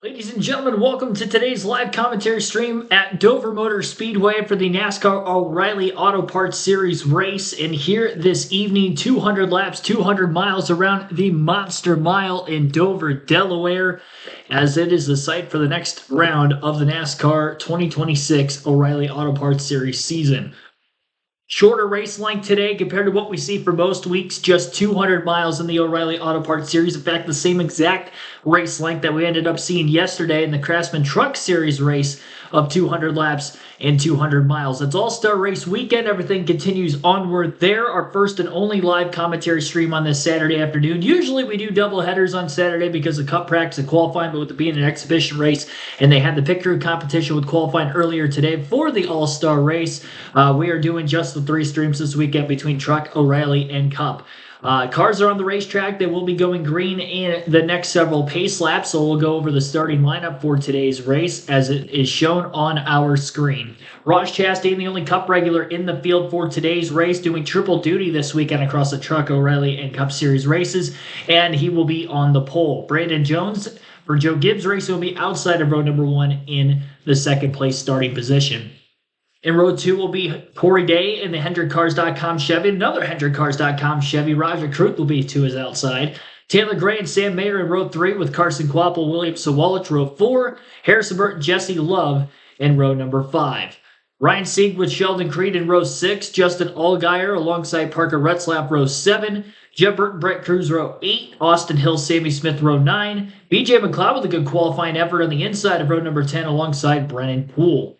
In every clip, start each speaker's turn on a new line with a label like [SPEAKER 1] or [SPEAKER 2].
[SPEAKER 1] Ladies and gentlemen, welcome to today's live commentary stream at Dover Motor Speedway for the NASCAR O'Reilly Auto Parts Series race. And here this evening, 200 laps, 200 miles around the Monster Mile in Dover, Delaware, as it is the site for the next round of the NASCAR 2026 O'Reilly Auto Parts Series season. Shorter race length today compared to what we see for most weeks, just 200 miles in the O'Reilly Auto Parts Series. In fact, the same exact race length that we ended up seeing yesterday in the Craftsman Truck Series race of 200 laps and 200 miles. It's All-Star Race weekend. Everything continues onward there. Our first and only live commentary stream on this Saturday afternoon. Usually we do double headers on Saturday because of cup practice and qualifying, but with it being an exhibition race and they had the pick crew competition with qualifying earlier today for the All-Star Race, we are doing just the 3 streams this weekend between Truck, O'Reilly, and Cup. Cars are on the racetrack. They will be going green in the next several pace laps, so we'll go over the starting lineup for today's race as it is shown on our screen. Raj Chastain, the only Cup regular in the field for today's race, doing triple duty this weekend across the Truck, O'Reilly, and Cup Series races, and he will be on the pole. Brandon Jones for Joe Gibbs' race will be outside of row number 1 in the second place starting position. In row 2 will be Corey Day in the HendrickCars.com Chevy. Another HendrickCars.com Chevy. Roger Cruth will be to his outside. Taylor Gray and Sam Mayer in row 3 with Carson Kvapil, William Sawalich, row 4. Harrison Burton, Jesse Love in row number 5. Ryan Sieg with Sheldon Creed in row 6. Justin Allgaier alongside Parker Retzlaff, row 7. Jeff Burton, Brett Cruz, row 8. Austin Hill, Sammy Smith, row 9. BJ McLeod with a good qualifying effort on the inside of row number 10 alongside Brennan Poole.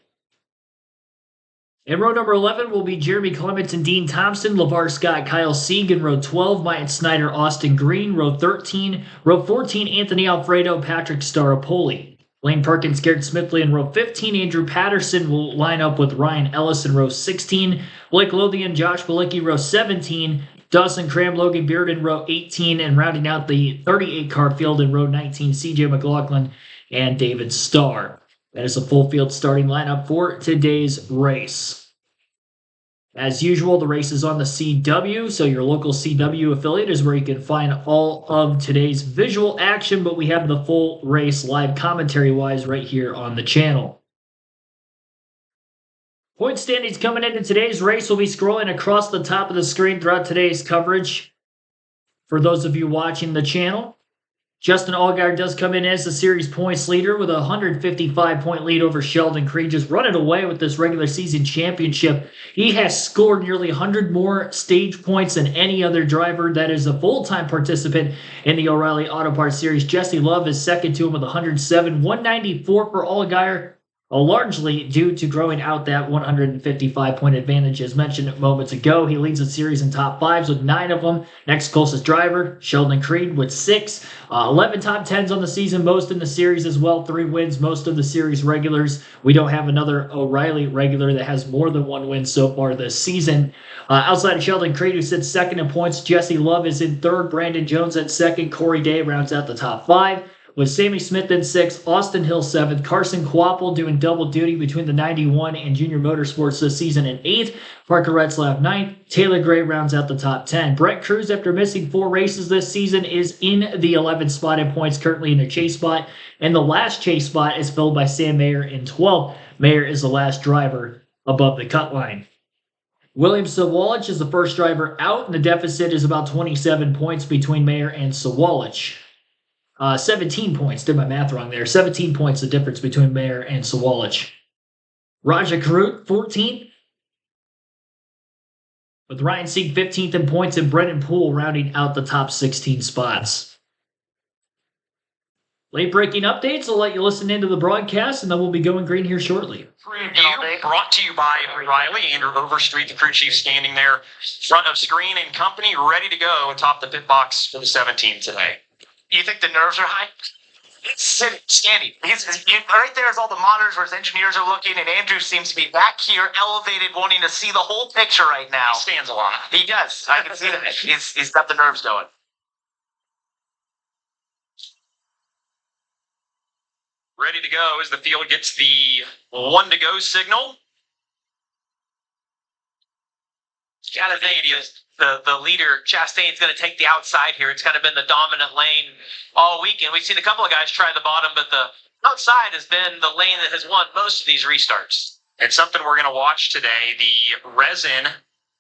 [SPEAKER 1] In row number 11 will be Jeremy Clements and Dean Thompson, LeVar Scott, Kyle Sieg in row 12, Myatt Snyder, Austin Green, row 13, row 14, Anthony Alfredo, Patrick Staropoli. Lane Perkins, Garrett Smithley in row 15, Andrew Patterson will line up with Ryan Ellis in row 16, Blake Lothian, Josh Balicki, row 17, Dawson Cram, Logan Beard in row 18, and rounding out the 38-car field in row 19, CJ McLaughlin and David Starr. That is a full field starting lineup for today's race. As usual, the race is on the CW, so your local CW affiliate is where you can find all of today's visual action, but we have the full race live commentary-wise right here on the channel. Point standings coming into today's race will be scrolling across the top of the screen throughout today's coverage for those of you watching the channel. Justin Allgaier does come in as the series points leader with a 155-point lead over Sheldon Creed, just running away with this regular season championship. He has scored nearly 100 more stage points than any other driver that is a full-time participant in the O'Reilly Auto Parts Series. Jesse Love is second to him with 107, 194 for Allgaier, largely due to growing out that 155-point advantage. As mentioned moments ago, he leads the series in top 5s with 9 of them. Next closest driver, Sheldon Creed with 6. 11 top 10s on the season, most in the series as well. 3 wins, most of the series regulars. We don't have another O'Reilly regular that has more than 1 win so far this season. Outside of Sheldon Creed, who sits second in points, Jesse Love is in third. Brandon Jones at second. Corey Day rounds out the top 5. With Sammy Smith in 6th, Austin Hill 7th, Carson Kvapil doing double duty between the 91 and Junior Motorsports this season in 8th, Parker Retzlaff 9th, Taylor Gray rounds out the top 10. Brett Cruz, after missing 4 races this season, is in the 11th spot in points, currently in a chase spot, and the last chase spot is filled by Sam Mayer in 12th. Mayer is the last driver above the cut line. William Sawalich is the first driver out, and the deficit is about 27 points between Mayer and Sawalich. 17 points. Did my math wrong there. 17 points the difference between Mayer and Sawalich. Raja Karut, 14th. With Ryan Sieg 15th in points and Brennan Poole rounding out the top 16 spots. Late breaking updates. I'll let you listen into the broadcast, and then we'll be going green here shortly.
[SPEAKER 2] Preview brought to you by O'Reilly. Andrew Overstreet, the crew chief, standing there front of screen and company, ready to go atop the pit box for the 17 today.
[SPEAKER 3] You think the nerves are high? Standing. Right there is all the monitors where his engineers are looking, and Andrew seems to be back here, elevated, wanting to see the whole picture right now.
[SPEAKER 2] He stands a lot.
[SPEAKER 3] He does. I can see that. He's got the nerves going.
[SPEAKER 2] Ready to go as the field gets the 1 to go signal.
[SPEAKER 3] Gotta think the leader, Chastain's going to take the outside here. It's kind of been the dominant lane all weekend. We've seen a couple of guys try the bottom, but outside has been the lane that has won most of these restarts.
[SPEAKER 2] And something we're going to watch today, the resin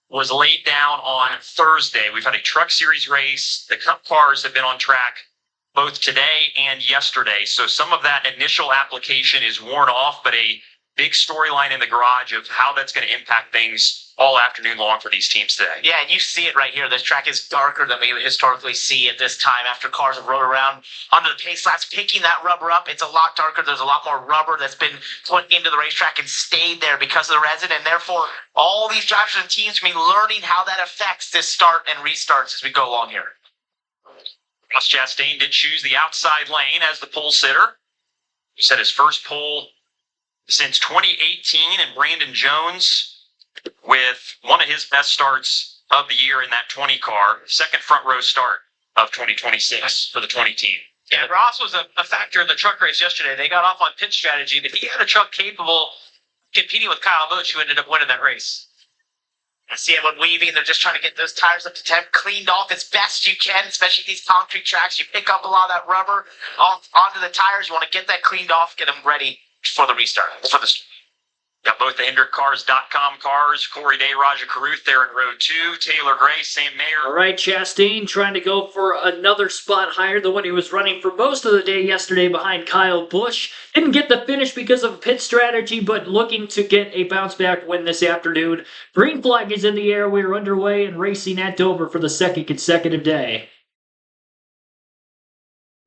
[SPEAKER 2] was laid down on Thursday. We've had a truck series race. The Cup cars have been on track both today and yesterday. So some of that initial application is worn off, but a big storyline in the garage of how that's going to impact things all afternoon long for these teams today.
[SPEAKER 3] Yeah, and you see it right here. This track is darker than we historically see at this time after cars have rode around under the pace laps, picking that rubber up. It's a lot darker. There's a lot more rubber that's been put into the racetrack and stayed there because of the resin, and therefore all these drivers and teams will be learning how that affects this start and restarts as we go along here.
[SPEAKER 2] Ross Chastain did choose the outside lane as the pole sitter. He set his first pole since 2018, and Brandon Jones with one of his best starts of the year in that 20 car, second front row start of 2026 for the 20 team.
[SPEAKER 3] Yeah, Ross was a factor in the truck race yesterday. They got off on pit strategy, but he had a truck capable of competing with Kyle Busch, who ended up winning that race. I see everyone weaving. They're just trying to get those tires up to temp, cleaned off as best you can, especially these concrete tracks. You pick up a lot of that rubber onto the tires. You want to get that cleaned off, get them ready for the restart.
[SPEAKER 2] Got both the HendrickCars.com cars, Corey Day, Raja Caruth there in row 2, Taylor Gray, Sam Mayer.
[SPEAKER 1] All right, Chastain trying to go for another spot higher than what he was running for most of the day yesterday behind Kyle Busch. Didn't get the finish because of pit strategy, but looking to get a bounce-back win this afternoon. Green flag is in the air. We are underway and racing at Dover for the second consecutive day.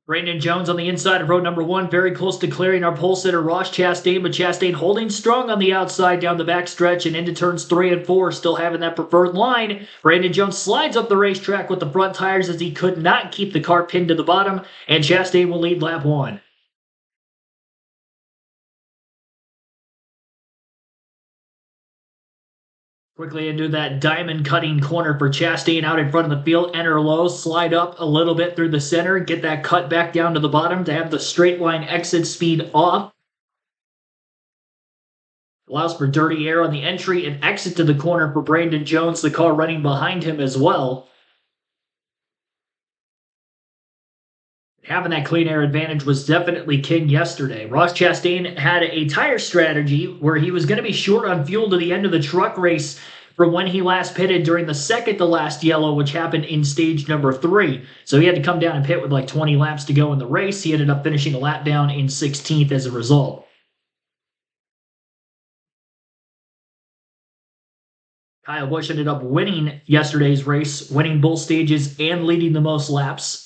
[SPEAKER 1] Brandon Jones on the inside of road number 1, very close to clearing our pole sitter Ross Chastain, but Chastain holding strong on the outside down the backstretch and into turns 3 and 4, still having that preferred line. Brandon Jones slides up the racetrack with the front tires as he could not keep the car pinned to the bottom, and Chastain will lead lap 1. Quickly into that diamond cutting corner for Chastain out in front of the field. Enter low, slide up a little bit through the center, get that cut back down to the bottom to have the straight line exit speed off. Allows for dirty air on the entry and exit to the corner for Brandon Jones, the car running behind him as well. Having that clean air advantage was definitely king yesterday. Ross Chastain had a tire strategy where he was going to be short on fuel to the end of the truck race from when he last pitted during the second to last yellow, which happened in stage number 3. So he had to come down and pit with like 20 laps to go in the race. He ended up finishing a lap down in 16th as a result. Kyle Busch ended up winning yesterday's race, winning both stages and leading the most laps.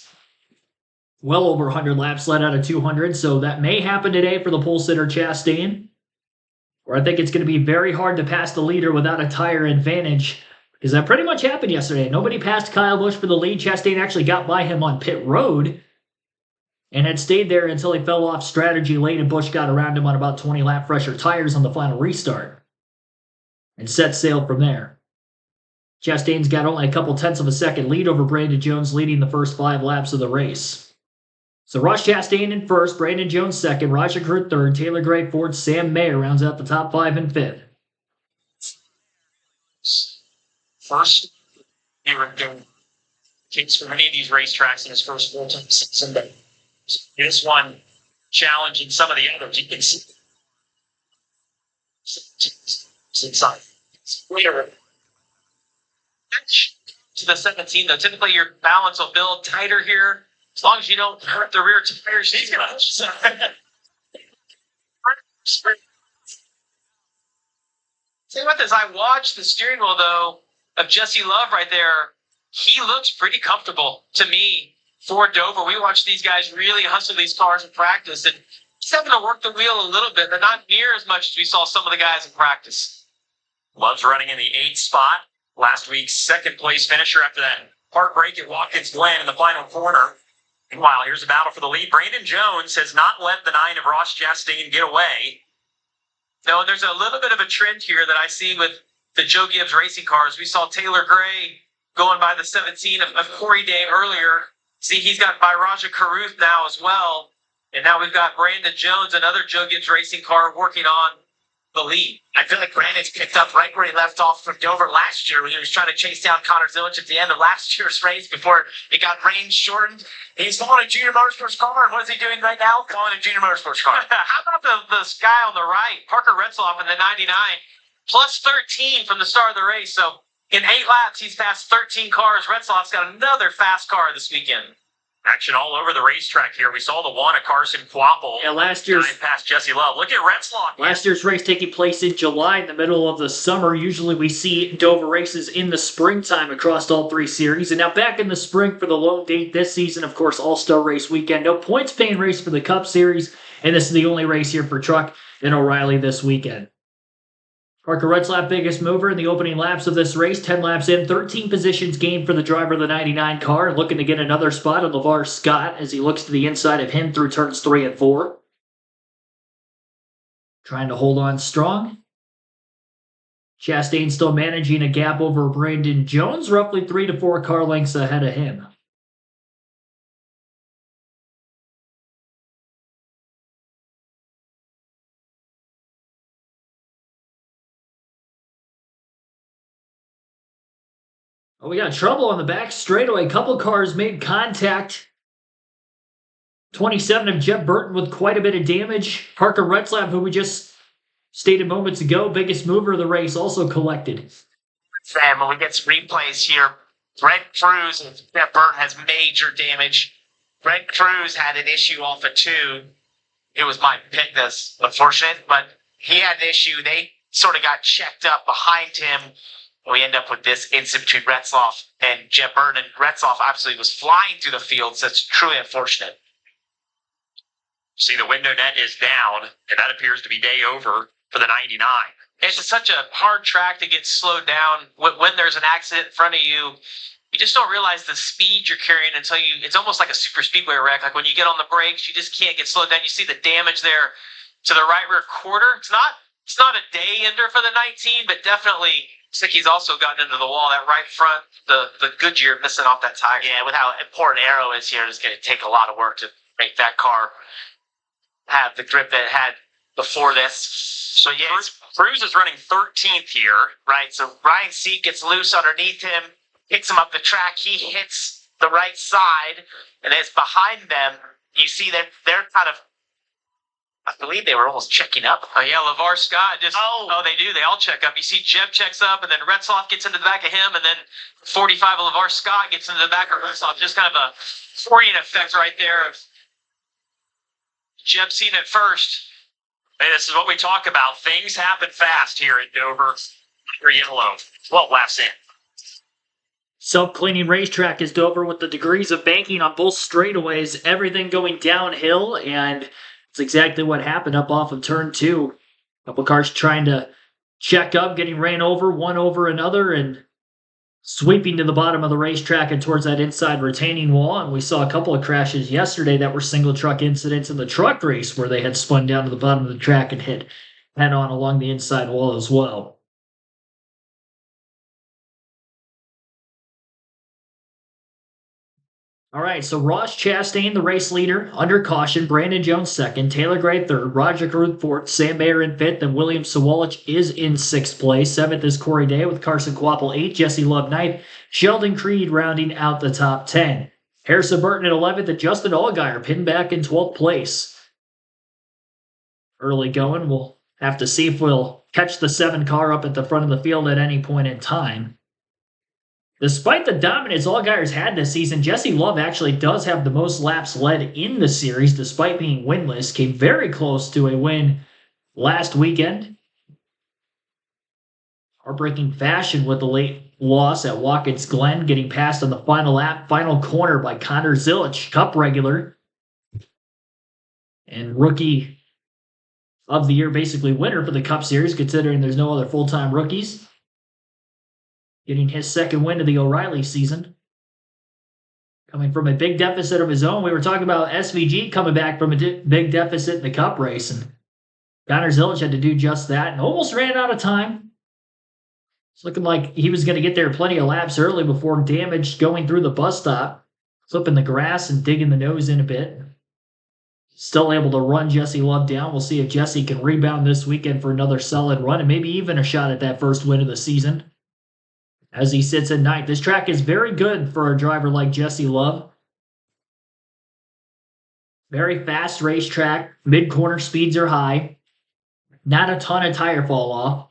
[SPEAKER 1] Well over 100 laps led out of 200, so that may happen today for the pole sitter Chastain. Or I think it's going to be very hard to pass the leader without a tire advantage, because that pretty much happened yesterday. Nobody passed Kyle Busch for the lead. Chastain actually got by him on pit road and had stayed there until he fell off strategy late, and Busch got around him on about 20 lap fresher tires on the final restart and set sail from there. Chastain's got only a couple tenths of a second lead over Brandon Jones, leading the first 5 laps of the race. So Ross Chastain in first, Brandon Jones second, Raja Caruth third, Taylor Gray fourth, Sam Mayer rounds out the top 5 and 5th.
[SPEAKER 2] First, he was doing kicks for many of these racetracks in his first full-time season, but this one challenging some of the others. You can see inside.
[SPEAKER 3] To the 17, though, typically your balance will build tighter here. As long as you don't hurt the rear tires too much. Say what this, I watched the steering wheel, though, of Jesse Love right there. He looks pretty comfortable to me for Dover. We watched these guys really hustle these cars in practice, and he's having to work the wheel a little bit, but not near as much as we saw some of the guys in practice.
[SPEAKER 2] Love's running in the 8th spot. Last week's second place finisher after that heartbreak at Watkins Glen in the final corner. Meanwhile, here's a battle for the lead. Brandon Jones has not let the 9 of Ross Chastain get away.
[SPEAKER 3] No, there's a little bit of a trend here that I see with the Joe Gibbs racing cars. We saw Taylor Gray going by the 17 of Corey Day earlier. See, he's got by Raja Caruth now as well. And now we've got Brandon Jones, another Joe Gibbs racing car, working on the lead. I feel like Brandon's picked up right where he left off from Dover last year when he was trying to chase down Connor Zilic at the end of last year's race before it got range shortened. He's following a Junior Motorsports car, and what is he doing right now? Following a Junior Motorsports car.
[SPEAKER 2] How about the guy on the right, Parker Retzloff in the 99, plus 13 from the start of the race. So in 8 laps, he's passed 13 cars. Retzloff's got another fast car this weekend. Action all over the racetrack here. We saw the one at Carson Quapple.
[SPEAKER 1] Yeah, last year's
[SPEAKER 2] past Jesse Love. Look at Retzloff.
[SPEAKER 1] Last year's race taking place in July in the middle of the summer. Usually we see Dover races in the springtime across all 3 series. And now back in the spring for the lone date this season, of course, All-Star Race weekend. No points paying race for the Cup Series. And this is the only race here for Truck and O'Reilly this weekend. Parker Retzlaff, biggest mover in the opening laps of this race. 10 laps in, 13 positions gained for the driver of the 99 car. Looking to get another spot on LeVar Scott as he looks to the inside of him through turns 3 and 4. Trying to hold on strong. Chastain still managing a gap over Brandon Jones, roughly 3 to 4 car lengths ahead of him. Oh, we got trouble on the back straightaway. A couple cars made contact. 27 of Jeff Burton with quite a bit of damage. Parker Retzlaff, who we just stated moments ago, biggest mover of the race, also collected.
[SPEAKER 3] Sam, when we get some replays here, Brent Cruz and Jeff Burton has major damage. Brent Cruz had an issue off of 2. It was my pick that's unfortunate, but he had an issue. They sort of got checked up behind him. We end up with this incident between Retzloff and Jeff Burton. And Retzloff absolutely was flying through the field, so it's truly unfortunate.
[SPEAKER 2] See, the window net is down, and that appears to be day over for the 99.
[SPEAKER 3] It's such a hard track to get slowed down. When there's an accident in front of you, you just don't realize the speed you're carrying until it's almost like a super speedway wreck. Like when you get on the brakes, you just can't get slowed down. You see the damage there to the right rear quarter. It's not a day ender for the 19, but definitely looks like he's also gotten into the wall. That right front, the Goodyear missing off that tire. Yeah, with how important Aero is here, it's going to take a lot of work to make that car have the grip that it had before this. So yeah,
[SPEAKER 2] Cruz is running 13th here.
[SPEAKER 3] Right, so Ryan Seat gets loose underneath him, picks him up the track. He hits the right side, and as behind them, you see that they're kind of, I believe they were almost checking up.
[SPEAKER 2] Oh, yeah, LeVar Scott just, they do. They all check up. You see Jeb checks up, and then Retzloff gets into the back of him, and then 45 of LeVar Scott gets into the back of Retzloff. Just kind of a Freudian effect right there of Jeb seeing it first. Hey, this is what we talk about. Things happen fast here at Dover. Or yellow. 12 laps in.
[SPEAKER 1] Self-cleaning racetrack is Dover with the degrees of banking on both straightaways. Everything going downhill, and it's exactly what happened up off of turn 2. A couple cars trying to check up, getting ran over, one over another, and sweeping to the bottom of the racetrack and towards that inside retaining wall. And we saw a couple of crashes yesterday that were single truck incidents in the truck race where they had spun down to the bottom of the track and hit head-on along the inside wall as well. All right, so Ross Chastain, the race leader, under caution. Brandon Jones second, Taylor Gray third, Roger Caruth fourth, Sam Mayer in fifth, and William Sawalich is in 6th place. 7th is Corey Day with Carson Quapple 8th, Jesse Love 9th, Sheldon Creed rounding out the top 10. Harrison Burton at 11th, and Justin Allgaier pinned back in 12th place. Early going, we'll have to see if we'll catch the 7 car up at the front of the field at any point in time. Despite the dominance Allgaier's had this season, Jesse Love actually does have the most laps led in the series despite being winless. Came very close to a win last weekend. Heartbreaking fashion with the late loss at Watkins Glen, getting passed on the final lap, final corner by Connor Zilic, Cup regular. And rookie of the year, basically winner for the Cup Series, considering there's no other full-time rookies. Getting his 2nd win of the O'Reilly season. Coming from a big deficit of his own. We were talking about SVG coming back from a big deficit in the Cup race. And Connor Zilic had to do just that and almost ran out of time. It's looking like he was going to get there plenty of laps early before damage going through the bus stop. Flipping the grass and digging the nose in a bit. still able to run Jesse Love down. We'll see if Jesse can rebound this weekend for another solid run and maybe even a shot at that first win of the season as he sits at ninth. This track is very good for a driver like Jesse Love. Very fast racetrack. Mid-corner speeds are high. Not a ton of tire fall off.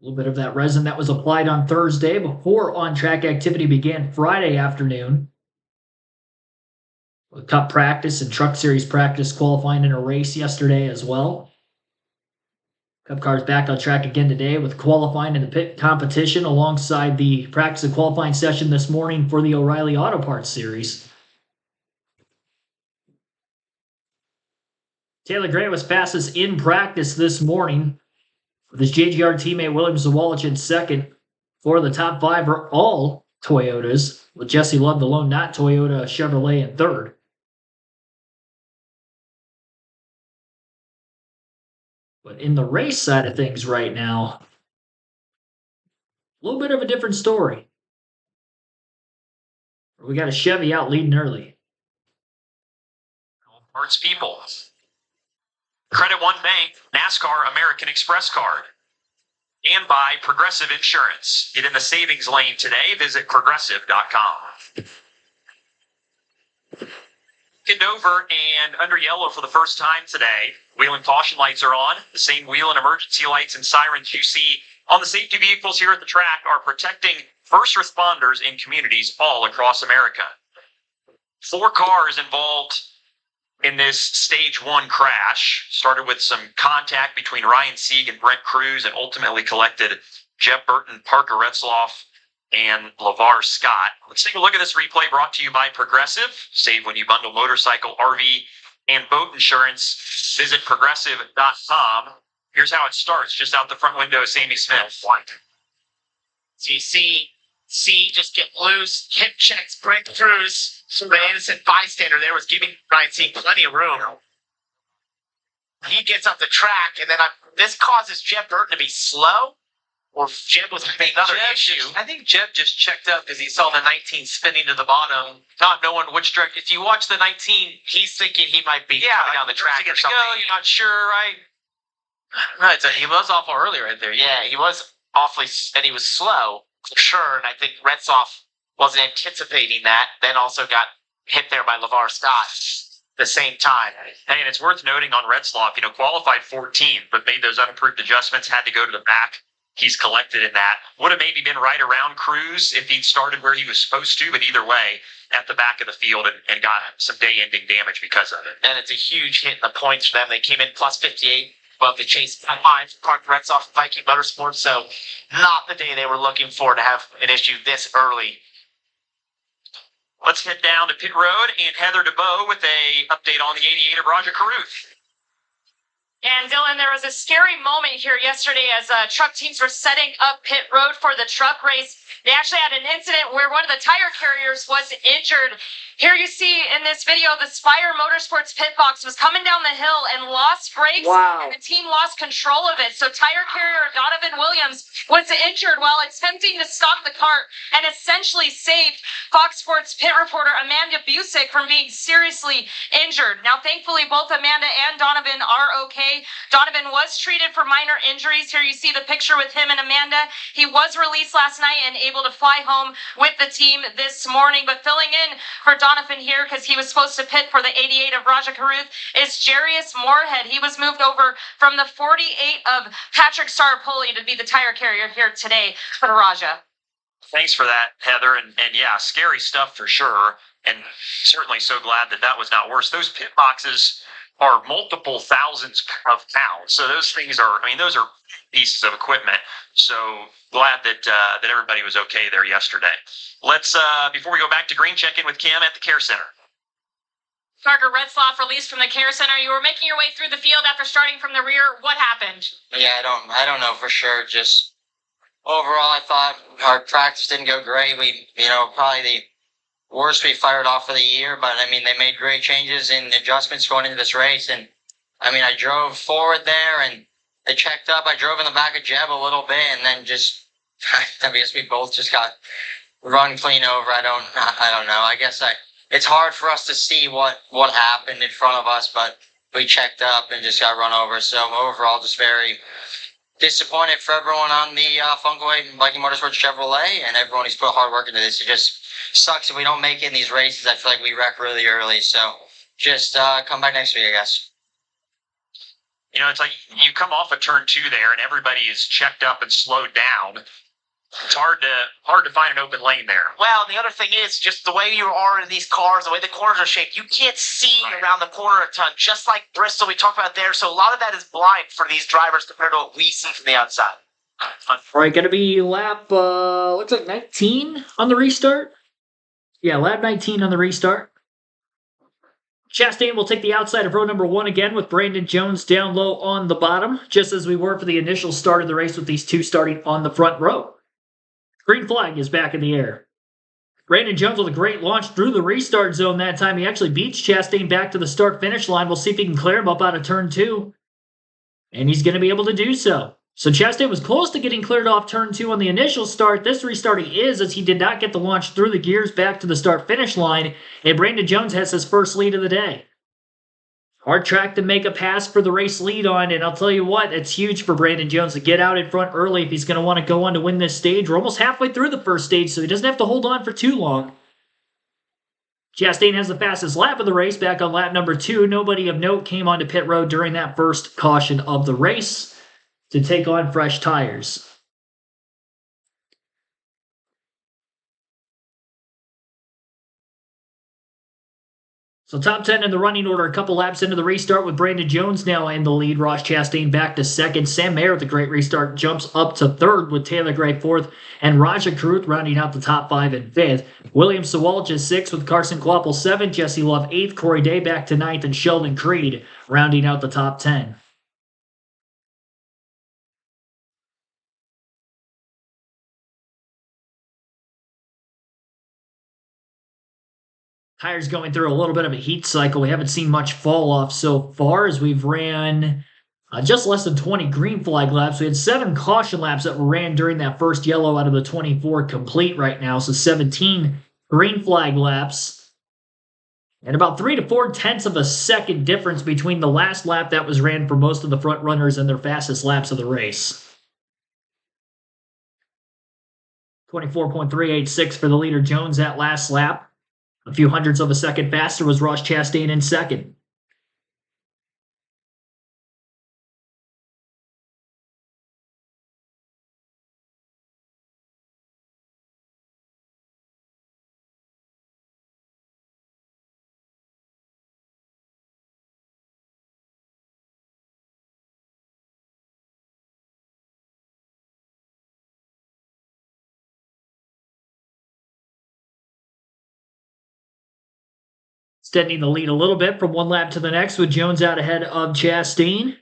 [SPEAKER 1] A little bit of that resin that was applied on Thursday before on-track activity began Friday afternoon. With Cup practice and Truck Series practice qualifying in a race yesterday as well. Cup cars back on track again today with qualifying in the pit competition alongside the practice and qualifying session this morning for the O'Reilly Auto Parts Series. Taylor Gray was fastest in practice this morning, with his JGR teammate William Zawalich in second. Four of the top five are all Toyotas, with Jesse Love, the lone not Toyota Chevrolet, in third. But in the race side of things right now, a little bit of a different story. We got a Chevy out leading early.
[SPEAKER 2] Parts people. Credit One Bank, NASCAR American Express card. And by Progressive Insurance. Get in the savings lane today. Visit progressive.com. In Dover and under yellow for the first time today. Wheel and caution lights are on. The same wheel and emergency lights and sirens you see on the safety vehicles here at the track are protecting first responders in communities all across America. 4 cars involved in this stage 1 crash. Started with some contact between Ryan Sieg and Brent Cruz and ultimately collected Jeff Burton, Parker Retzloff, and LeVar Scott. Let's take a look at this replay brought to you by Progressive. Save when you bundle motorcycle, RV, and boat insurance. Visit progressive.com. Here's how it starts, just out the front window of Sammy Smith.
[SPEAKER 3] So you see just get loose, hip checks Brent Cruz. So the innocent bystander there was giving Ryan Sieg plenty of room. He gets up the track, and then this causes Jeff Burton to be slow, or Jeb was having another issue.
[SPEAKER 4] I think Jeb just checked up because he saw the 19 spinning to the bottom, not knowing which direction. If you watch the 19,
[SPEAKER 3] He's thinking he might be
[SPEAKER 4] coming
[SPEAKER 3] down the track or something.
[SPEAKER 4] You're not sure, right? Right, so he was awful early right there.
[SPEAKER 3] Yeah, he was awfully, and he was slow, for sure, and I think Retzoff wasn't anticipating that, then also got hit there by LeVar Scott at the same time.
[SPEAKER 2] Hey, and it's worth noting on Retzloff, qualified 14th, but made those unapproved adjustments, had to go to the back. He's collected in that. Would have maybe been right around Cruz if he'd started where he was supposed to, but either way, at the back of the field and got some day-ending damage because of it.
[SPEAKER 3] And it's a huge hit in the points for them. They came in plus 58 above the chase line for Parker Retzloff and Viking Motorsports, so not the day they were looking for to have an issue this early.
[SPEAKER 2] Let's head down to pit road and Heather DeBow with a update on the 88 of Raja Caruth.
[SPEAKER 5] And Dylan, there was a scary moment here yesterday as truck teams were setting up pit road for the truck race. They actually had an incident where one of the tire carriers was injured. Here you see in this video, the Spire Motorsports pit box was coming down the hill and lost brakes.
[SPEAKER 6] Wow.
[SPEAKER 5] And the team lost control of it. So tire carrier Donovan Williams was injured while attempting to stop the cart and essentially saved Fox Sports pit reporter Amanda Busick from being seriously injured. Now, thankfully, both Amanda and Donovan are okay. Donovan was treated for minor injuries. Here you see the picture with him and Amanda. He was released last night and able to fly home with the team this morning. But filling in for Donovan here, because he was supposed to pit for the 88 of Raja Caruth, is Jarius Moorhead. He was moved over from the 48 of Patrick Starapoli to be the tire carrier here today for the Raja.
[SPEAKER 2] Thanks for that, Heather. And yeah, scary stuff for sure. And certainly so glad that was not worse. Those pit boxes are multiple thousands of pounds. So those things are, those are pieces of equipment. So glad that everybody was okay there yesterday. Let's, before we go back to green, check in with Kim at the Care Center.
[SPEAKER 5] Parker Retzloff released from the Care Center. You were making your way through the field after starting from the rear. What happened?
[SPEAKER 6] Yeah, I don't know for sure. Just overall, I thought our practice didn't go great. We, probably the worst we fired off for the year, but they made great changes and adjustments going into this race. And I drove forward there and they checked up. I drove in the back of Jeb a little bit and then just, I guess we both just got run clean over. I don't know. I guess it's hard for us to see what happened in front of us, but we checked up and just got run over. So overall, just very disappointed for everyone on the Funkaway Viking Motorsports Chevrolet and everyone who's put hard work into this. It just sucks if we don't make it in these races. I feel like we wreck really early. So just come back next week, I guess.
[SPEAKER 2] You know, it's like you come off of turn 2 there, and everybody is checked up and slowed down. It's hard to find an open lane there.
[SPEAKER 3] Well, the other thing is just the way you are in these cars, the way the corners are shaped, you can't see around the corner a ton, just like Bristol we talked about there. So a lot of that is blind for these drivers compared to what we see from the outside.
[SPEAKER 1] All right, going to be lap, looks like 19 on the restart. Yeah, lap 19 on the restart. Chastain will take the outside of row number 1 again with Brandon Jones down low on the bottom, just as we were for the initial start of the race with these two starting on the front row. Green flag is back in the air. Brandon Jones with a great launch through the restart zone that time. He actually beats Chastain back to the start-finish line. We'll see if he can clear him up out of turn 2. And he's going to be able to do so. So Chastain was close to getting cleared off turn 2 on the initial start. This restarting is, as he did not get the launch through the gears back to the start-finish line. And Brandon Jones has his first lead of the day. Hard track to make a pass for the race lead on, and I'll tell you what, it's huge for Brandon Jones to get out in front early if he's going to want to go on to win this stage. We're almost halfway through the first stage, so he doesn't have to hold on for too long. Chastain has the fastest lap of the race back on lap number 2. Nobody of note came onto pit road during that first caution of the race to take on fresh tires. So top 10 in the running order, a couple laps into the restart with Brandon Jones now in the lead. Ross Chastain back to second. Sam Mayer with a great restart jumps up to third with Taylor Gray fourth. And Raja Karuth rounding out the top 5 and 5th. William Sawalch is 6th with Carson Kvapil 7th. Jesse Love 8th. Corey Day back to 9th. And Sheldon Creed rounding out the top 10. Tires going through a little bit of a heat cycle. We haven't seen much fall off so far as we've ran just less than 20 green flag laps. We had 7 caution laps that were ran during that first yellow out of the 24 complete right now. So 17 green flag laps. And about 3 to 4 tenths of a second difference between the last lap that was ran for most of the front runners and their fastest laps of the race. 24.386 for the leader Jones that last lap. A few hundredths of a second faster was Ross Chastain in second. Extending the lead a little bit from one lap to the next with Jones out ahead of Chastain.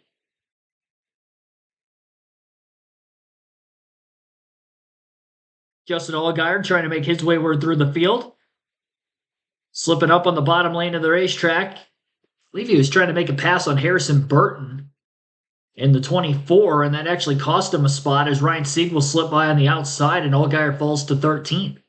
[SPEAKER 1] Justin Allgaier trying to make his way through the field. Slipping up on the bottom lane of the racetrack. I believe he was trying to make a pass on Harrison Burton in the 24, and that actually cost him a spot as Ryan Sieg slipped by on the outside, and Allgaier falls to 13th.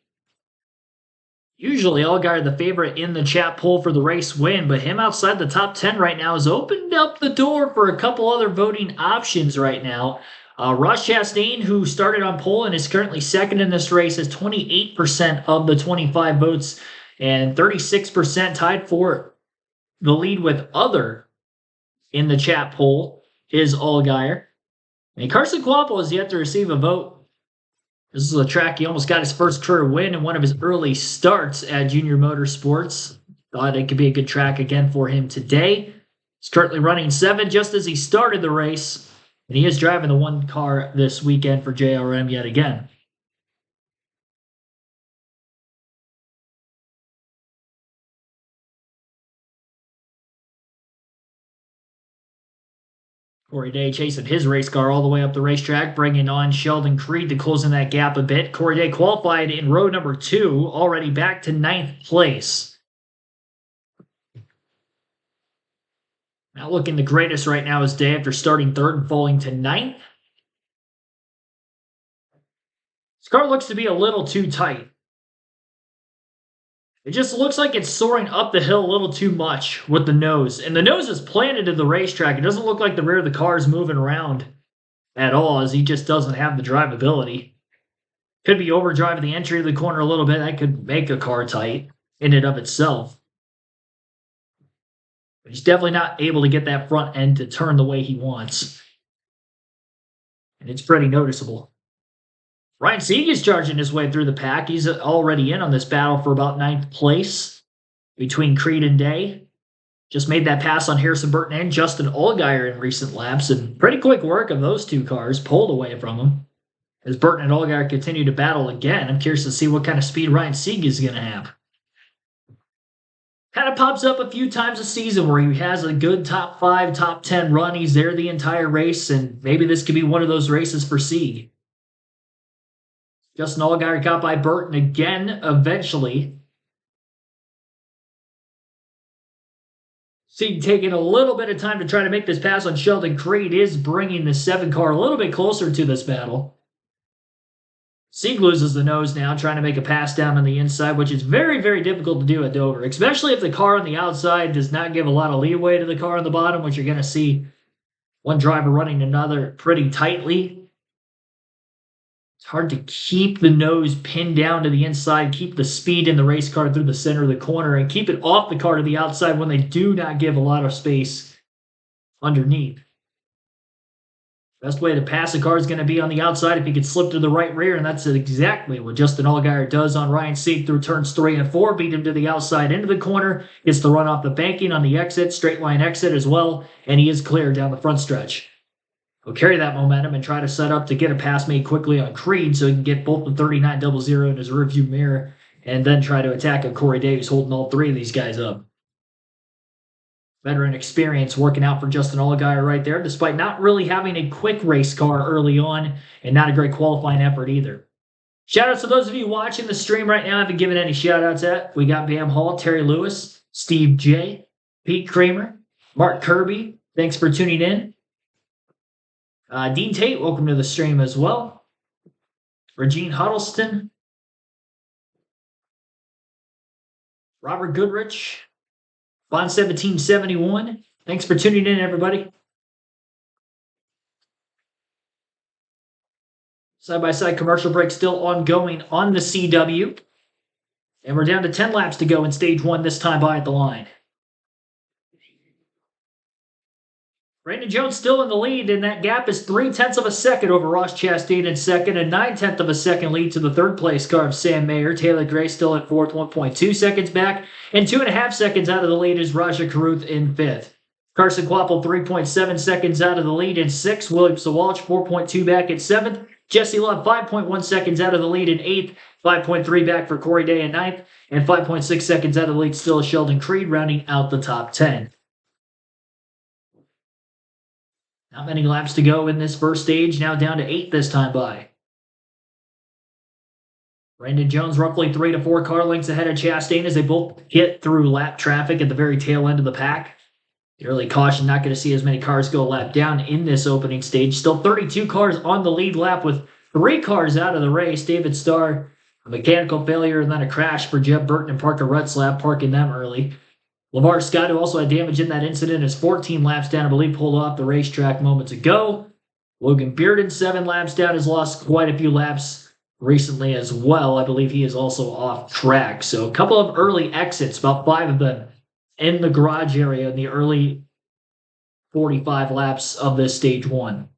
[SPEAKER 1] Usually Allgaier the favorite in the chat poll for the race win, but him outside the top 10 right now has opened up the door for a couple other voting options right now. Ross Chastain, who started on pole and is currently second in this race, has 28% of the 25 votes and 36% tied for the lead with other in the chat poll is Allgaier. And Carson Kvapil has yet to receive a vote. This is a track he almost got his first career win in one of his early starts at Junior Motorsports. Thought it could be a good track again for him today. He's currently running 7th just as he started the race. And he is driving the one car this weekend for JRM yet again. Corey Day chasing his race car all the way up the racetrack, bringing on Sheldon Creed to close in that gap a bit. Corey Day qualified in row number 2, already back to 9th place. Not looking the greatest right now is Day after starting 3rd and falling to 9th. This car looks to be a little too tight. It just looks like it's soaring up the hill a little too much with the nose. And the nose is planted to the racetrack. It doesn't look like the rear of the car is moving around at all, as he just doesn't have the drivability. Could be overdriving the entry of the corner a little bit. That could make a car tight in and of itself. But he's definitely not able to get that front end to turn the way he wants. And it's pretty noticeable. Ryan Sieg is charging his way through the pack. He's already in on this battle for about 9th place between Creed and Day. Just made that pass on Harrison Burton and Justin Allgaier in recent laps, and pretty quick work of those two cars pulled away from him. As Burton and Allgaier continue to battle again, I'm curious to see what kind of speed Ryan Sieg is going to have. Kind of pops up a few times a season where he has a good top 5, top 10 run. He's there the entire race, and maybe this could be one of those races for Sieg. Justin Allgaier got by Burton again eventually. Sieg taking a little bit of time to try to make this pass on Sheldon Creed is bringing the 7 car a little bit closer to this battle. Sieg loses the nose now, trying to make a pass down on the inside, which is very, very difficult to do at Dover, especially if the car on the outside does not give a lot of leeway to the car on the bottom, which you're going to see one driver running another pretty tightly. It's hard to keep the nose pinned down to the inside, keep the speed in the race car through the center of the corner, and keep it off the car to the outside when they do not give a lot of space underneath. Best way to pass a car is going to be on the outside if he can slip to the right rear, and that's exactly what Justin Allgaier does on Ryan Sieg through turns 3 and 4. Beat him to the outside into the corner, gets the run off the banking on the exit, straight line exit as well, and he is clear down the front stretch. He'll carry that momentum and try to set up to get a pass made quickly on Creed so he can get both the 39.00 in his rearview mirror and then try to attack on Corey Day, who's holding all 3 of these guys up. Veteran experience working out for Justin Allgaier right there, despite not really having a quick race car early on and not a great qualifying effort either. Shoutouts to those of you watching the stream right now. I haven't given any shoutouts yet. We got Bam Hall, Terry Lewis, Steve J, Pete Kramer, Mark Kirby. Thanks for tuning in. Dean Tate, welcome to the stream as well. Regine Huddleston. Robert Goodrich. Bond1771. Thanks for tuning in, everybody. Side-by-side commercial break still ongoing on the CW. And we're down to 10 laps to go in stage 1 this time by at the line. Brandon Jones still in the lead, and that gap is 0.3 of a second over Ross Chastain in second, and 0.9 of a second lead to the third place car of Sam Mayer. Taylor Gray still at fourth, 1.2 seconds back, and 2.5 seconds out of the lead is Raja Caruth in fifth. Carson Kvapil 3.7 seconds out of the lead in sixth. William Sawalch 4.2 back in seventh. Jesse Love 5.1 seconds out of the lead in eighth. 5.3 back for Corey Day in ninth, and 5.6 seconds out of the lead still is Sheldon Creed, rounding out the top 10. Not many laps to go in this first stage, now down to 8 this time by. Brandon Jones roughly 3 to 4 car lengths ahead of Chastain as they both hit through lap traffic at the very tail end of the pack. The early caution, not going to see as many cars go a lap down in this opening stage. Still 32 cars on the lead lap with 3 cars out of the race. David Starr, a mechanical failure and then a crash for Jeb Burton and Parker Retzlaff, parking them early. LeVar Scott, who also had damage in that incident, is 14 laps down, I believe, pulled off the racetrack moments ago. Logan Bearden, 7 laps down, has lost quite a few laps recently as well. I believe he is also off track. So a couple of early exits, about 5 of them in the garage area in the early 45 laps of this stage 1.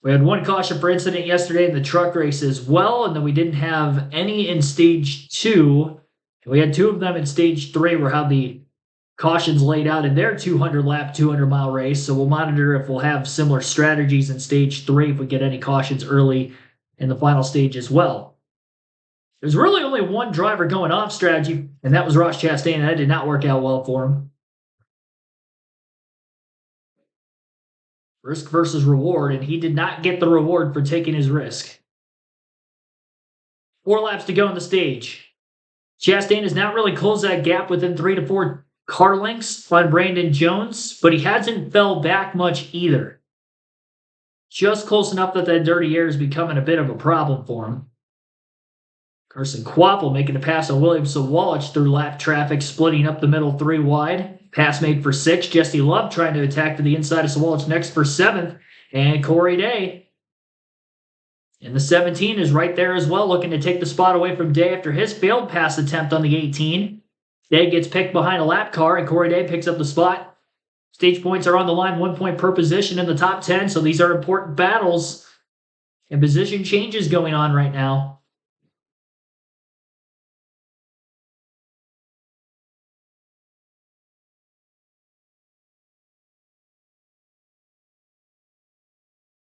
[SPEAKER 1] We had 1 caution for incident yesterday in the truck race as well, and then we didn't have any in stage 2. We had 2 of them in stage 3 where how the cautions laid out in their 200-lap, 200-mile race, so we'll monitor if we'll have similar strategies in stage 3 if we get any cautions early in the final stage as well. There's really only 1 driver going off strategy, and that was Ross Chastain, and that did not work out well for him. Risk versus reward, and he did not get the reward for taking his risk. 4 laps to go on the stage. Chastain has not really closed that gap within 3 to 4 car lengths on Brandon Jones, but he hasn't fell back much either. Just close enough that that dirty air is becoming a bit of a problem for him. Carson Quapple making a pass on Williams Sawalich through lap traffic, splitting up the middle 3 wide. Pass made for 6. Jesse Love trying to attack to the inside of Sawalich next for 7th. And Corey Day in the 17 is right there as well, looking to take the spot away from Day after his failed pass attempt on the 18. Day gets picked behind a lap car, and Corey Day picks up the spot. Stage points are on the line, 1 point per position in the top 10, so these are important battles and position changes going on right now.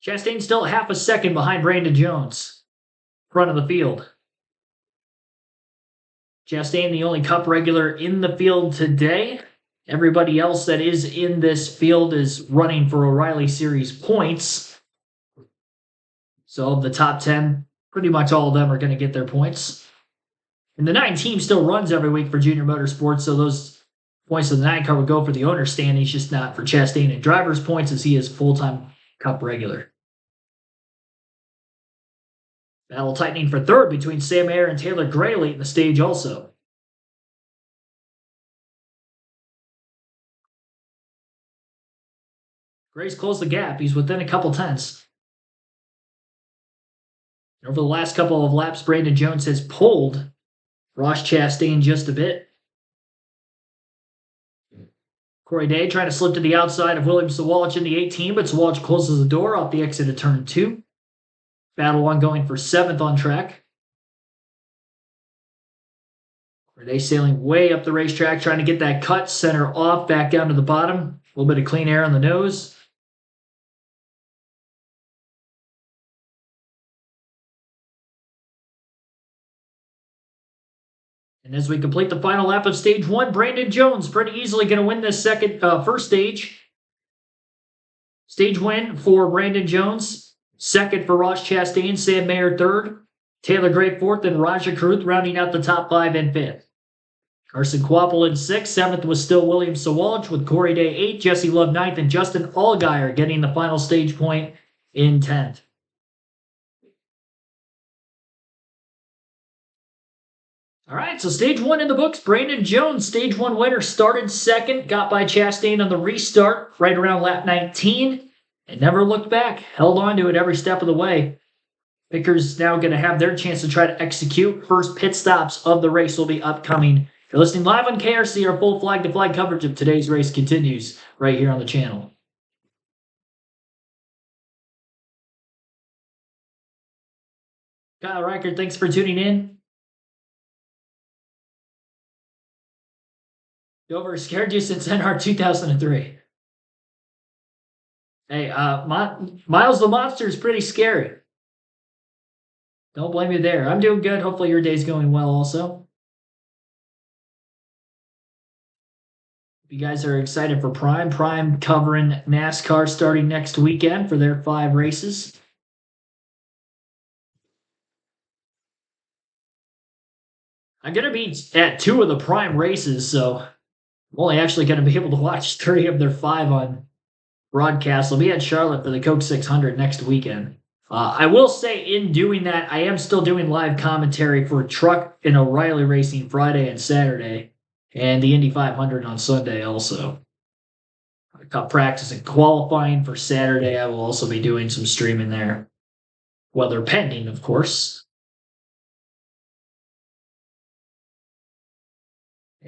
[SPEAKER 1] Chastain still half a second behind Brandon Jones, front of the field. Chastain, the only Cup regular in the field today. Everybody else that is in this field is running for O'Reilly Series points. So of the top 10, pretty much all of them are going to get their points. And the 9 team still runs every week for Junior Motorsports, so those points of the 9 car would go for the owner's stand. He's just not for Chastain and driver's points as he is full-time Cup regular. Battle tightening for third between Sam Mayer and Taylor Gray late in the stage also. Gray's closed the gap. He's within a couple tenths. Over the last couple of laps, Brandon Jones has pulled Ross Chastain just a bit. Corey Day trying to slip to the outside of William Sawalich in the 18, but Sawalich closes the door off the exit of turn 2. Battle ongoing for 7th on track. Corey Day sailing way up the racetrack, trying to get that cut center off, back down to the bottom. A little bit of clean air on the nose. And as we complete the final lap of stage 1, Brandon Jones pretty easily going to win this first stage. Stage win for Brandon Jones. Second for Ross Chastain, Sam Mayer third. Taylor Gray fourth, and Raja Karuth rounding out the top 5 and 5th. Carson Quapple in 6th. 7th was still William Sawalich with Corey Day 8th, Jesse Love 9th, and Justin Allgaier getting the final stage point in 10th. All right, so stage 1 in the books. Brandon Jones, stage 1 winner, started second, got by Chastain on the restart right around lap 19, and never looked back. Held on to it every step of the way. Pickers now going to have their chance to try to execute. First pit stops of the race will be upcoming. If you're listening live on KRC, our full flag-to-flag coverage of today's race continues right here on the channel. Kyle Reichert, thanks for tuning in. Dover scared you since NR 2003. Hey, Miles the Monster is pretty scary. Don't blame you there. I'm doing good. Hopefully your day's going well also. If you guys are excited for Prime covering NASCAR starting next weekend for their 5 races. I'm going to be at 2 of the Prime races, so I'm only actually going to be able to watch 3 of their 5 on broadcast. I'll be at Charlotte for the Coke 600 next weekend. I will say in doing that, I am still doing live commentary for Truck and O'Reilly Racing Friday and Saturday, and the Indy 500 on Sunday also. Cup practice and qualifying for Saturday. I will also be doing some streaming there. Weather pending, of course.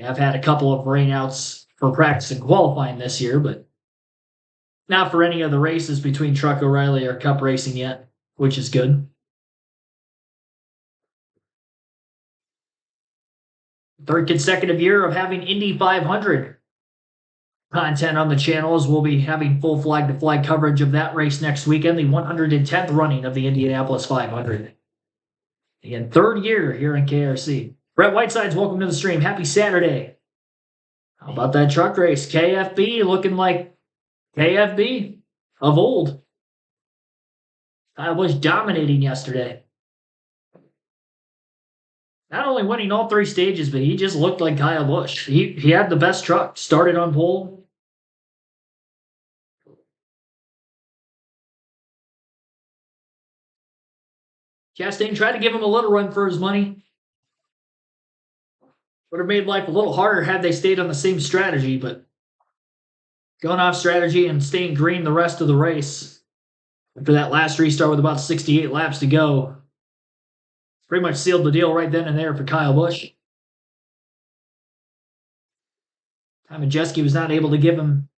[SPEAKER 1] I've had a couple of rainouts for practice and qualifying this year, but not for any of the races between Truck O'Reilly or Cup Racing yet, which is good. Third consecutive year of having Indy 500 content on the channel, as we'll be having full flag-to-flag coverage of that race next weekend, the 110th running of the Indianapolis 500. Again, 3rd year here in KRC. Brett Whitesides, welcome to the stream. Happy Saturday. How about that truck race? KFB looking like KFB of old. Kyle Busch dominating yesterday. Not only winning all 3 stages, but he just looked like Kyle Busch. He had the best truck. Started on pole. Chastain tried to give him a little run for his money. Would have made life a little harder had they stayed on the same strategy, but going off strategy and staying green the rest of the race after that last restart with about 68 laps to go pretty much sealed the deal right then and there for Kyle Busch. Ty Majeski was not able to give him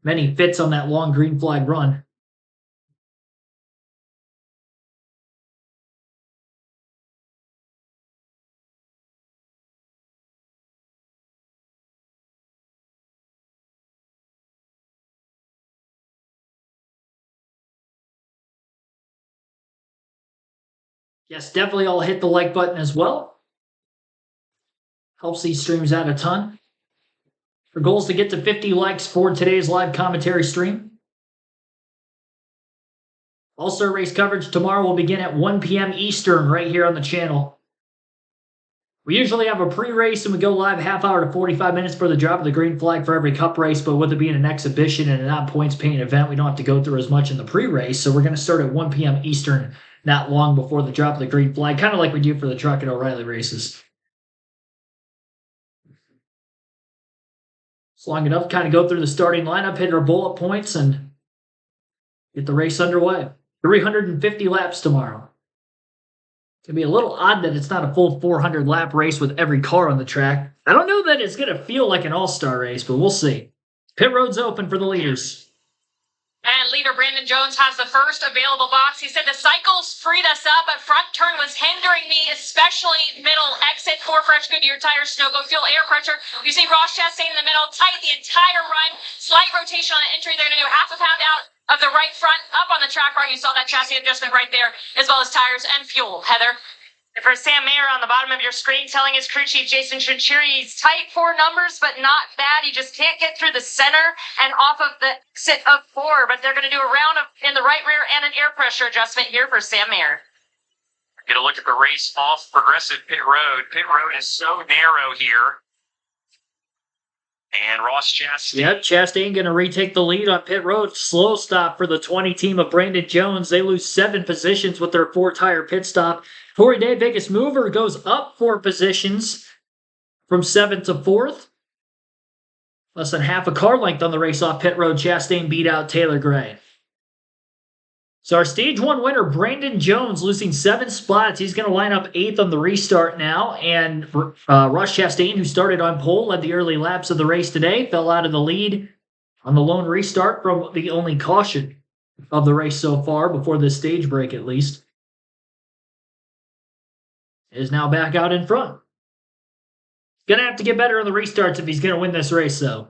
[SPEAKER 1] many fits on that long green flag run. Yes, definitely all hit the like button as well. Helps these streams out a ton. Our goal is to get to 50 likes for today's live commentary stream. All-Star race coverage tomorrow will begin at 1 p.m. Eastern right here on the channel. We usually have a pre-race and we go live half hour to 45 minutes for the drop of the green flag for every cup race, but with it being an exhibition and a non-points-paying event, we don't have to go through as much in the pre-race, so we're going to start at 1 p.m. Eastern not long before the drop of the green flag, kind of like we do for the Truck and O'Reilly races. It's long enough to kind of go through the starting lineup, hit our bullet points, and get the race underway. 350 laps tomorrow. It's going to be a little odd that it's not a full 400-lap race with every car on the track. I don't know that it's going to feel like an all-star race, but we'll see. Pit road's open for the leaders.
[SPEAKER 5] And leader Brandon Jones has the first available box. He said the cycles freed us up, but front turn was hindering me, especially middle exit. 4 fresh Goodyear tires, snow go fuel, air pressure. You see Ross Chastain in the middle, tight the entire run. Slight rotation on the entry. They're going to do half a pound out of the right front, up on the track bar. You saw that chassis adjustment right there, as well as tires and fuel. Heather. For Sam Mayer on the bottom of your screen, telling his crew chief Jason Chinchiri he's tight 4 numbers, but not bad. He just can't get through the center and off of the exit of 4. But they're going to do a round of in the right rear and an air pressure adjustment here for Sam Mayer.
[SPEAKER 2] Get a look at the race off Progressive Pit Road. Pit Road is so narrow here. And Ross Chastain.
[SPEAKER 1] Yep, Chastain going to retake the lead on pit road. Slow stop for the 20 team of Brandon Jones. They lose 7 positions with their 4-tire pit stop. Corey Day, biggest mover, goes up 4 positions from 7th to 4th. Less than half a car length on the race off pit road. Chastain beat out Taylor Gray. So our Stage 1 winner, Brandon Jones, losing 7 spots. He's going to line up 8th on the restart now. And Ross Chastain, who started on pole, led the early laps of the race today, fell out of the lead on the lone restart from the only caution of the race so far, before this stage break at least. Is now back out in front. Going to have to get better on the restarts if he's going to win this race, though.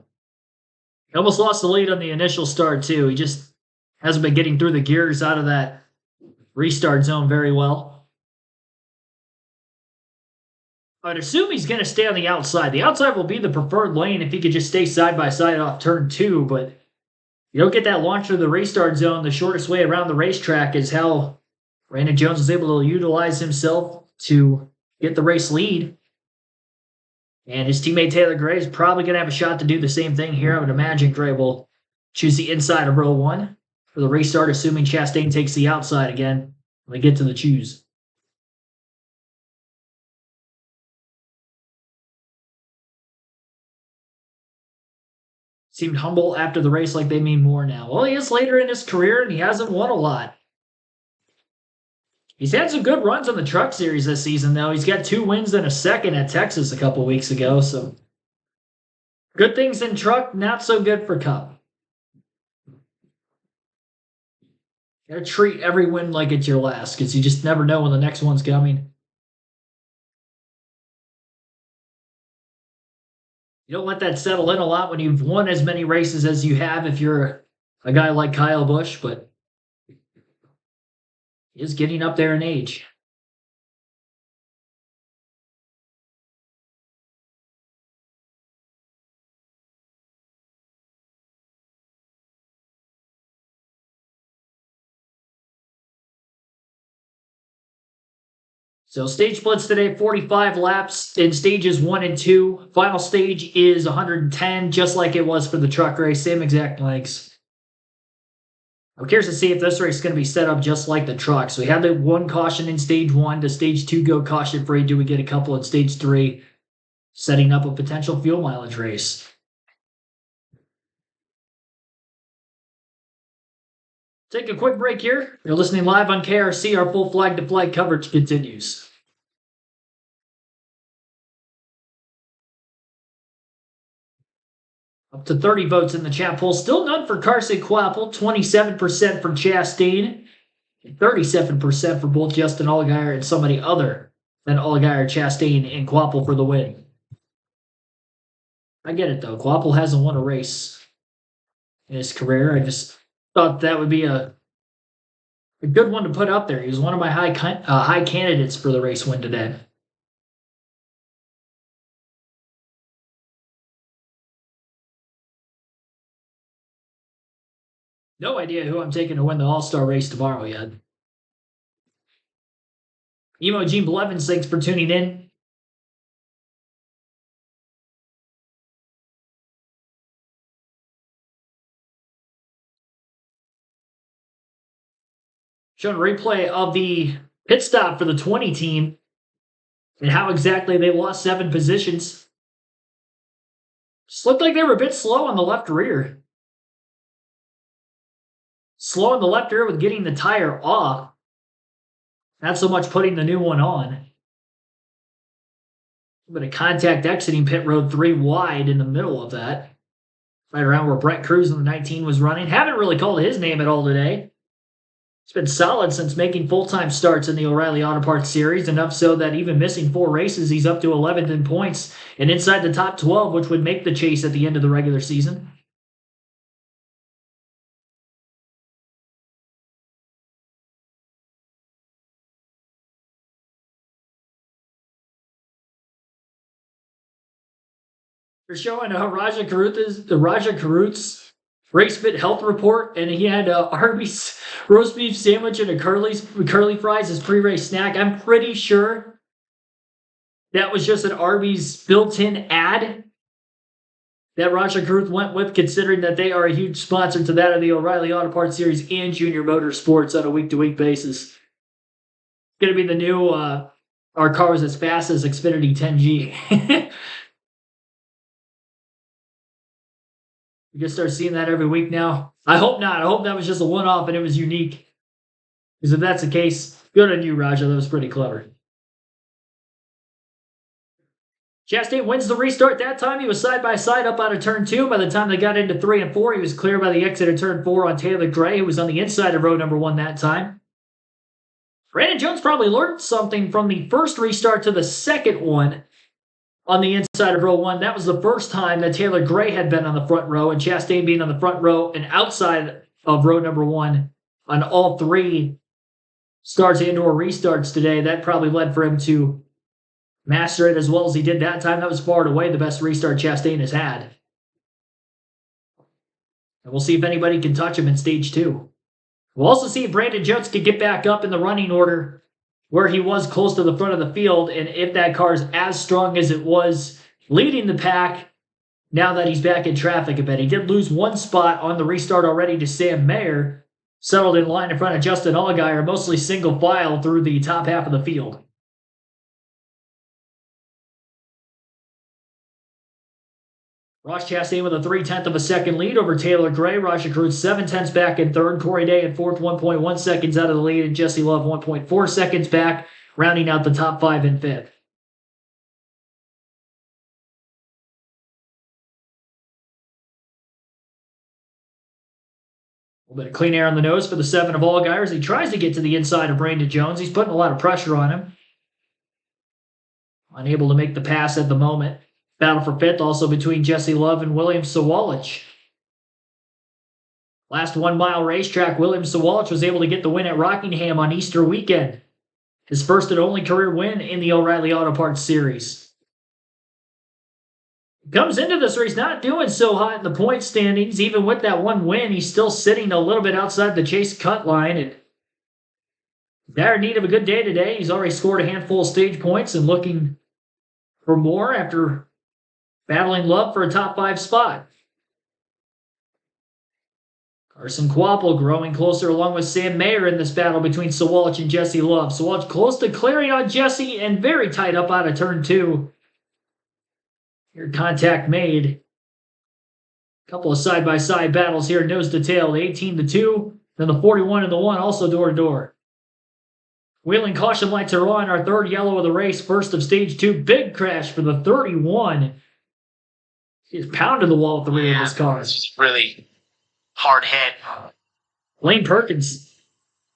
[SPEAKER 1] He almost lost the lead on the initial start, too. He just hasn't been getting through the gears out of that restart zone very well. I'd assume he's going to stay on the outside. The outside will be the preferred lane if he could just stay side by side off turn 2, but you don't get that launch through the restart zone. The shortest way around the racetrack is how Brandon Jones is able to utilize himself to get the race lead. And his teammate Taylor Gray is probably going to have a shot to do the same thing here. I would imagine Gray will choose the inside of row 1 for the restart, assuming Chastain takes the outside again when they get to the choose. Seemed humble after the race, like they mean more now. Well, he is later in his career, and he hasn't won a lot. He's had some good runs on the Truck Series this season, though. He's got 2 wins and a second at Texas a couple weeks ago, so good things in Truck, not so good for Cup. Gotta treat every win like it's your last, because you just never know when the next one's coming. You don't let that settle in a lot when you've won as many races as you have if you're a guy like Kyle Busch, but he is getting up there in age. So stage splits today, 45 laps in stages 1 and 2. Final stage is 110, just like it was for the truck race, same exact lengths. I'm curious to see if this race is going to be set up just like the truck. So we had the 1 caution in stage 1. Does stage 2 go caution free? Do we get a couple in stage 3? setting up a potential fuel mileage race. Take a quick break here. You're listening live on KRC. Our full flag-to-flag coverage continues. Up to 30 votes in the chat poll. Still none for Carson Quapple. 27% for Chastain. And 37% for both Justin Allgaier and somebody other than Allgaier, Chastain, and Quapple for the win. I get it, though. Quapple hasn't won a race in his career. I just thought that would be a good one to put up there. He was one of my high candidates for the race win today. No idea who I'm taking to win the All-Star race tomorrow yet. Emo Gene Blevins, thanks for tuning in. Showing a replay of the pit stop for the 20 team and how exactly they lost 7 positions. Just looked like they were a bit slow on the left rear. Slow on the left rear with getting the tire off. Not so much putting the new one on. A bit of contact exiting pit road 3 wide in the middle of that. Right around where Brett Cruz in the 19 was running. Haven't really called his name at all today. It's been solid since making full-time starts in the O'Reilly Auto Parts Series, enough so that even missing 4 races, he's up to 11th in points and inside the top 12, which would make the chase at the end of the regular season. They're showing Raja Karut's Race Fit Health Report, and he had Arby's roast beef sandwich and a curly fries as pre-race snack. I'm pretty sure that was just an Arby's built-in ad that Raja Karut went with, considering that they are a huge sponsor to that of the O'Reilly Auto Parts Series and Junior Motorsports on a week-to-week basis. It's going to be the new Our Car's as Fast as Xfinity 10G. You can start seeing that every week now. I hope not. I hope that was just a one-off and it was unique. Because if that's the case, good on you, Raja. That was pretty clever. Chastain wins the restart that time. He was side-by-side up out of turn 2. By the time they got into 3 and 4, he was clear by the exit of turn 4 on Taylor Gray, who was on the inside of row number 1 that time. Brandon Jones probably learned something from the first restart to the second one. On the inside of row 1, that was the first time that Taylor Gray had been on the front row, and Chastain being on the front row and outside of row number 1 on all 3 starts and or restarts today. That probably led for him to master it as well as he did that time. That was far and away the best restart Chastain has had. And we'll see if anybody can touch him in stage 2. We'll also see if Brandon Jones can get back up in the running order where he was close to the front of the field, and if that car is as strong as it was leading the pack now that he's back in traffic a bit. He did lose 1 spot on the restart already to Sam Mayer, settled in line in front of Justin Allgaier, mostly single file through the top half of the field. Ross Chastain with a 0.3 of a second lead over Taylor Gray. Raja Karut 0.7 back in third. Corey Day in fourth, 1.1 seconds out of the lead. And Jesse Love 1.4 seconds back, rounding out the top 5 in fifth. A little bit of clean air on the nose for the 7 of Allgaier as he tries to get to the inside of Brandon Jones. He's putting a lot of pressure on him. Unable to make the pass at the moment. Battle for fifth also between Jesse Love and William Sawalich. Last 1 mile racetrack, William Sawalich was able to get the win at Rockingham on Easter weekend. His first and only career win in the O'Reilly Auto Parts Series. Comes into this race not doing so hot in the point standings. Even with that 1 win, he's still sitting a little bit outside the chase cut line. And they're in need of a good day today. He's already scored a handful of stage points and looking for more after battling Love for a top 5 spot. Carson Quapple growing closer along with Sam Mayer in this battle between Sawalich and Jesse Love. Sawalich close to clearing on Jesse and very tight up out of turn 2. Here, contact made. Couple of side-by-side battles here, nose to tail, the 18-2, then the 41 and the 1, also door to door. Wheeling caution lights are on, our third yellow of the race, first of stage 2. Big crash for the 31. He's pounded the wall with the rear of his car.
[SPEAKER 3] This was really hard hit.
[SPEAKER 1] Lane Perkins.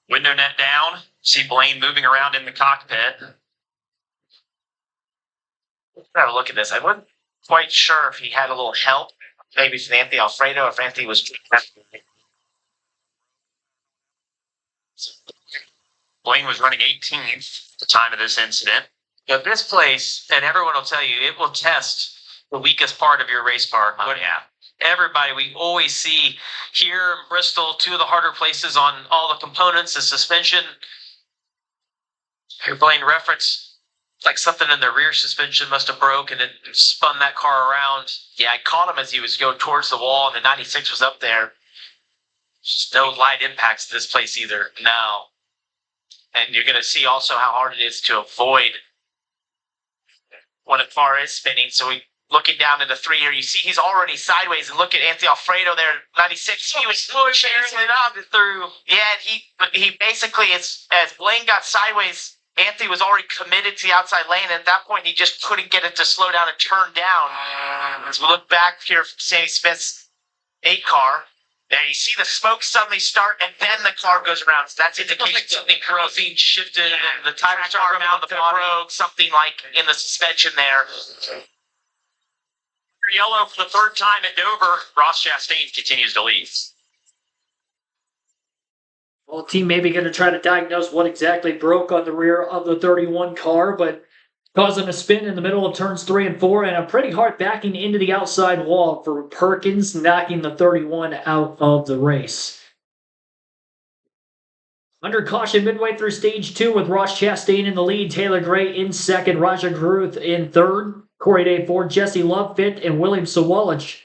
[SPEAKER 2] Window net down. See Blaine moving around in the cockpit.
[SPEAKER 3] Let's have a look at this. I wasn't quite sure if he had a little help, maybe from Anthony Alfredo, or if Anthony was.
[SPEAKER 2] Blaine was running 18th at the time of this incident.
[SPEAKER 3] This place, and everyone will tell you, it will test the weakest part of your race car.
[SPEAKER 2] Oh, yeah.
[SPEAKER 3] Everybody, we always see here in Bristol, two of the harder places on all the components, the suspension. Your Blaine reference, like something in the rear suspension must have broke and it spun that car around. Yeah, I caught him as he was going towards the wall and the 96 was up there. Just no light impacts to this place either. No. And you're going to see also how hard it is to avoid when a car is spinning. So looking down into 3 here, you see he's already sideways, and look at Anthony Alfredo there, 96. He was chasing it up through. Yeah, he basically, as Blaine got sideways, Anthony was already committed to the outside lane, and at that point, he just couldn't get it to slow down and turn down. As we look back here from Sammy Smith's 8 car, there you see the smoke suddenly start, and then the car goes around. So that's indication like something corrosive shifted, and the tire started around the broke, something like in the suspension there.
[SPEAKER 2] Yellow for the third time at Dover. Ross Chastain continues to lead.
[SPEAKER 1] Well, the team may be going to try to diagnose what exactly broke on the rear of the 31 car, but causing a spin in the middle of turns 3 and 4 and a pretty hard backing into the outside wall for Perkins, knocking the 31 out of the race. Under caution midway through stage 2 with Ross Chastain in the lead, Taylor Gray in second, Raja Guruth in third, Corey Day fourth, Jesse Love fifth, and William Sawalich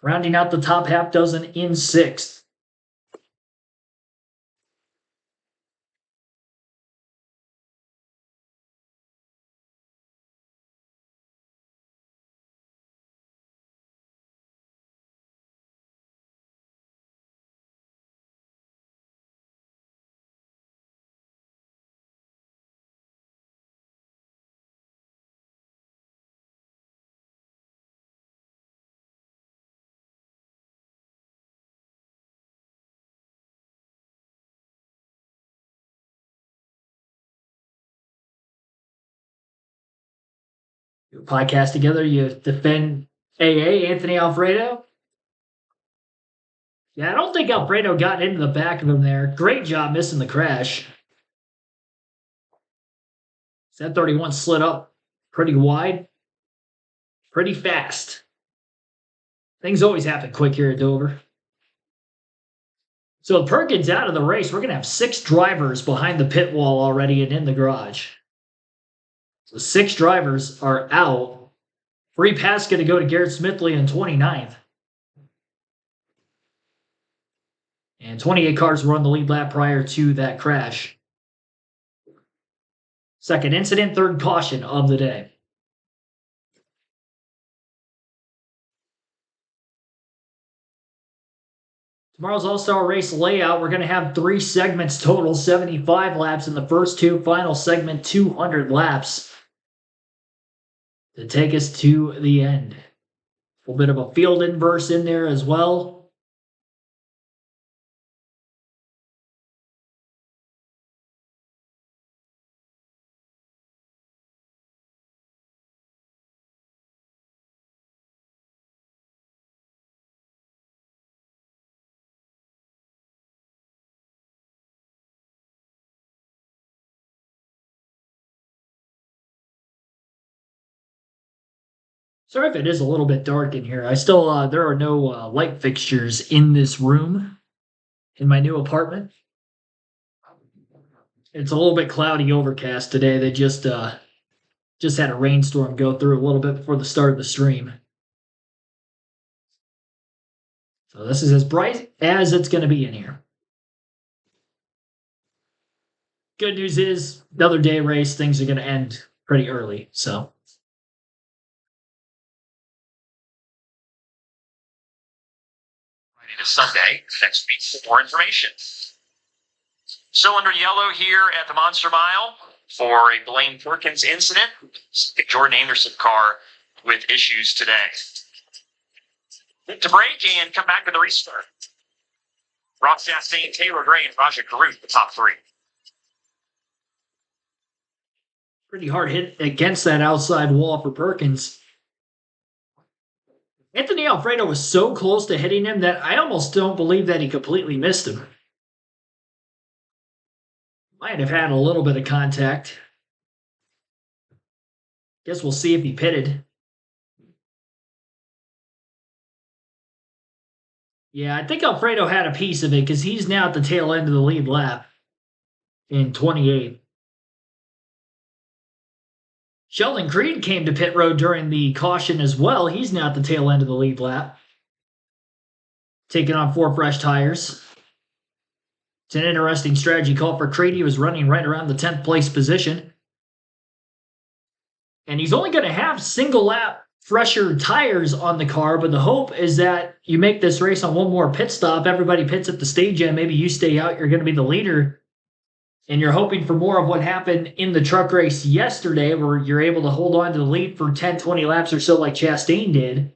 [SPEAKER 1] rounding out the top half dozen in sixth. You podcast together, you defend AA, Anthony Alfredo. Yeah, I don't think Alfredo got into the back of him there. Great job missing the crash. That 31 slid up pretty wide, pretty fast. Things always happen quick here at Dover. So with Perkins out of the race, we're going to have 6 drivers behind the pit wall already and in the garage. So 6 drivers are out. Free pass going to go to Garrett Smithley in 29th. And 28 cars were on the lead lap prior to that crash. Second incident, third caution of the day. Tomorrow's All-Star Race layout, we're going to have 3 segments total, 75 laps in the first 2, final segment 200 laps to take us to the end. A little bit of a field inverse in there as well. Sorry if it is a little bit dark in here. There are no light fixtures in this room in my new apartment. It's a little bit cloudy, overcast today. They just had a rainstorm go through a little bit before the start of the stream. So this is as bright as it's going to be in here. Good news is, another day race, things are going to end pretty early, so
[SPEAKER 2] is Sunday next week for more information. Cylinder yellow here at the Monster Mile for a Blaine Perkins incident. Jordan Anderson car with issues today. To break and come back to the restart. Ross Chastain, Taylor Gray, and Raja Caruth, the top three.
[SPEAKER 1] Pretty hard hit against that outside wall for Perkins. Anthony Alfredo was so close to hitting him that I almost don't believe that he completely missed him. Might have had a little bit of contact. Guess we'll see if he pitted. Yeah, I think Alfredo had a piece of it because he's now at the tail end of the lead lap in 28. Sheldon Creed came to pit road during the caution as well. He's now at the tail end of the lead lap, taking on 4 fresh tires. It's an interesting strategy call for Creed. He was running right around the 10th place position. And he's only going to have single lap fresher tires on the car, but the hope is that you make this race on one more pit stop. Everybody pits at the stage end. Maybe you stay out. You're going to be the leader. And you're hoping for more of what happened in the truck race yesterday, where you're able to hold on to the lead for 10, 20 laps or so like Chastain did.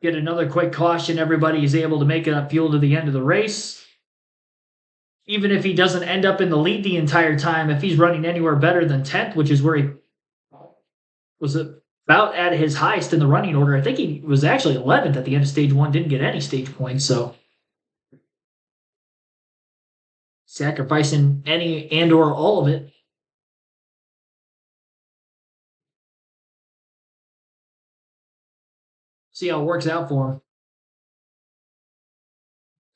[SPEAKER 1] Get another quick caution. Everybody is able to make it up fuel to the end of the race. Even if he doesn't end up in the lead the entire time, if he's running anywhere better than 10th, which is where he was about at his highest in the running order. I think he was actually 11th at the end of stage 1, didn't get any stage points, so sacrificing any and or all of it. See how it works out for him.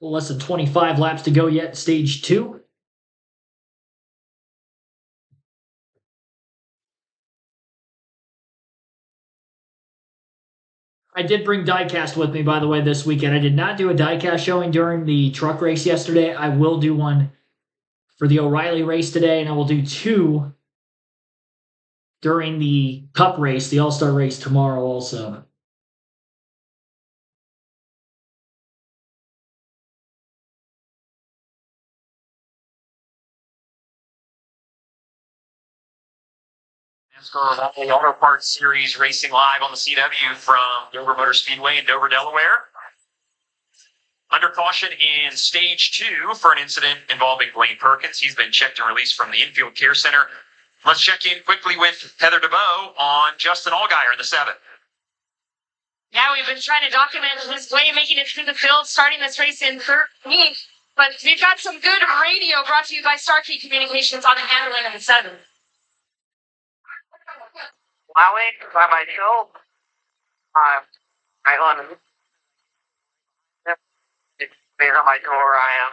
[SPEAKER 1] Less than 25 laps to go yet in stage 2. I did bring diecast with me, by the way, this weekend. I did not do a diecast showing during the truck race yesterday. I will do one for the O'Reilly race today, and I will do 2 during the Cup race, the All-Star race tomorrow also.
[SPEAKER 2] NASCAR Auto Parts Series racing live on the CW from Dover Motor Speedway in Dover, Delaware. Under caution in stage 2 for an incident involving Blaine Perkins. He's been checked and released from the infield care center. Let's check in quickly with Heather DeBow on Justin Allgaier in the 7th.
[SPEAKER 5] Yeah, we've been trying to document his way making it through the field, starting this race in 13th. But we've got some good radio brought to you by Starkey Communications on the handling of the 7th.
[SPEAKER 7] Allowing by myself. I on based on my tour, I am.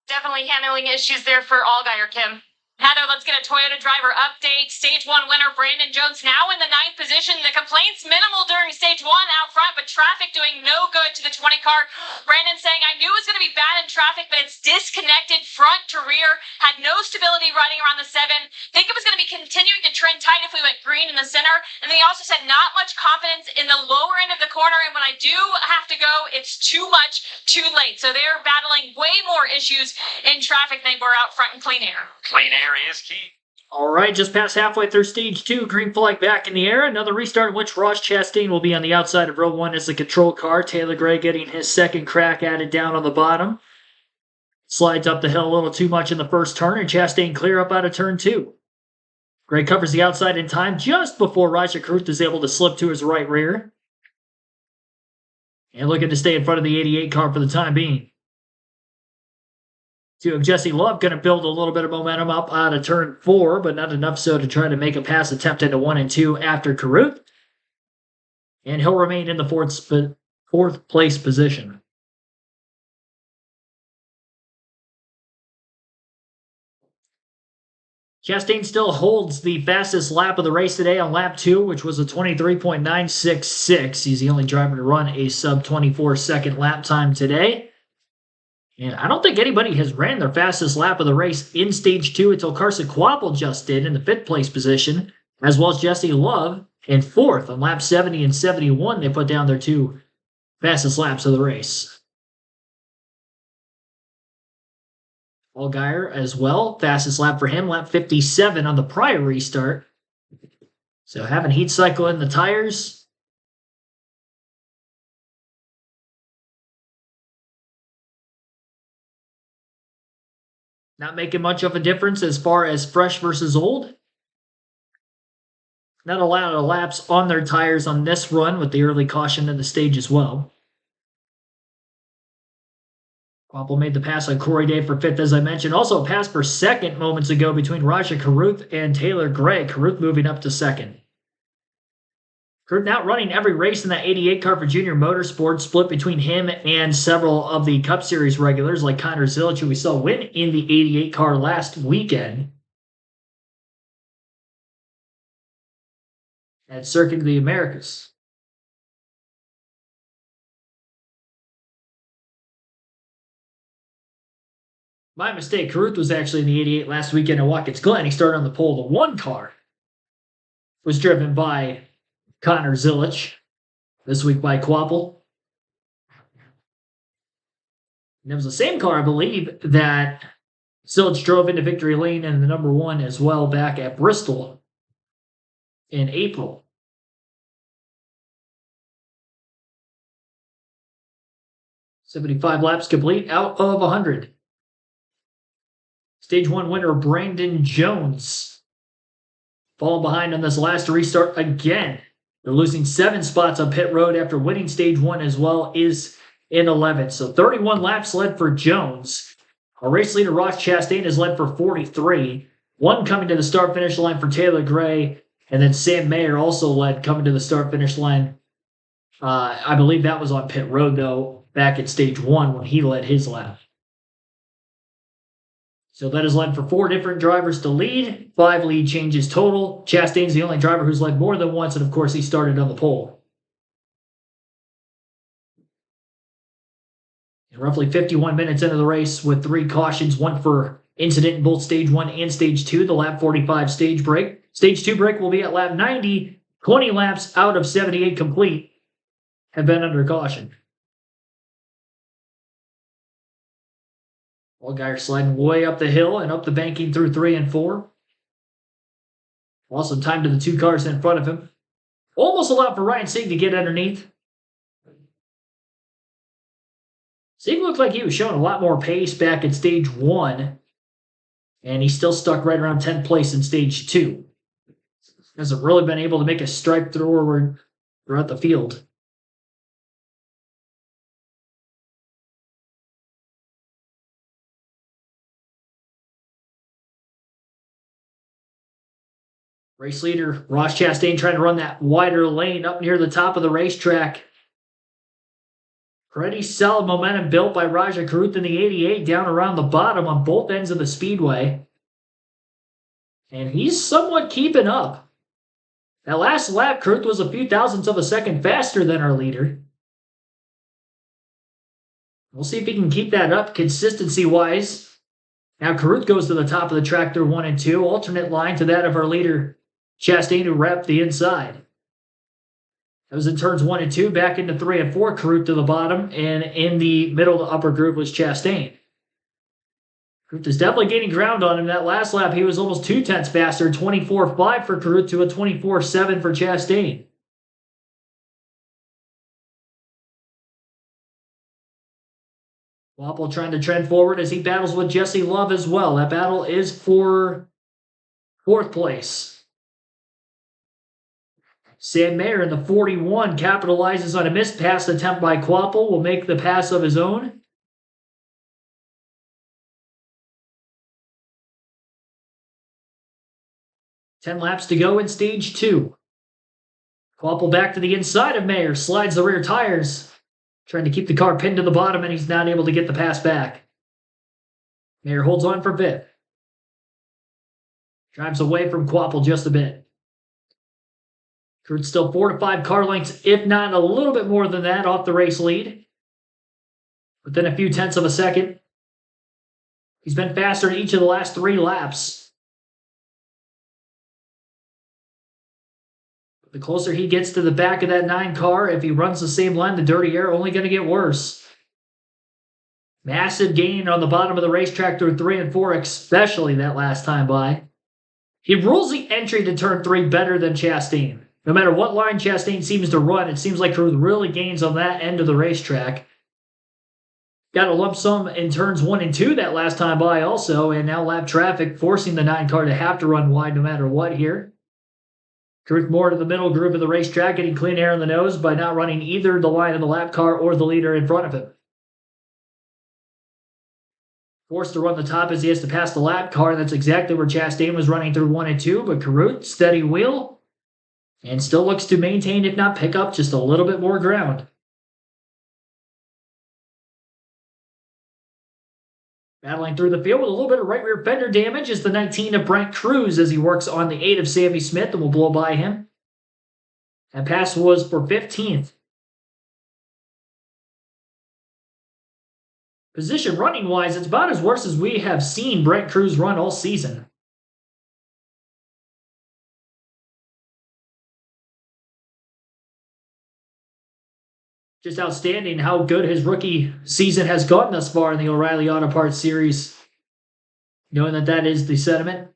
[SPEAKER 5] Definitely handling issues there for Allgaier, Kim. Heather, let's get a Toyota driver update. Stage 1 winner Brandon Jones now in the 9th position. The complaints minimal during stage 1 out front, but traffic doing no good to the 20 car. Brandon saying, I knew it was going to be bad in traffic, but it's disconnected front to rear. Had no stability riding around the 7. Think it was going to be continuing to trend tight if we went green in the center. And then he also said not much confidence in the lower end of the corner. And when I do have to go, it's too much, too late. So they're battling way more issues in traffic than we're out front in clean air.
[SPEAKER 2] Clean air is key.
[SPEAKER 1] All right, just past halfway through stage 2, green flag back in the air. Another restart in which Ross Chastain will be on the outside of row 1 as the control car. Taylor Gray getting his second crack at it down on the bottom. Slides up the hill a little too much in the first turn, and Chastain clear up out of turn 2. Gray covers the outside in time just before Raja Caruth is able to slip to his right rear. And looking to stay in front of the 88 car for the time being. So Jesse Love going to build a little bit of momentum up out of turn 4, but not enough so to try to make a pass attempt into 1 and 2 after Caruth. And he'll remain in the fourth place position. Chastain still holds the fastest lap of the race today on lap 2, which was a 23.966. He's the only driver to run a sub-24 second lap time today. And I don't think anybody has ran their fastest lap of the race in stage 2 until Carson Kvapil just did in the 5th place position, as well as Jesse Love in 4th on lap 70 and 71. They put down their 2 fastest laps of the race. Allgaier as well, fastest lap for him, lap 57 on the prior restart. So having heat cycle in the tires. Not making much of a difference as far as fresh versus old. Not a lot of laps on their tires on this run with the early caution in the stage as well. Kvapil made the pass on Corey Day for 5th, as I mentioned. Also a pass for 2nd moments ago between Raja Caruth and Taylor Gray. Caruth moving up to 2nd. Caruth now running every race in that 88 car for Junior Motorsports, split between him and several of the Cup Series regulars like Connor Zilic, who we saw win in the 88 car last weekend at Circuit of the Americas. My mistake. Caruth was actually in the 88 last weekend at Watkins Glen. He started on the pole. The 1 car was driven by Connor Zilic. This week by Kvapil. And it was the same car, I believe, that Zilic drove into victory lane in the number 1 as well back at Bristol in April. .75 laps complete out of 100. Stage 1 winner Brandon Jones falling behind on this last restart again. They're losing 7 spots on pit road after winning stage 1 as well is in 11th. So 31 laps led for Jones. Our race leader Ross Chastain has led for 43. 1 coming to the start-finish line for Taylor Gray. And then Sam Mayer also led coming to the start-finish line. I believe that was on pit road, though, back at stage 1 when he led his lap. So that has led for 4 different drivers to lead, 5 lead changes total. Chastain's the only driver who's led more than once, and of course he started on the pole. And roughly 51 minutes into the race with 3 cautions, 1 for incident in both stage 1 and stage 2, the lap 45 stage break. Stage 2 break will be at lap 90. 20 laps out of 78 complete have been under caution. Allgaier sliding way up the hill and up the banking through 3 and 4. Also time to the 2 cars in front of him. Almost allowed for Ryan Sieg to get underneath. Sieg looked like he was showing a lot more pace back at stage 1. And he's still stuck right around 10th place in stage 2. Hasn't really been able to make a strike through throughout the field. Race leader Ross Chastain trying to run that wider lane up near the top of the racetrack. Pretty solid momentum built by Raja Caruth in the 88 down around the bottom on both ends of the speedway. And he's somewhat keeping up. That last lap, Caruth was a few thousandths of a second faster than our leader. We'll see if he can keep that up consistency-wise. Now Caruth goes to the top of the track through 1 and 2. Alternate line to that of our leader, Chastain, who wrapped the inside. That was in turns 1 and 2, back into 3 and 4, Caruth to the bottom, and in the middle to upper groove was Chastain. Caruth is definitely gaining ground on him. That last lap, he was almost 2 tenths faster, 24.5 for Caruth to a 24.7 for Chastain. Kvapil trying to trend forward as he battles with Jesse Love as well. That battle is for 4th place. Sam Mayer in the 41 capitalizes on a missed pass attempt by Kvapil. Will make the pass of his own. Ten laps to go in stage 2. Kvapil back to the inside of Mayer. Slides the rear tires. Trying to keep the car pinned to the bottom, and he's not able to get the pass back. Mayer holds on for 5th. Drives away from Kvapil just a bit. Caruth still 4 to 5 car lengths, if not a little bit more than that, off the race lead. Within a few tenths of a second He's been faster in each of the last 3 laps. The closer he gets to the back of that 9 car, if he runs the same line, the dirty air only going to get worse. Massive gain on the bottom of the racetrack through 3 and 4, especially that last time by. He rules the entry to turn 3 better than Chastain. No matter what line Chastain seems to run, it seems like Carruth really gains on that end of the racetrack. Got a lump sum in turns 1 and 2 that last time by also, and now lap traffic forcing the 9 car to have to run wide no matter what here. Carruth more to the middle group of the racetrack, getting clean air in the nose by not running either the line of the lap car or the leader in front of him. Forced to run the top as he has to pass the lap car, and that's exactly where Chastain was running through 1 and 2, but Carruth, steady wheel, and still looks to maintain, if not pick up, just a little bit more ground. Battling through the field with a little bit of right rear fender damage is the 19 of Brent Cruz as he works on the 8 of Sammy Smith and will blow by him. That pass was for 15th. Position running-wise, it's about as worse as we have seen Brent Cruz run all season. Just outstanding how good his rookie season has gone thus far in the O'Reilly Auto Parts Series. Knowing that that is the sentiment.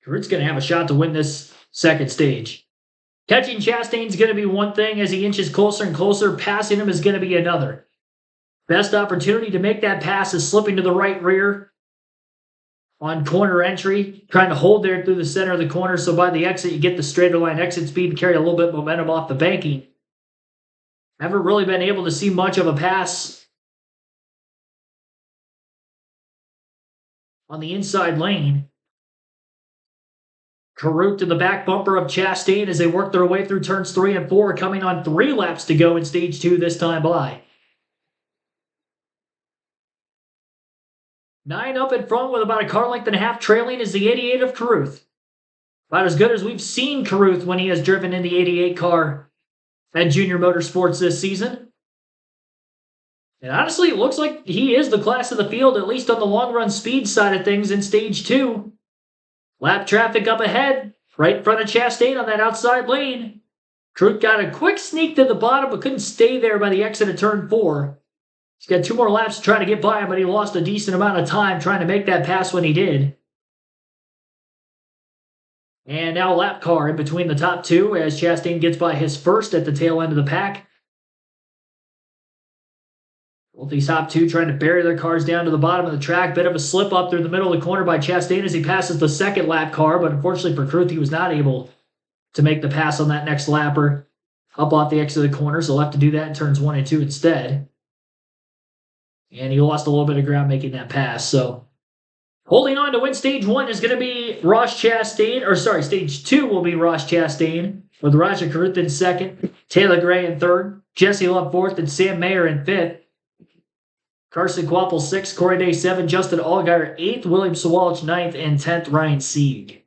[SPEAKER 1] Carruth's going to have a shot to win this second stage. Catching Chastain's going to be one thing as he inches closer and closer. Passing him is going to be another. Best opportunity to make that pass is slipping to the right rear on corner entry, trying to hold there through the center of the corner, so by the exit you get the straighter line exit speed and carry a little bit of momentum off the banking. Haven't really been able to see much of a pass on the inside lane. Carruth to the back bumper of Chastain as they work their way through turns 3 and 4, coming on 3 laps to go in stage 2 this time by. 9 up in front with about a car length and a half trailing is the 88 of Carruth. About as good as we've seen Carruth when he has driven in the 88 car at Junior Motorsports this season. And honestly, it looks like he is the class of the field, at least on the long run speed side of things in stage 2. Lap traffic up ahead, right in front of Chastain on that outside lane. Carruth got a quick sneak to the bottom, but couldn't stay there by the exit of turn 4. He's got 2 more laps to try to get by him, but he lost a decent amount of time trying to make that pass when he did. And now lap car in between the top 2 as Chastain gets by his first at the tail end of the pack. Both these top 2 trying to bury their cars down to the bottom of the track. Bit of a slip up through the middle of the corner by Chastain as he passes the second lap car, but unfortunately for Carruth, he was not able to make the pass on that next lapper up off the exit of the corner, so he'll have to do that in turns 1 and 2 instead. And he lost a little bit of ground making that pass. So holding on to win stage 1 is going to be Ross Chastain. Or sorry, stage 2 will be Ross Chastain with Roger Carruth in second, Taylor Gray in third, Jesse Love fourth, and Sam Mayer in fifth. Carson Kvapil 6th, Corey Day 7th, Justin Allgaier 8th, William Sawalich 9th, and 10th, Ryan Sieg.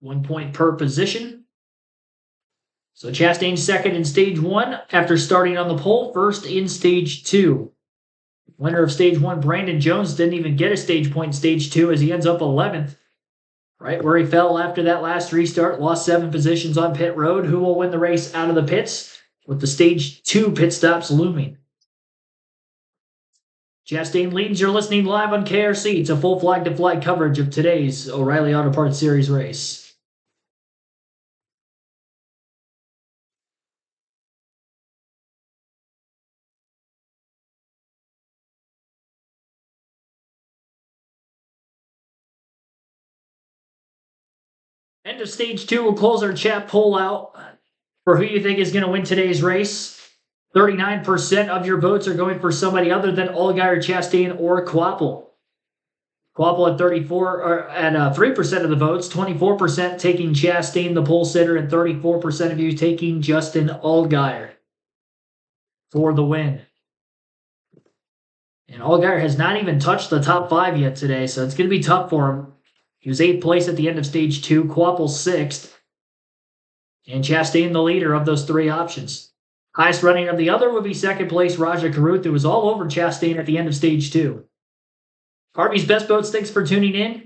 [SPEAKER 1] One point per position. So Chastain second in stage 1 after starting on the pole, first in stage 2. Winner of stage 1, Brandon Jones, didn't even get a stage point in stage 2 as he ends up 11th. Right where he fell after that last restart, lost 7 positions on pit road. Who will win the race out of the pits with the stage 2 pit stops looming? Chastain leads. You're listening live on KRC. It's a full flag-to-flag coverage of today's O'Reilly Auto Parts Series race. End of stage 2. We'll close our chat poll out for who you think is going to win today's race. 39% of your votes are going for somebody other than Allgaier, Chastain, or Kvapil. Kvapil at 3% of the votes, 24% taking Chastain, the pole sitter, and 34% of you taking Justin Allgaier for the win. And Allgaier has not even touched the top 5 yet today, so it's going to be tough for him. He was 8th place at the end of stage 2, Quapple 6th, and Chastain the leader of those 3 options. Highest running of the other would be 2nd place Raja Karuth, who was all over Chastain at the end of stage 2. Harvey's Best Boats, thanks for tuning in.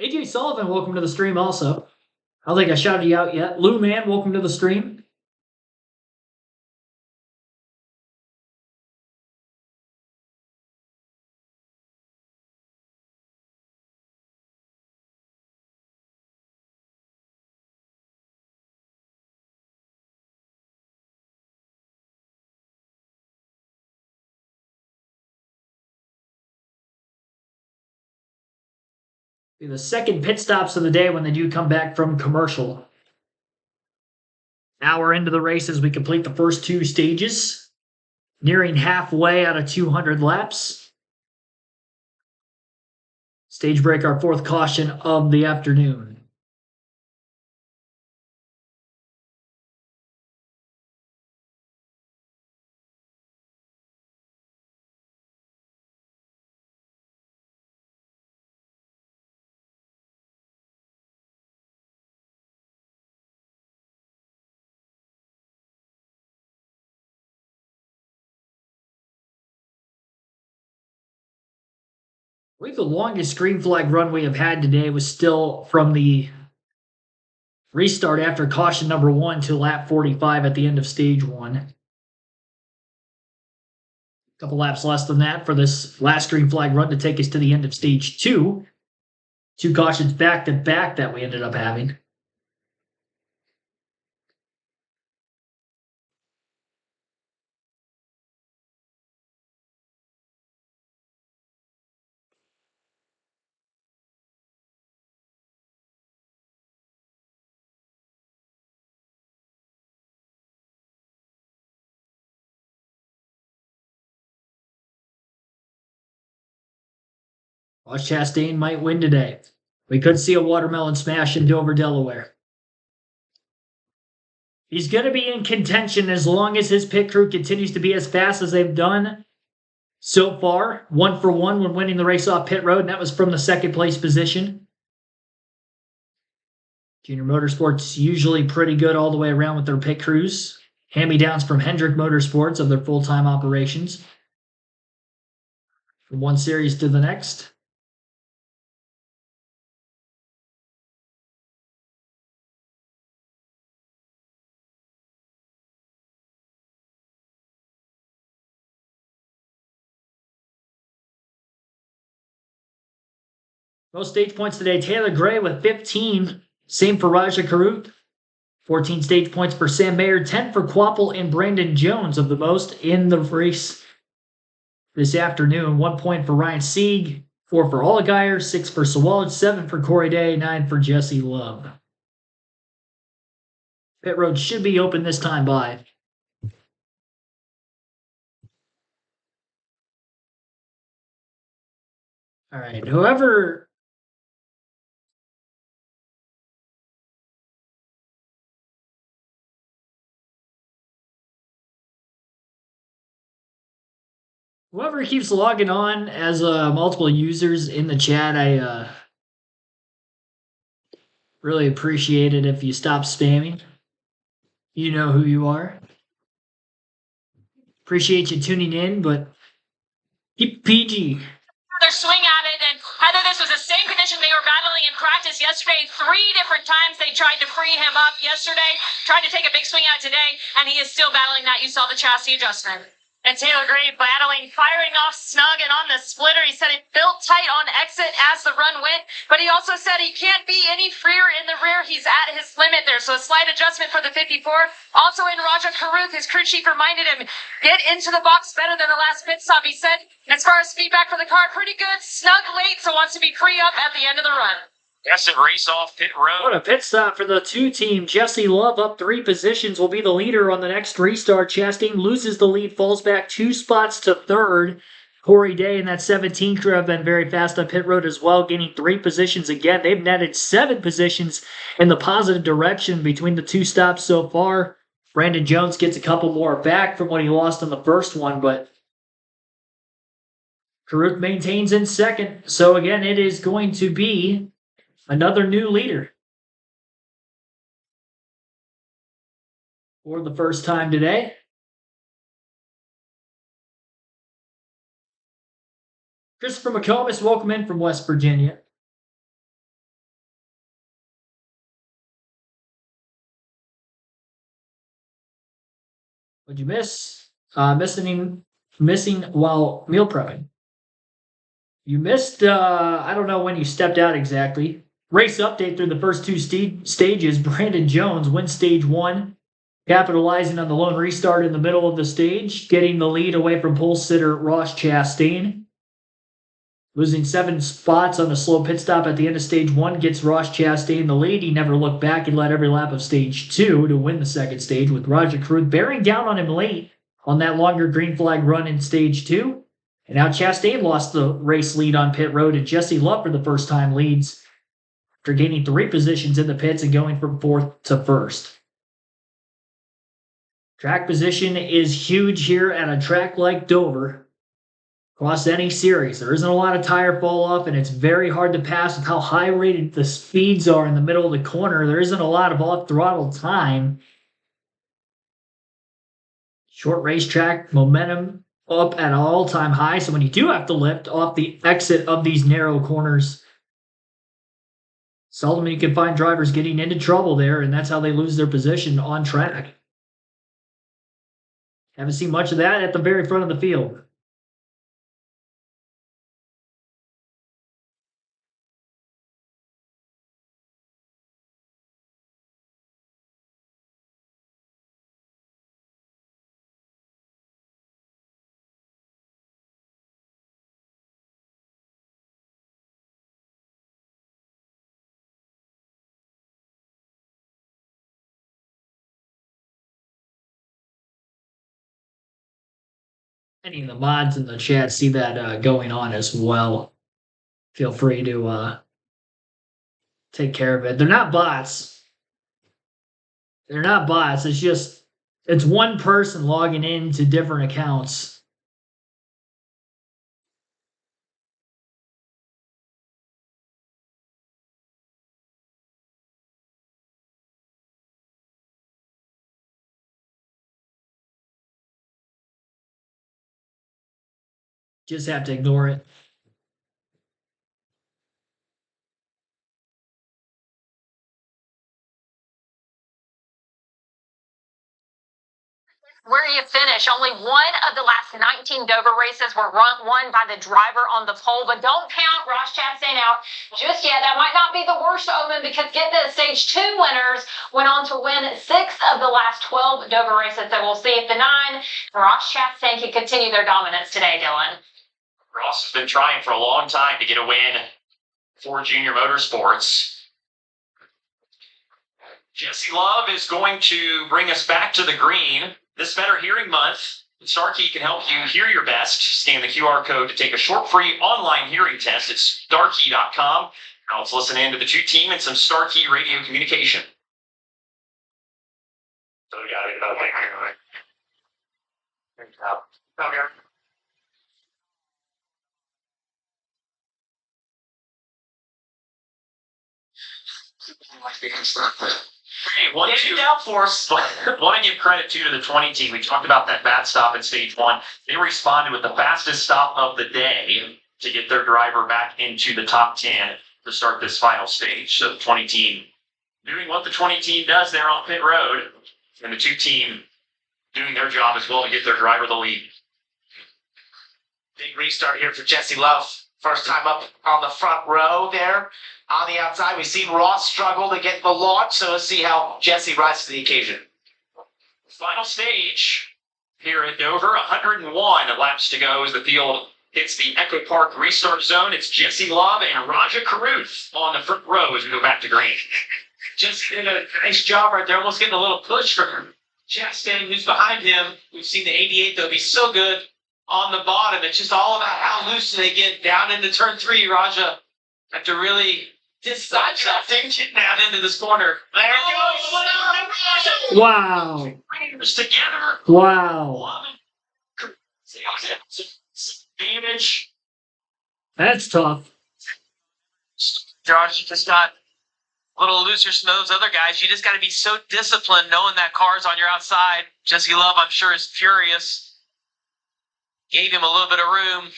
[SPEAKER 1] AJ Sullivan, welcome to the stream also. I don't think I shouted you out yet. Lou Man, welcome to the stream. The second pit stops of the day when they do come back from commercial. Hour into the race as we complete the first 2 stages. Nearing halfway out of 200 laps. Stage break, our 4th caution of the afternoon. I believe the longest green flag run we have had today was still from the restart after caution number 1 to lap 45 at the end of stage 1. A couple laps less than that for this last green flag run to take us to the end of stage 2. 2 cautions back to back that we ended up having. Ross Chastain might win today. We could see a watermelon smash in Dover, Delaware. He's going to be in contention as long as his pit crew continues to be as fast as they've done so far. 1 for 1 when winning the race off pit road, and that was from the 2nd place position. Junior Motorsports usually pretty good all the way around with their pit crews. Hand-me-downs from Hendrick Motorsports of their full-time operations. From one series to the next. Most stage points today, Taylor Gray with 15. Same for Raja Karuth. 14 stage points for Sam Mayer. 10 for Quapple and Brandon Jones of the most in the race this afternoon. 1 point for Ryan Sieg. 4 for Allgaier. 6 for Sawalid. 7 for Corey Day. 9 for Jesse Love. Pit road should be open this time by. All right, whoever keeps logging on as multiple users in the chat, I really appreciate it if you stop spamming. You know who you are. Appreciate you tuning in, but keep PG.
[SPEAKER 5] Their swing at it, and Heather, this was the same condition they were battling in practice yesterday. 3 different times they tried to free him up yesterday, tried to take a big swing out today, and he is still battling that. You saw the chassis adjustment. And Taylor Gray battling, firing off snug and on the splitter. He said it built tight on exit as the run went, but he also said he can't be any freer in the rear. He's at his limit there, so a slight adjustment for the 54. Also in Raja Karuth, his crew chief reminded him, get into the box better than the last pit stop. He said, as far as feedback for the car, pretty good, snug late, so wants to be pre-up at the end of the run.
[SPEAKER 2] Yes, and race off pit road.
[SPEAKER 1] What a pit stop for the 2-team. Jesse Love up 3 positions, will be the leader on the next restart. Chastain loses the lead, falls back 2 spots to 3rd. Corey Day and that 17 crew have been very fast on pit road as well, gaining 3 positions again. They've netted 7 positions in the positive direction between the 2 stops so far. Brandon Jones gets a couple more back from what he lost on the first one, but Carruth maintains in 2nd. So again, it is going to be another new leader for the first time today. Christopher McComas, welcome in from West Virginia. What'd you miss? Missing while meal prepping. You missed, I don't know when you stepped out exactly. Race update through the first 2 stages. Brandon Jones wins stage 1, capitalizing on the lone restart in the middle of the stage, getting the lead away from pole sitter Ross Chastain. Losing 7 spots on a slow pit stop at the end of stage 1 gets Ross Chastain the lead. He never looked back. He led every lap of stage 2 to win the 2nd stage, with Roger Carruth bearing down on him late on that longer green flag run in stage 2. And now Chastain lost the race lead on pit road, and Jesse Love for the first time leads after gaining 3 positions in the pits and going from 4th to 1st. Track position is huge here at a track like Dover. Across any series, there isn't a lot of tire fall off, and it's very hard to pass with how high rated the speeds are in the middle of the corner. There isn't a lot of off throttle time. Short racetrack, momentum up at an all-time high, so when you do have to lift off the exit of these narrow corners, seldom you can find drivers getting into trouble there, and that's how they lose their position on track. Haven't seen much of that at the very front of the field. Any of the mods in the chat see that going on as well. Feel free to take care of it. They're not bots. They're not bots. It's just, it's one person logging into different accounts. Just have to ignore it.
[SPEAKER 5] Where you finish, only one of the last 19 Dover races were won by the driver on the pole, but don't count Ross Chastain out just yet. That might not be the worst omen, because get this, stage 2 winners went on to win 6 of the last 12 Dover races. So we'll see if the 9, Ross Chastain, can continue their dominance today, Dylan.
[SPEAKER 2] Ross has been trying for a long time to get a win for Junior Motorsports. Jesse Love is going to bring us back to the green. This Better Hearing Month, Starkey can help you hear your best. Scan the QR code to take a short free online hearing test at starkey.com. Now let's listen in to the 2-team and some Starkey radio communication. So we got it about Want to give credit to the 20 team. We talked about that bad stop in stage 1. They responded with the fastest stop of the day to get their driver back into the top 10 to start this final stage. So the 20 team doing what the 20 team does there on pit road, and the 2 team doing their job as well to get their driver the lead.
[SPEAKER 3] Big restart here for Jesse Love. First time up on the front row there. On the outside, we've seen Ross struggle to get the launch, so let's see how Jesse rises to the occasion.
[SPEAKER 2] Final stage here at Dover. 101 laps to go as the field hits the Echo Park restart zone. It's Jesse Love and Raja Caruth on the front row as we go back to green.
[SPEAKER 3] Just did a nice job right there, almost getting a little push from Chastain, who's behind him. We've seen the 88, though, be so good on the bottom. It's just all about how loose they get down into turn 3. Raja have to really decide something down into this corner. There it goes.
[SPEAKER 1] Wow.
[SPEAKER 2] Together.
[SPEAKER 1] Wow.
[SPEAKER 2] Damage.
[SPEAKER 1] That's tough.
[SPEAKER 3] Josh just got a little looser than those other guys. You just got to be so disciplined knowing that car's on your outside. Jesse Love, I'm sure, is furious. Gave him a little bit of room.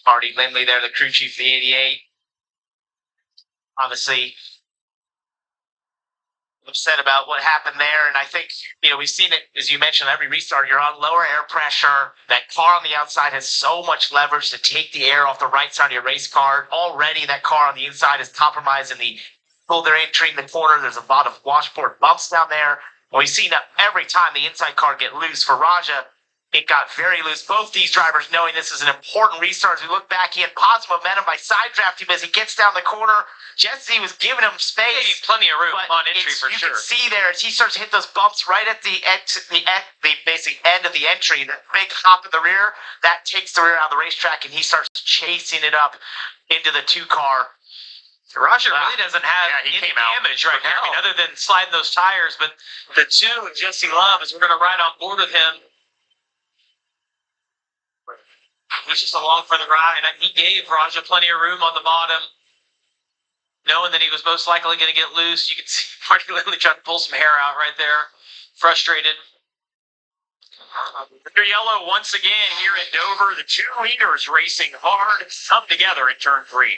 [SPEAKER 3] Marty Lindley there, the crew chief of the 88. Obviously upset about what happened there. And I think, we've seen it, as you mentioned, every restart, you're on lower air pressure. That car on the outside has so much leverage to take the air off the right side of your race car. Already that car on the inside is compromised in the pull they're entering the corner. There's a lot of washboard bumps down there. And we've seen that every time the inside car get loose. For Raja, it got very loose. Both these drivers knowing this is an important restart. As we look back, he had positive momentum by side drafting as he gets down the corner. Jesse was giving him space.
[SPEAKER 4] Plenty of room on entry for sure.
[SPEAKER 3] You can see there as he starts to hit those bumps right at the basic end of the entry, that big hop in the rear, that takes the rear out of the racetrack, and he starts chasing it up into the 2-car.
[SPEAKER 4] Raja really doesn't have any damage right now. I mean, other than sliding those tires, but the 2 of Jesse Love, as we're going to ride on board with him, was just along for the ride. And he gave Raja plenty of room on the bottom, knowing that he was most likely going to get loose. You can see Marty Lindley trying to pull some hair out right there, frustrated.
[SPEAKER 2] Under yellow once again here at Dover. The 2 leaders racing hard, come together in turn 3.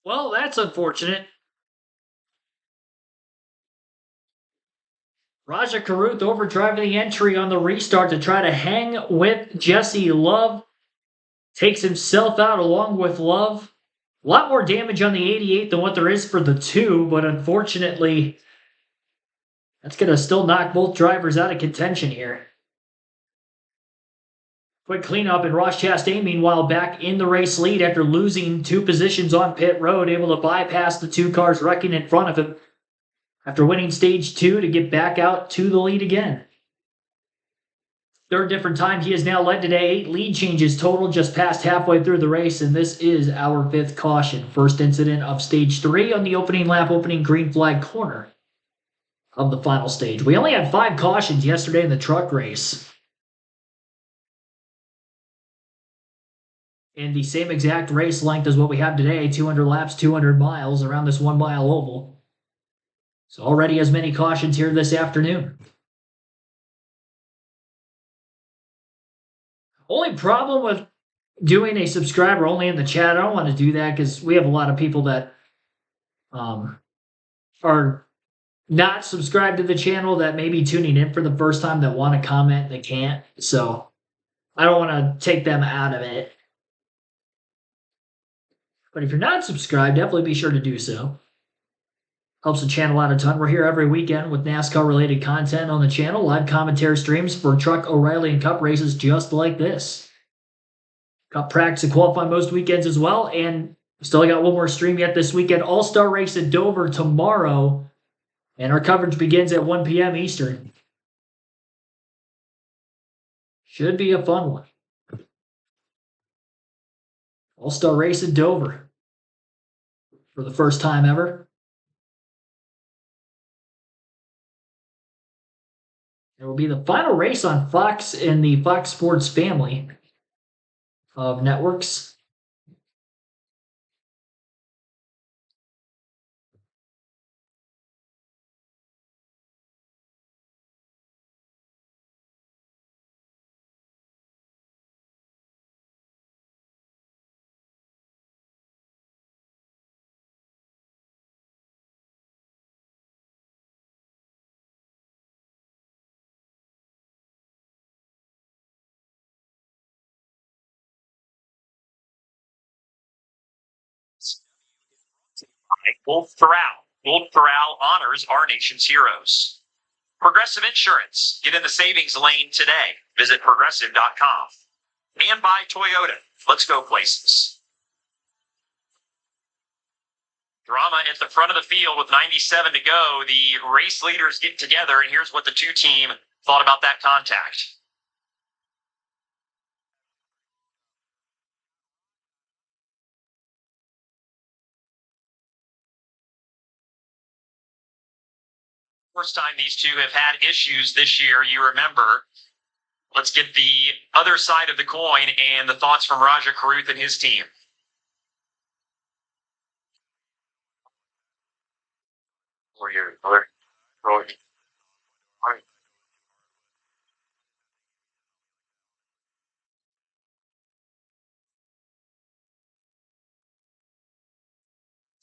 [SPEAKER 1] Well, that's unfortunate. Raja Caruth overdriving the entry on the restart to try to hang with Jesse Love. Takes himself out along with Love. A lot more damage on the 88 than what there is for the 2, but unfortunately, that's going to still knock both drivers out of contention here. Quick cleanup, and Ross Chastain, meanwhile, back in the race lead after losing 2 positions on pit road, able to bypass the 2 cars wrecking in front of him after winning stage 2 to get back out to the lead again. Third different time he has now led today. 8 lead changes total just past halfway through the race, and this is our 5th caution. First incident of stage 3 on the opening lap, opening green flag corner of the final stage. We only had 5 cautions yesterday in the truck race. And the same exact race length as what we have today, 200 laps, 200 miles around this 1-mile oval. So already as many cautions here this afternoon. Only problem with doing a subscriber only in the chat, I don't want to do that because we have a lot of people that are not subscribed to the channel that may be tuning in for the first time that want to comment, they can't. So I don't want to take them out of it. But if you're not subscribed, definitely be sure to do so. Helps the channel out a ton. We're here every weekend with NASCAR-related content on the channel. Live commentary streams for Truck, O'Reilly, and Cup races just like this. Cup practice and qualify most weekends as well. And still got one more stream yet this weekend. All-Star race at Dover tomorrow. And our coverage begins at 1 p.m. Eastern. Should be a fun one. All-Star race at Dover. For the first time ever. It will be the final race on Fox in the Fox Sports family of networks.
[SPEAKER 2] Wolf Corral. Wolf Corral honors our nation's heroes. Progressive Insurance. Get in the savings lane today. Visit progressive.com. And by Toyota. Let's go places. Drama at the front of the field with 97 to go. The race leaders get together, and here's what the two team thought about that contact. First time these two have had issues this year, you remember. Let's get the other side of the coin and the thoughts from Raja Karuth and his team.
[SPEAKER 3] I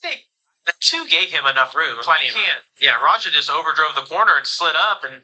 [SPEAKER 3] think the two gave him enough room. Plenty. Yeah, Raja just overdrove the corner and slid up, and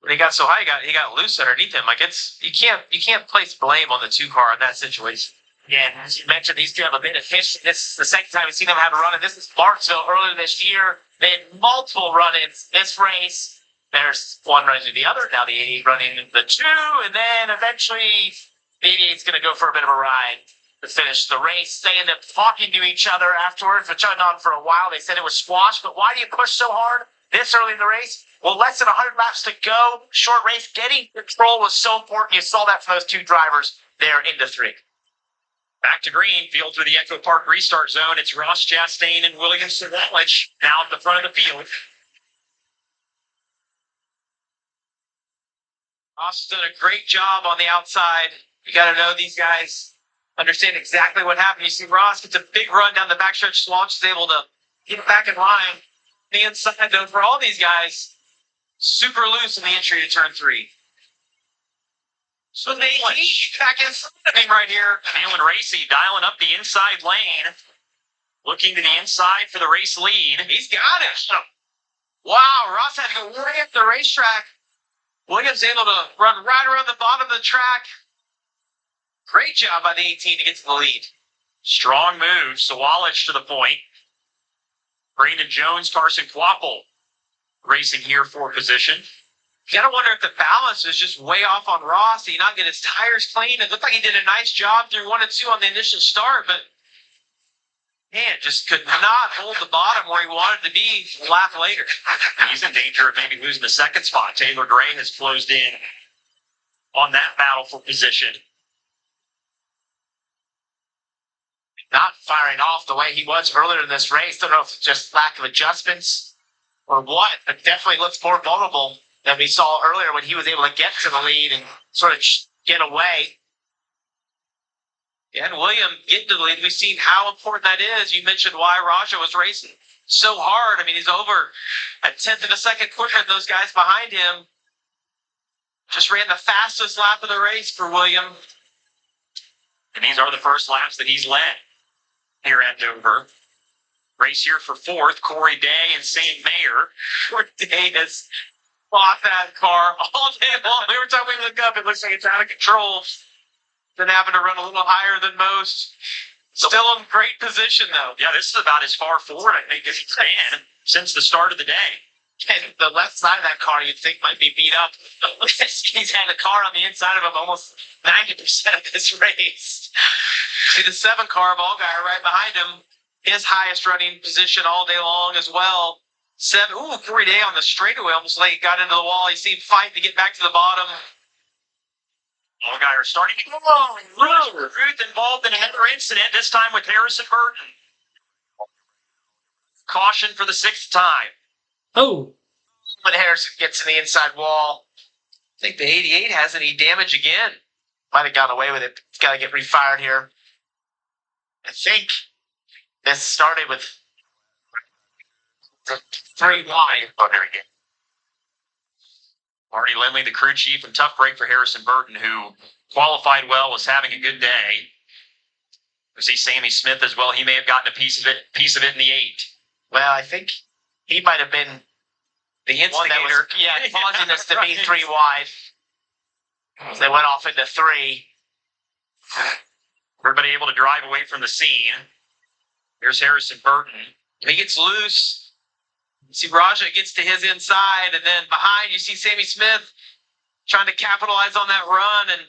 [SPEAKER 3] when he got so high, he got loose underneath him. Like you can't place blame on the 2 car in that situation.
[SPEAKER 4] Yeah, as you mentioned, these two have a bit of history. This is the second time we've seen them have a run, and this is Marksville earlier this year. They had multiple run-ins this race. There's one running to the other. Now the 88 running the 2, and then eventually the 88's going to go for a bit of a ride to finish the race. They end up talking to each other afterwards, which went on for a while. They said it was squash, but why do you push so hard this early in the race? Well, less than 100 laps to go. Short race. Getting control was so important. You saw that from those 2 drivers there into 3.
[SPEAKER 2] Back to green, field through the Echo Park restart zone. It's Ross Chastain and William Sawallich now at the front of the field.
[SPEAKER 3] Ross has done a great job on the outside. You got to know these guys understand exactly what happened. You see Ross gets a big run down the backstretch. Sawallich is able to get back in line. The inside, though, for all these guys, super loose in the entry to turn 3. So they back inside of him right here.
[SPEAKER 2] Feeling racy, dialing up the inside lane. Looking to the inside for the race lead.
[SPEAKER 3] He's got it. Wow, Ross had to go way up the racetrack. Williams able to run right around the bottom of the track. Great job by the 18 to get to the lead.
[SPEAKER 2] Strong move. Sawallich to the point. Brandon Jones, Carson Quapple racing here for position.
[SPEAKER 3] You gotta wonder if the balance is just way off on Ross. Did he not get his tires clean? It looked like he did a nice job through 1 and 2 on the initial start, but man, just could not hold the bottom where he wanted to be a lap later.
[SPEAKER 2] He's in danger of maybe losing the second spot. Taylor Gray has closed in on that battle for position.
[SPEAKER 4] Not firing off the way he was earlier in this race. Don't know if it's just lack of adjustments or what, but definitely looks more vulnerable than we saw earlier when he was able to get to the lead and sort of get away.
[SPEAKER 3] Yeah, and William getting to the lead, we've seen how important that is. You mentioned why Raja was racing so hard. I mean, he's over a 1/10 of a second quicker than those guys behind him. Just ran the fastest lap of the race for William.
[SPEAKER 2] And these are the first laps that he's led here at Dover. Race here for 4th, Corey Day and St. Mayer.
[SPEAKER 3] Corey Day has fought that car all day long. Every time we look up, it looks like it's out of control. Been having to run a little higher than most. Still in great position, though.
[SPEAKER 2] Yeah, this is about as far forward, I think, as he's been since the start of the day.
[SPEAKER 4] And the left side of that car you'd think might be beat up. He's had a car on the inside of him almost 90% of this race.
[SPEAKER 3] See the 7 car, Allgaier right behind him. His highest running position all day long as well. 7. Ooh, Corey Day on the straightaway almost like he got into the wall. He seemed fighting to get back to the bottom.
[SPEAKER 2] Allgaier starting to go on. Ruth involved in another incident, this time with Harrison Burton. Caution for the 6th time.
[SPEAKER 1] Oh.
[SPEAKER 3] When Harrison gets to the inside wall, I think the 88 has any damage again. Might have gotten away with it. It's got to get refired here.
[SPEAKER 4] I think this started with 3 wide. Oh, there we go.
[SPEAKER 2] Marty Lindley, the crew chief, and tough break for Harrison Burton, who qualified well, was having a good day. We see Sammy Smith as well. He may have gotten a piece of it in the 8.
[SPEAKER 4] Well, I think he might have been
[SPEAKER 3] the instigator.
[SPEAKER 4] Causing this to be 3 wide. They went off into 3.
[SPEAKER 2] Everybody able to drive away from the scene. Here's Harrison Burton.
[SPEAKER 4] He gets loose. You see Raja gets to his inside, and then behind you see Sammy Smith trying to capitalize on that run and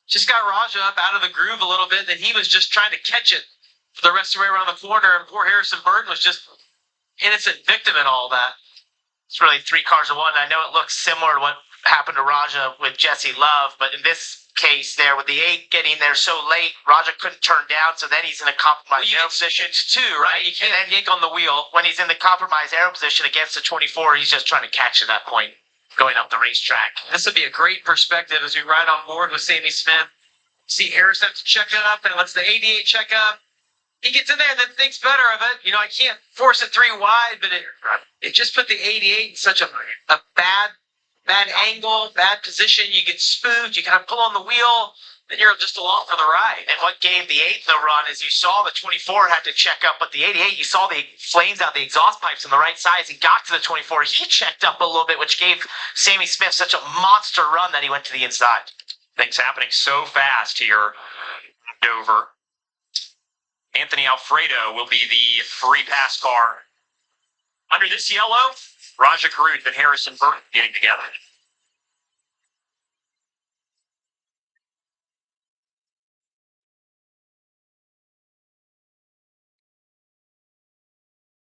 [SPEAKER 4] just got Raja up out of the groove a little bit. Then he was just trying to catch it for the rest of the way around the corner, and poor Harrison Burton was just innocent victim in all that.
[SPEAKER 3] It's really 3 cars to 1. I know it looks similar to what happened to Raja with Jesse Love, but in this case there, with the 8 getting there so late, Raja couldn't turn down, so then he's in a compromised aero position.
[SPEAKER 4] It's 2, right? You can't yank on the wheel.
[SPEAKER 3] When he's in the compromised aero position against the 24, he's just trying to catch at that point, going up the racetrack.
[SPEAKER 4] This would be a great perspective as we ride on board with Sammy Smith. See Harrison check it up and lets the 88 check up. He gets in there and then thinks better of it. I can't force it 3 wide, but it just put the 88 in such a bad angle, bad position. You get spooked. You kind of pull on the wheel. Then you're just along for the ride.
[SPEAKER 3] And what gave the 8 the run is you saw the 24 had to check up, but the 88, you saw the flames out the exhaust pipes on the right side. As he got to the 24, he checked up a little bit, which gave Sammy Smith such a monster run that he went to the inside.
[SPEAKER 2] Things happening so fast here in Dover. Anthony Alfredo will be the free pass car. Under this yellow, Raja Caruth and Harrison Burton getting together.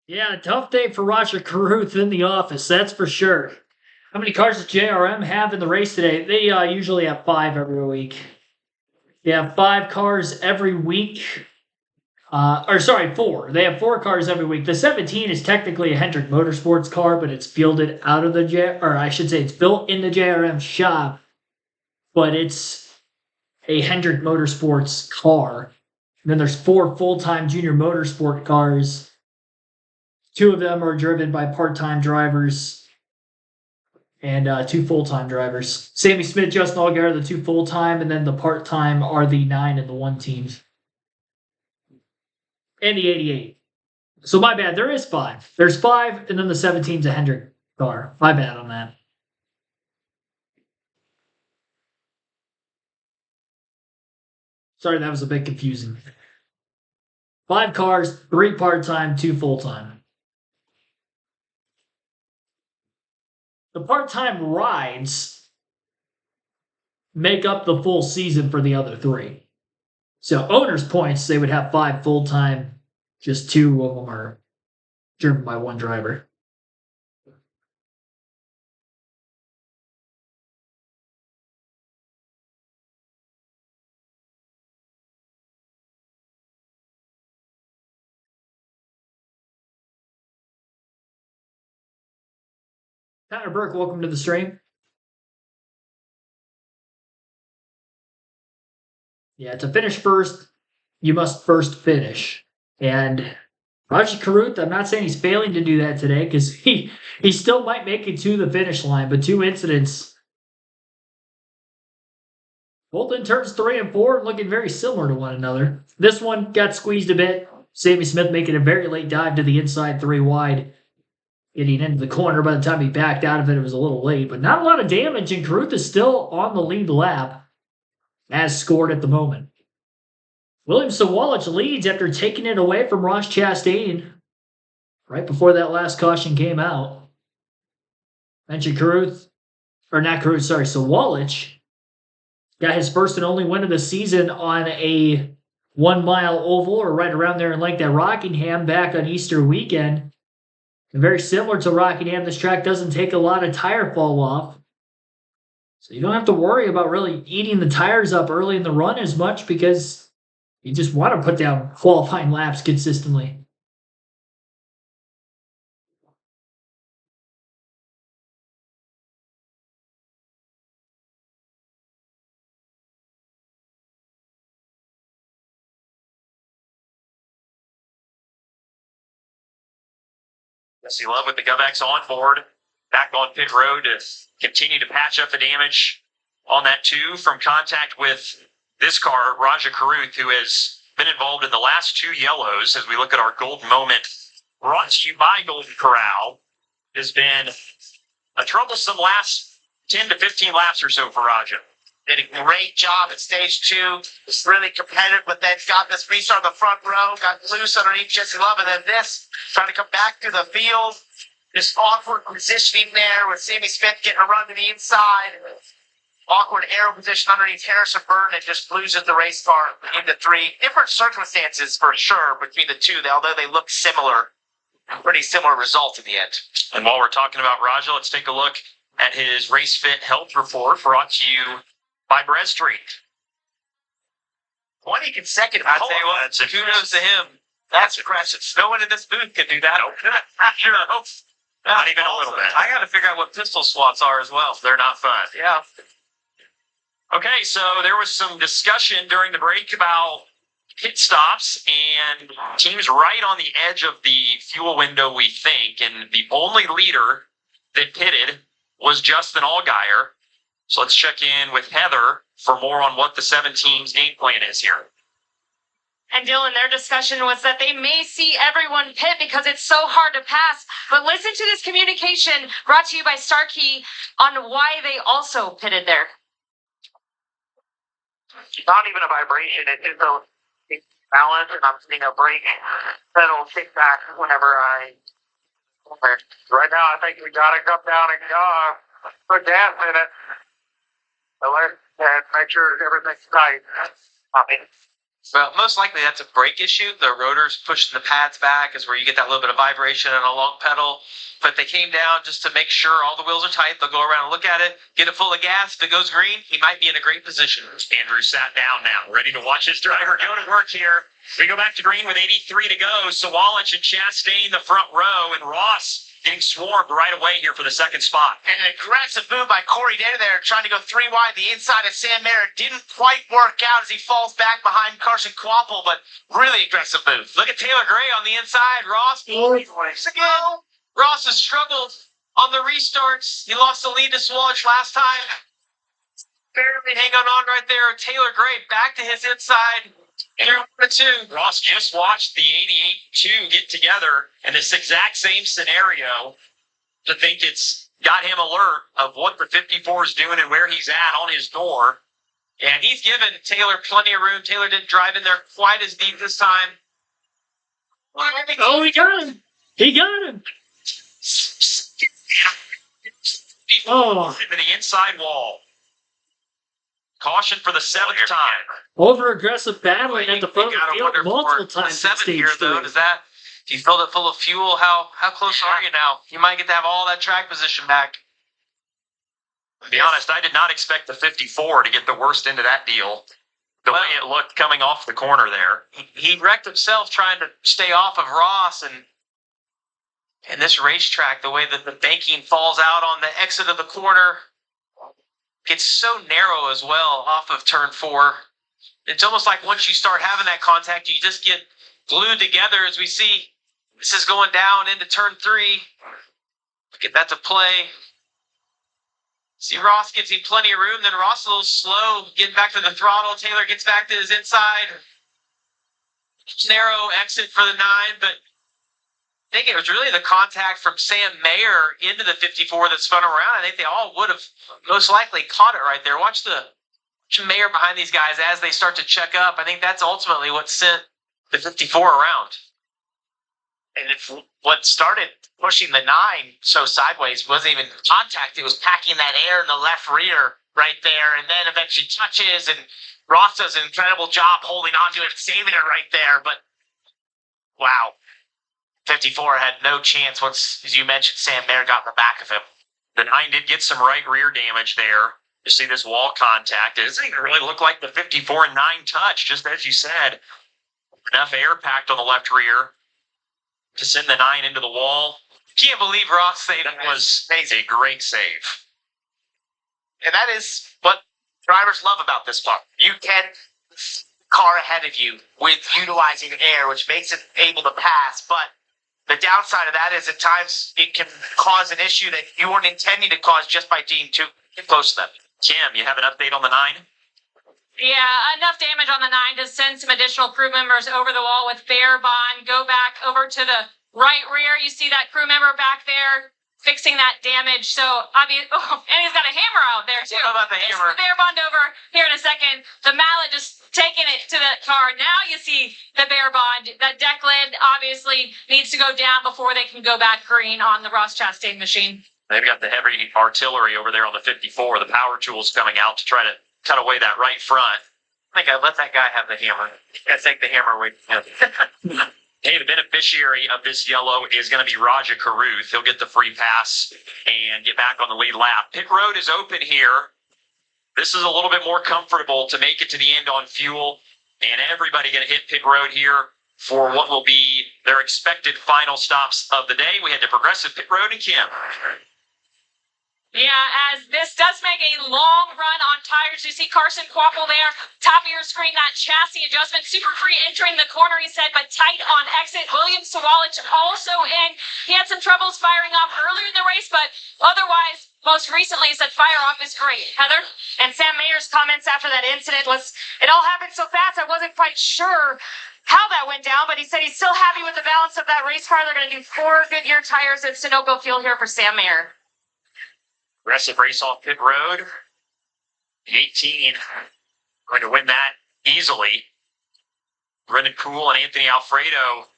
[SPEAKER 1] Yeah, tough day for Roger Caruth in the office, that's for sure. How many cars does JRM have in the race today? They usually have 5 every week. They have 5 cars every week. 4. They have 4 cars every week. The 17 is technically a Hendrick Motorsports car, but it's fielded out of the it's built in the JRM shop, but it's a Hendrick Motorsports car. And then there's 4 full-time junior motorsport cars. 2 of them are driven by part-time drivers and 2 full-time drivers. Sammy Smith, Justin Allgaier, the 2 full-time, and then the part-time are the 9 and the 1 teams. And the 88. So my bad, there is 5. There's 5, and then the 17's a Hendrick car. My bad on that. Sorry, that was a bit confusing. 5 cars, 3 part-time, 2 full-time. The part-time rides make up the full season for the other 3. So owner's points, they would have 5 full-time, just 2 of them are driven by 1 driver. Tanner Burke, welcome to the stream. Yeah, to finish first, you must first finish. And Raji Caruth, I'm not saying he's failing to do that today because he still might make it to the finish line, but 2 incidents. Both in turns 3 and 4 looking very similar to one another. This one got squeezed a bit. Sammy Smith making a very late dive to the inside 3 wide. Getting into the corner. By the time he backed out of it, it was a little late, but not a lot of damage, and Caruth is still on the lead lap as scored at the moment. William Sawalich leads after taking it away from Ross Chastain right before that last caution came out. Mentioned Sawalich got his first and only win of the season on a 1-mile oval, or right around there in length at Rockingham back on Easter weekend. And very similar to Rockingham, this track doesn't take a lot of tire fall off. So you don't have to worry about really eating the tires up early in the run as much because you just want to put down qualifying laps consistently.
[SPEAKER 2] Jesse Love with the Govex on board, back on pit road to continue to patch up the damage on that 2 from contact with this car, Raja Caruth, who has been involved in the last 2 yellows. As we look at our golden moment brought to you by Golden Corral, has been a troublesome last 10 to 15 laps or so for Raja.
[SPEAKER 3] Did a great job at stage 2. Was really competitive, but then got this restart on the front row, got loose underneath Jesse Love, and then this, trying to come back through the field. Just awkward positioning there with Sammy Smith getting a run to the inside. Awkward aero position underneath Harrison Burton and just loses the race car into 3. Different circumstances for sure between the two, although they look similar. Pretty similar result in the end.
[SPEAKER 2] And while we're talking about Raja, let's take a look at his race fit health report brought to you by Bread Street.
[SPEAKER 3] 20 consecutive.
[SPEAKER 4] I tell you what,
[SPEAKER 2] That's
[SPEAKER 4] kudos to him.
[SPEAKER 3] That's aggressive.
[SPEAKER 4] No one in this booth can do that.
[SPEAKER 2] Sure. Not even a little bit.
[SPEAKER 4] I got to figure out what pistol swats are as well.
[SPEAKER 2] They're not fun.
[SPEAKER 3] Yeah.
[SPEAKER 2] Okay, so there was some discussion during the break about pit stops and teams right on the edge of the fuel window, we think. And the only leader that pitted was Justin Allgaier. So let's check in with Heather for more on what the 7 teams' game plan is here.
[SPEAKER 5] And Dylan, their discussion was that they may see everyone pit because it's so hard to pass. But listen to this communication brought to you by Starkey on why they also pitted there.
[SPEAKER 7] Not even a vibration. It's just a balance, and I'm seeing a brake pedal kick back whenever I. Right now, I think we gotta come down and put gas in it. And make sure everything's tight. I mean,
[SPEAKER 4] Well, most likely that's a brake issue. The rotor's pushing the pads back is where you get that little bit of vibration and a long pedal. But they came down just to make sure all the wheels are tight. They'll go around and look at it, get it full of gas. If it goes green, he might be in a great position.
[SPEAKER 2] Andrew sat down now, ready to watch his driver go to work here. We go back to green with 83 to go. Sawalich and Chastain the front row, and Ross getting swarmed right away here for the second spot.
[SPEAKER 3] And an aggressive move by Corey Dana there, trying to go 3 wide the inside of Sam Mayer. Didn't quite work out as he falls back behind Carson Quapple, but really aggressive move.
[SPEAKER 4] Look at Taylor Gray on the inside. Ross, again. Ross has struggled on the restarts. He lost the lead to Sawalich last time. Barely hanging on right there. Taylor Gray back to his inside. Here for 2.
[SPEAKER 2] Ross just watched the 88-2 get together in this exact same scenario to think it's got him alert of what the 54 is doing and where he's at on his door.
[SPEAKER 4] And he's given Taylor plenty of room. Taylor didn't drive in there quite as deep this time.
[SPEAKER 1] Oh, he got him. He got him. Oh,
[SPEAKER 2] To the inside wall. Caution for the 7th time.
[SPEAKER 1] over-aggressive battling at the front of
[SPEAKER 4] You
[SPEAKER 1] the
[SPEAKER 4] gotta
[SPEAKER 1] field
[SPEAKER 4] wonder
[SPEAKER 1] multiple
[SPEAKER 4] for
[SPEAKER 1] times in
[SPEAKER 4] 7
[SPEAKER 1] stage
[SPEAKER 4] here, though,
[SPEAKER 1] 3.
[SPEAKER 4] does that, if you filled it full of fuel, how close are you now? You might get to have all that track position back.
[SPEAKER 2] To be honest, I did not expect the 54 to get the worst end of that deal. The way it looked coming off the corner there.
[SPEAKER 4] He wrecked himself trying to stay off of Ross, and this racetrack, the way that the banking falls out on the exit of the corner, gets so narrow as well off of turn 4. It's almost like once you start having that contact, you just get glued together. As we see, this is going down into turn 3. Get that to play. See, Ross gives him plenty of room. Then Ross a little slow, getting back to the throttle. Taylor gets back to his inside. Narrow exit for the 9, but I think it was really the contact from Sam Mayer into the 54 that spun around. I think they all would have most likely caught it right there. Watch Mayer behind these guys as they start to check up. I think that's ultimately what sent the 54 around.
[SPEAKER 3] And if what started pushing the 9 so sideways wasn't even contact, it was packing that air in the left rear right there, and then eventually touches, and Ross does an incredible job holding onto it, saving it right there. But wow, 54 had no chance once, as you mentioned, Sam Mayer got in the back of him.
[SPEAKER 2] The 9 did get some right rear damage there. You see this wall contact. It doesn't even really look like the 54 and 9 touch, just as you said. Enough air packed on the left rear to send the 9 into the wall.
[SPEAKER 4] Can't believe Ross saved
[SPEAKER 2] That was a great save.
[SPEAKER 3] And that is what drivers love about this part. You can car ahead of you with utilizing air, which makes it able to pass, but the downside of that is at times it can cause an issue that you weren't intending to cause just by being too close to them.
[SPEAKER 2] Kim, you have an update on the 9?
[SPEAKER 5] Yeah, enough damage on the 9 to send some additional crew members over the wall with Bear Bond. Go back over to the right rear. You see that crew member back there. fixing that damage. So obvious. Oh, and he's got a hammer out there too.
[SPEAKER 3] What about the
[SPEAKER 5] There's
[SPEAKER 3] hammer?
[SPEAKER 5] the bear bond over here in a second. The mallet just taking it to the car. Now you see the bear bond. That deck lid obviously needs to go down before they can go back green on the Ross Chastain machine.
[SPEAKER 2] They've got the heavy artillery over there on the 54. The power tools coming out to try to cut away that right front.
[SPEAKER 3] I think I let that guy have the hammer. I take the hammer away from him.
[SPEAKER 2] Hey, the beneficiary of this yellow is going to be Raja Caruth. He'll get the free pass and get back on the lead lap. Pit road is open here. This is a little bit more comfortable to make it to the end on fuel. And everybody going to hit pit road here for what will be their expected final stops of the day. We had the Progressive Pit Road and Kim.
[SPEAKER 5] Yeah, as this does make a long run on tires. You see Carson Quapple there. Top of your screen, that chassis adjustment. Super Free entering the corner, he said, but tight on exit. William Sawalich also in. He had some troubles firing off earlier in the race, but otherwise, most recently, he said fire off is great. Heather? And Sam Mayer's comments after that incident was, it all happened so fast, I wasn't quite sure how that went down, but he said he's still happy with the balance of that race car. They're going to do 4 Goodyear tires at Sunoco Field here for Sam Mayer.
[SPEAKER 2] Aggressive race off pit road. 18 going to win that easily. Brendan Poole and Anthony Alfredo,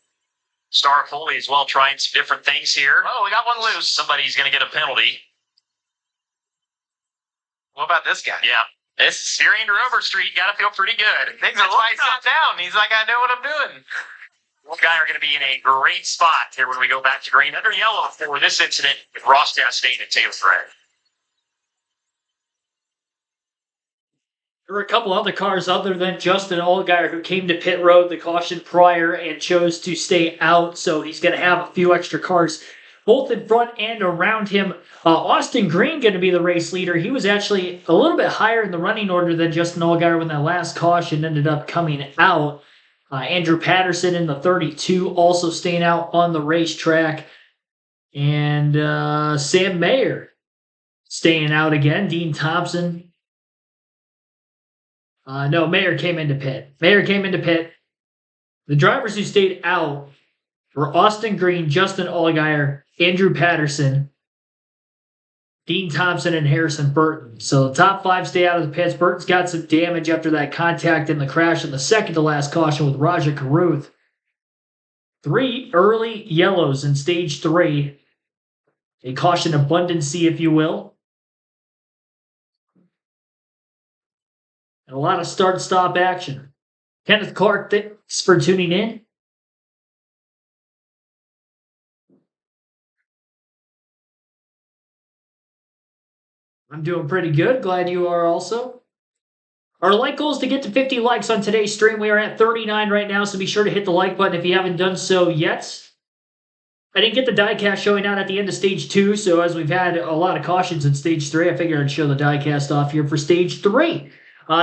[SPEAKER 2] Star Foley as well, trying some different things here.
[SPEAKER 3] Oh, we got one loose.
[SPEAKER 2] Somebody's going to get a penalty.
[SPEAKER 3] What about this guy?
[SPEAKER 2] Yeah. This Syrian Rover Street got to feel pretty good.
[SPEAKER 3] That's why he sat down. He's like, I know what I'm doing.
[SPEAKER 2] One guy are going to be in a great spot here when we go back to green. Under yellow for this incident with Ross Chastain and Taylor Fred.
[SPEAKER 1] There were a couple other cars other than Justin Allgaier who came to pit road the caution prior and chose to stay out, so he's going to have a few extra cars both in front and around him. Austin Green going to be the race leader. He was actually a little bit higher in the running order than Justin Allgaier when that last caution ended up coming out. Andrew Patterson in the 32 also staying out on the racetrack. And Sam Mayer staying out again. Dean Thompson. No, Mayer came into pit. The drivers who stayed out were Austin Green, Justin Allgaier, Andrew Patterson, Dean Thompson, and Harrison Burton. So the top 5 stay out of the pits. Burton's got some damage after that contact in the crash in the second to last caution with Raja Caruth. 3 early yellows in stage 3. A caution abundancy, if you will. And a lot of start-stop action. Kenneth Clark, thanks for tuning in. I'm doing pretty good. Glad you are also. Our like goal is to get to 50 likes on today's stream. We are at 39 right now, so be sure to hit the like button if you haven't done so yet. I didn't get the diecast showing out at the end of stage 2, so as we've had a lot of cautions in stage 3, I figured I'd show the diecast off here for stage 3.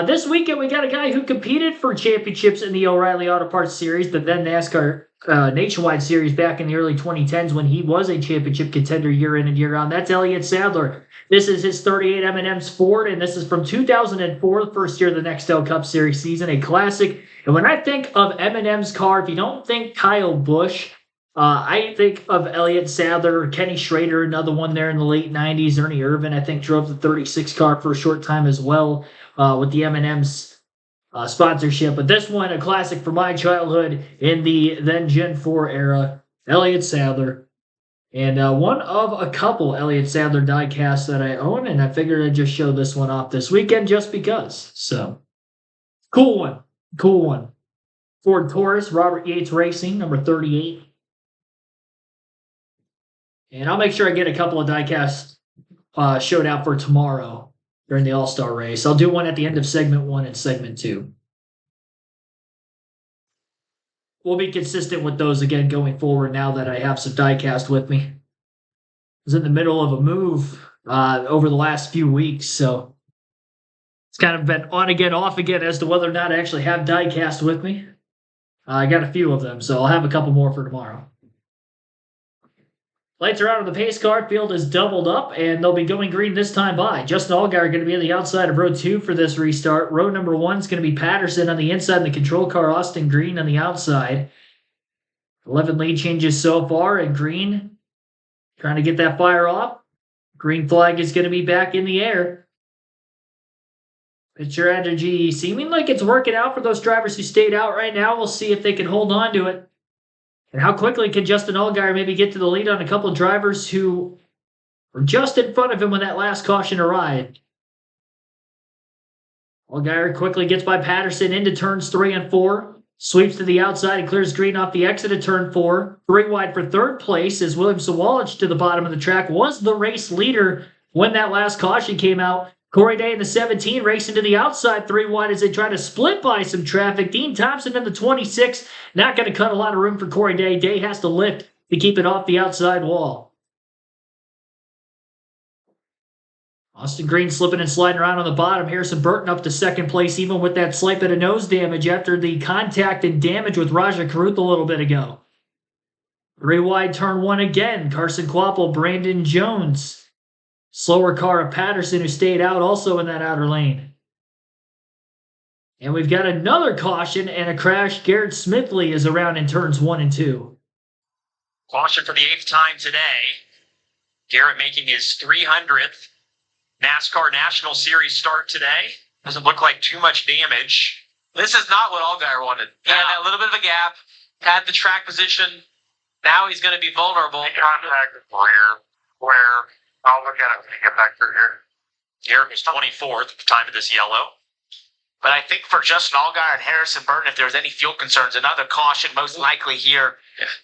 [SPEAKER 1] This weekend, we got a guy who competed for championships in the O'Reilly Auto Parts Series, the then NASCAR Nationwide Series back in the early 2010s when he was a championship contender year in and year out. That's Elliott Sadler. This is his 38 M&M's Ford, and this is from 2004, the first year of the Nextel Cup Series season, a classic. And when I think of M&M's car, if you don't think Kyle Busch, I think of Elliott Sadler, Kenny Schrader, another one there in the late 90s. Ernie Irvin, I think, drove the 36 car for a short time as well with the M&M's sponsorship. But this one, a classic from my childhood in the then Gen 4 era, Elliott Sadler. And one of a couple Elliott Sadler diecasts that I own, and I figured I'd just show this one off this weekend just because. So, cool one. Ford Taurus, Robert Yates Racing, number 38. And I'll make sure I get a couple of diecasts showed out for tomorrow during the All-Star race. I'll do one at the end of segment 1 and segment 2. We'll be consistent with those again going forward now that I have some diecast with me. I was in the middle of a move over the last few weeks, so it's kind of been on again, off again as to whether or not I actually have diecast with me. I got a few of them, so I'll have a couple more for tomorrow. Lights are out on the pace car. Field is doubled up, and they'll be going green this time by. Justin Allgaier going to be on the outside of row 2 for this restart. Row number 1 is going to be Patterson on the inside, and the control car, Austin Green, on the outside. 11 lead changes so far, and Green trying to get that fire off. Green flag is going to be back in the air. Pit strategy seeming like it's working out for those drivers who stayed out right now. We'll see if they can hold on to it. And how quickly can Justin Allgaier maybe get to the lead on a couple of drivers who were just in front of him when that last caution arrived. Allgaier quickly gets by Patterson into turns 3 and 4. Sweeps to the outside and clears green off the exit of turn 4. 3 wide for third place as William Sawalich to the bottom of the track was the race leader when that last caution came out. Corey Day in the 17 racing to the outside 3 wide as they try to split by some traffic. Dean Thompson in the 26. Not going to cut a lot of room for Corey Day. Day has to lift to keep it off the outside wall. Austin Green slipping and sliding around on the bottom. Harrison Burton up to second place, even with that slight bit of nose damage after the contact and damage with Raja Karuth a little bit ago. 3 wide, turn 1 again. Carson Quapple, Brandon Jones. Slower car of Patterson, who stayed out also in that outer lane. And we've got another caution and a crash. Garrett Smithley is around in turns 1 and 2.
[SPEAKER 2] Caution for the 8th time today. Garrett making his 300th NASCAR National Series start today. Doesn't look like too much damage.
[SPEAKER 3] This is not what Allgaier wanted. He had that little bit of a gap, had the track position. Now he's going to be vulnerable.
[SPEAKER 7] He contacted rear, where I'll look at it when you get back through here.
[SPEAKER 2] Garrett was 24th at the time of this yellow.
[SPEAKER 3] But I think for Justin Allgaier and Harrison Burton, if there's any fuel concerns, another caution most likely here.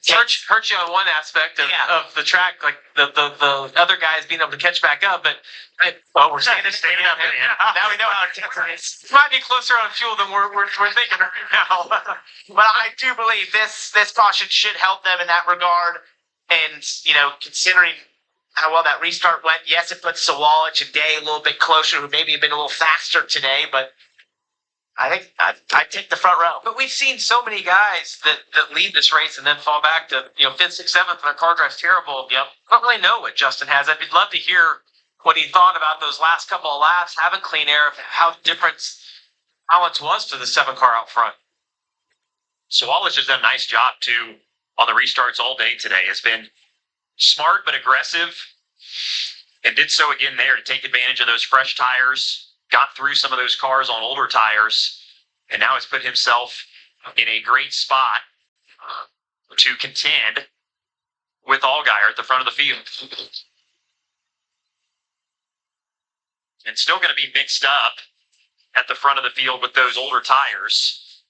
[SPEAKER 3] Hurt you on one aspect of the track, like the other guys being able to catch back up, but
[SPEAKER 2] we're standing up in it.
[SPEAKER 3] Now we know how to take it. Might be closer on fuel than we're thinking right now. But I do believe this caution should help them in that regard. And considering how well that restart went, yes, it puts Sawalich and Day a little bit closer, who maybe have been a little faster today, but I think I'd take the front row. But we've seen so many guys that lead this race and then fall back to 5th, 6th, 7th, and their car drives terrible. Yep. I don't really know what Justin has. I'd love to hear what he thought about those last couple of laps, having clean air, how different balance was for the 7 car out front.
[SPEAKER 2] Sawalich has done a nice job too on the restarts all day today. Has been smart but aggressive, and did so again there to take advantage of those fresh tires. Got through some of those cars on older tires, and now has put himself in a great spot to contend with Allgaier at the front of the field. And still going to be mixed up at the front of the field with those older tires.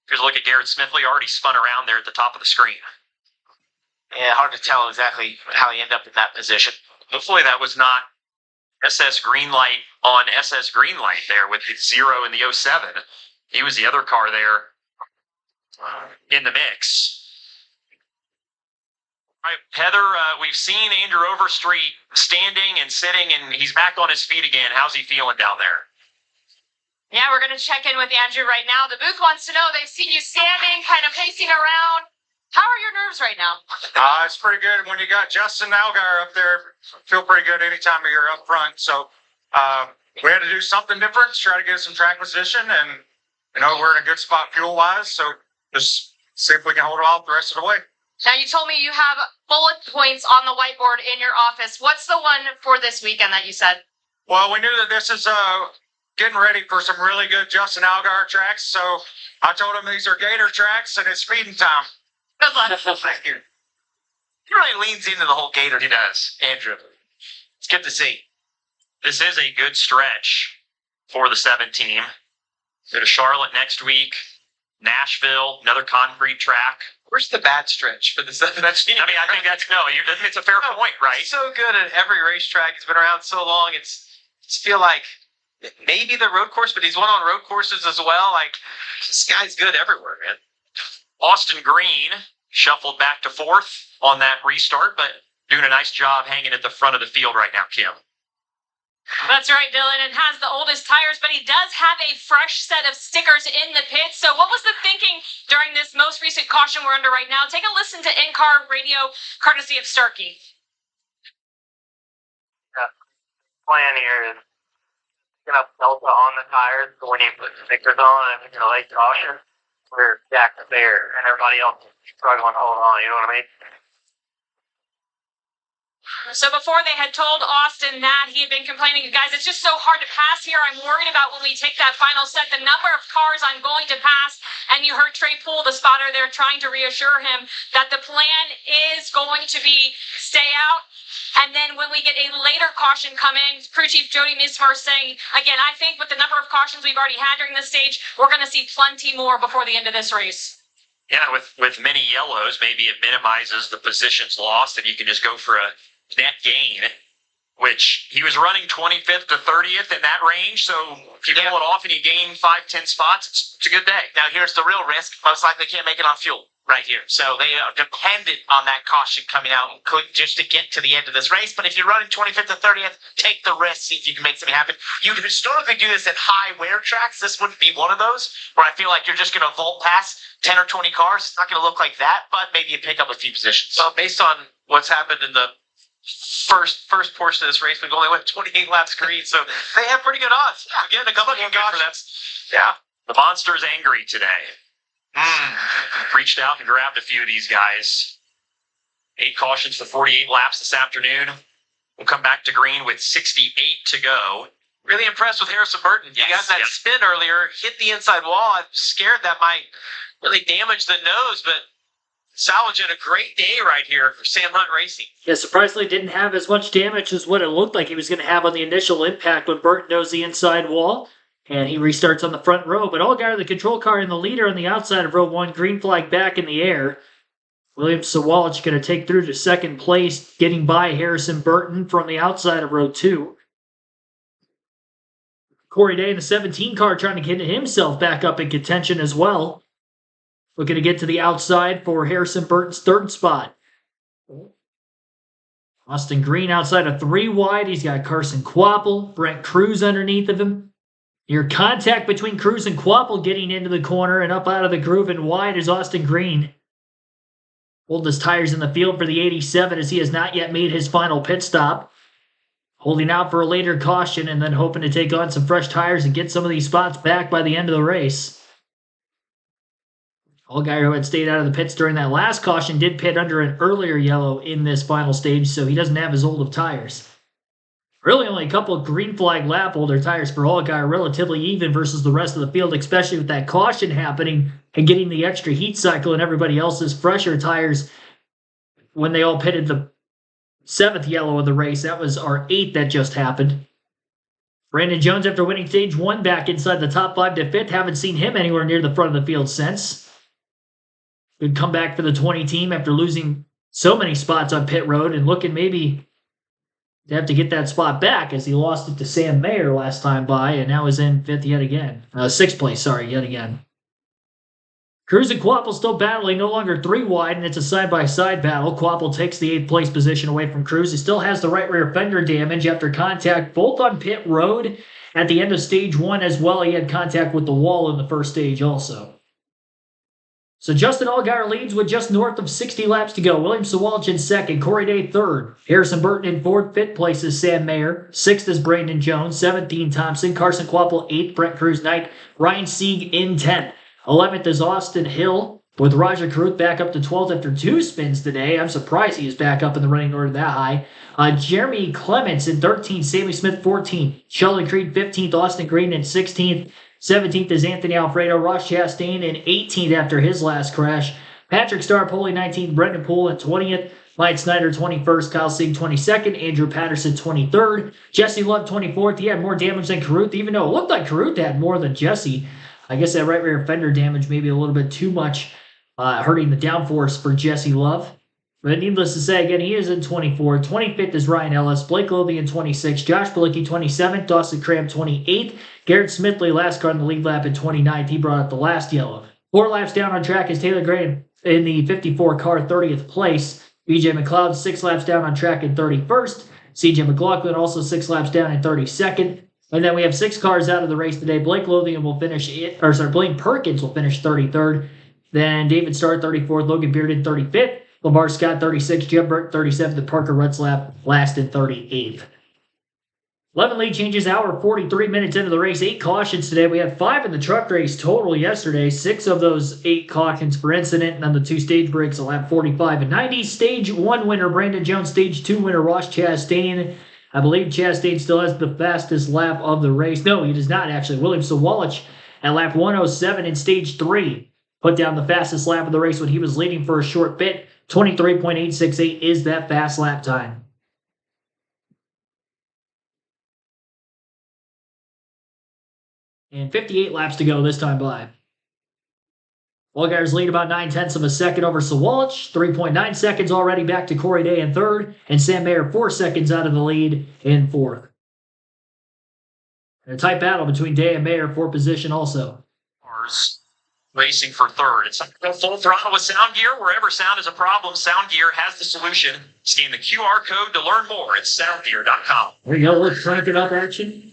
[SPEAKER 2] Here's a look at Garrett Smithley, already spun around there at the top of the screen.
[SPEAKER 3] Yeah, hard to tell exactly how he ended up in that position.
[SPEAKER 2] Hopefully that was not SS Greenlight on SS Greenlight there with the 0 in the 07. He was the other car there in the mix. All right, Heather, we've seen Andrew Overstreet standing and sitting, and he's back on his feet again. How's he feeling down there?
[SPEAKER 5] Yeah, we're going to check in with Andrew right now. The booth wants to know, they've seen you standing, kind of pacing around. How are your nerves right now?
[SPEAKER 8] It's pretty good. When you got Justin Allgaier up there, feel pretty good anytime you're up front. So we had to do something different to try to get some track position, and we're in a good spot fuel-wise. So just see if we can hold it off the rest of the way.
[SPEAKER 5] Now, you told me you have bullet points on the whiteboard in your office. What's the one for this weekend that you said?
[SPEAKER 8] Well, we knew that this is getting ready for some really good Justin Allgaier tracks. So I told him these are Gator tracks, and it's speeding time.
[SPEAKER 5] Good luck.
[SPEAKER 3] Thank you. He really leans into the whole Gator.
[SPEAKER 2] He does.
[SPEAKER 3] Andrew. It's good to see.
[SPEAKER 2] This is a good stretch for the 7 team. Go to Charlotte next week. Nashville, another concrete track.
[SPEAKER 3] Where's the bad stretch for the 7 team?
[SPEAKER 2] I think it's a fair point, right?
[SPEAKER 3] He's so good at every racetrack. He's been around so long. It's feel like maybe the road course, but he's won on road courses as well. Like, this guy's good everywhere, man.
[SPEAKER 2] Austin Green shuffled back to 4th on that restart, but doing a nice job hanging at the front of the field right now, Kim.
[SPEAKER 5] That's right, Dylan, and has the oldest tires, but he does have a fresh set of stickers in the pit. So what was the thinking during this most recent caution we're under right now? Take a listen to in-car radio, courtesy of Starkey.
[SPEAKER 7] Plan here is get up Delta on the tires, so when you put stickers on and if you're late caution, we're jacked up there, and everybody else is struggling to hold on, you know what I mean?
[SPEAKER 5] So before they had told Austin that, he had been complaining, guys, it's just so hard to pass here. I'm worried about when we take that final set, the number of cars I'm going to pass. And you heard Trey Poole, the spotter there, trying to reassure him that the plan is going to be stay out. And then when we get a later caution come in, Crew Chief Jody Mismar saying, again, I think with the number of cautions we've already had during this stage, we're going to see plenty more before the end of this race.
[SPEAKER 2] Yeah, with many yellows, maybe it minimizes the positions lost and you can just go for a net gain, which he was running 25th to 30th in that range. So if you pull it off and you gain 5-10 spots, it's a good day.
[SPEAKER 3] Now here's the real risk. Most likely can't make it on fuel right here. So they are dependent on that caution coming out just to get to the end of this race. But if you're running 25th to 30th, take the risk, see if you can make something happen. You historically do this at high wear tracks. This wouldn't be one of those where I feel like you're just going to vault past 10 or 20 cars. It's not going to look like that, but maybe you pick up a few positions.
[SPEAKER 4] So based on what's happened in the first portion of this race, we've only went 28 laps green, so they have pretty good odds. Again, a couple more cautions.
[SPEAKER 2] Yeah, the monster's angry today. Reached out and grabbed a few of these guys. 8 cautions for 48 laps this afternoon. We'll come back to green with 68 to go.
[SPEAKER 4] Really impressed with Harrison Burton. He got that spin earlier, hit the inside wall. I'm scared that might really damage the nose, but salvaging a great day right here for Sam Hunt Racing.
[SPEAKER 1] Yeah, surprisingly didn't have as much damage as what it looked like he was going to have on the initial impact when Burton knows the inside wall. And he restarts on the front row. But Allgaier, the control car, and the leader on the outside of row 1, green flag back in the air. William Sawalich going to take through to second place, getting by Harrison Burton from the outside of row 2. Corey Day in the 17 car trying to get himself back up in contention as well. Looking to get to the outside for Harrison Burton's third spot. Austin Green outside of 3 wide. He's got Carson Quapple, Brent Cruz underneath of him. Your contact between Cruz and Quapple getting into the corner and up out of the groove and wide is Austin Green. Oldest tires in the field for the 87 as he has not yet made his final pit stop. Holding out for a later caution and then hoping to take on some fresh tires and get some of these spots back by the end of the race. Allgaier, who had stayed out of the pits during that last caution, did pit under an earlier yellow in this final stage, so he doesn't have as old of tires. Really only a couple of green flag lap older tires for Allgaier, relatively even versus the rest of the field, especially with that caution happening and getting the extra heat cycle and everybody else's fresher tires when they all pitted the 7th yellow of the race. That was our 8th that just happened. Brandon Jones, after winning stage 1, back inside the top 5 to 5th. Haven't seen him anywhere near the front of the field since. Good comeback for the 20 team after losing so many spots on pit road and looking maybe to have to get that spot back as he lost it to Sam Mayer last time by and now is in 5th yet again. 6th place, yet again. Cruz and Quapple still battling, no longer 3 wide, and it's a side-by-side battle. Quapple takes the 8th place position away from Cruz. He still has the right rear fender damage after contact both on pit road at the end of stage 1 as well. He had contact with the wall in the first stage also. So Justin Allgaier leads with just north of 60 laps to go. William Sawalich in 2nd, Corey Day 3rd, Harrison Burton in 4th, 5th place is Sam Mayer, 6th is Brandon Jones, 7th Dean Thompson, Carson Quapple 8th, Brent Cruz 9th, Ryan Sieg in 10th. 11th is Austin Hill, with Roger Carruth back up to 12th after 2 spins today. I'm surprised he is back up in the running order that high. Jeremy Clements in 13th, Sammy Smith 14th, Sheldon Creed 15th, Austin Green in 16th, 17th is Anthony Alfredo, Ross Chastain in 18th after his last crash, Patrick Starpoli 19th, Brendan Poole in 20th, Mike Snyder 21st, Kyle Sieg 22nd, Andrew Patterson 23rd, Jesse Love 24th. He had more damage than Carruth, even though it looked like Carruth had more than Jesse. I guess that right rear fender damage maybe a little bit too much, hurting the downforce for Jesse Love. But needless to say, again, he is in 24th. 25th is Ryan Ellis, Blake Lothian 26th, Josh Balicki 27th, Dawson Cram 28th, Garrett Smithley last car in the lead lap at 29th. He brought up the last yellow. 4 laps down on track is Taylor Gray in the 54 car, 30th place. BJ McLeod 6 laps down on track in 31st. CJ McLaughlin also 6 laps down in 32nd. And then we have 6 cars out of the race today. Blake Lothian will finish Blaine Perkins will finish 33rd. Then David Starr 34th, Logan Bearden 35th. Lamar Scott 36th, Jim Burke 37th, and Parker Retzlaff last in 38th. 11 lead changes, hour 43 minutes into the race. 8 cautions today. We had 5 in the truck race total yesterday. 6 of those 8 cautions for incident. And then the 2 stage breaks, a lap 45 and 90. Stage 1 winner, Brandon Jones. Stage 2 winner, Ross Chastain. I believe Chastain still has the fastest lap of the race. No, he does not, actually. William Sawalich at lap 107 in stage 3 put down the fastest lap of the race when he was leading for a short bit. 23.868 is that fast lap time. And 58 laps to go this time by. Allgaier's lead about 9/10 of a second over Sawalich. 3.9 seconds already back to Corey Day in third. And Sam Mayer 4 seconds out of the lead in fourth. And a tight battle between Day and Mayer for position also.
[SPEAKER 2] Cars racing for third. It's time to go full throttle with Sound Gear. Wherever sound is a problem, Sound Gear has the solution. Scan the QR code to learn more at soundgear.com.
[SPEAKER 1] There you go, a little crank it up action.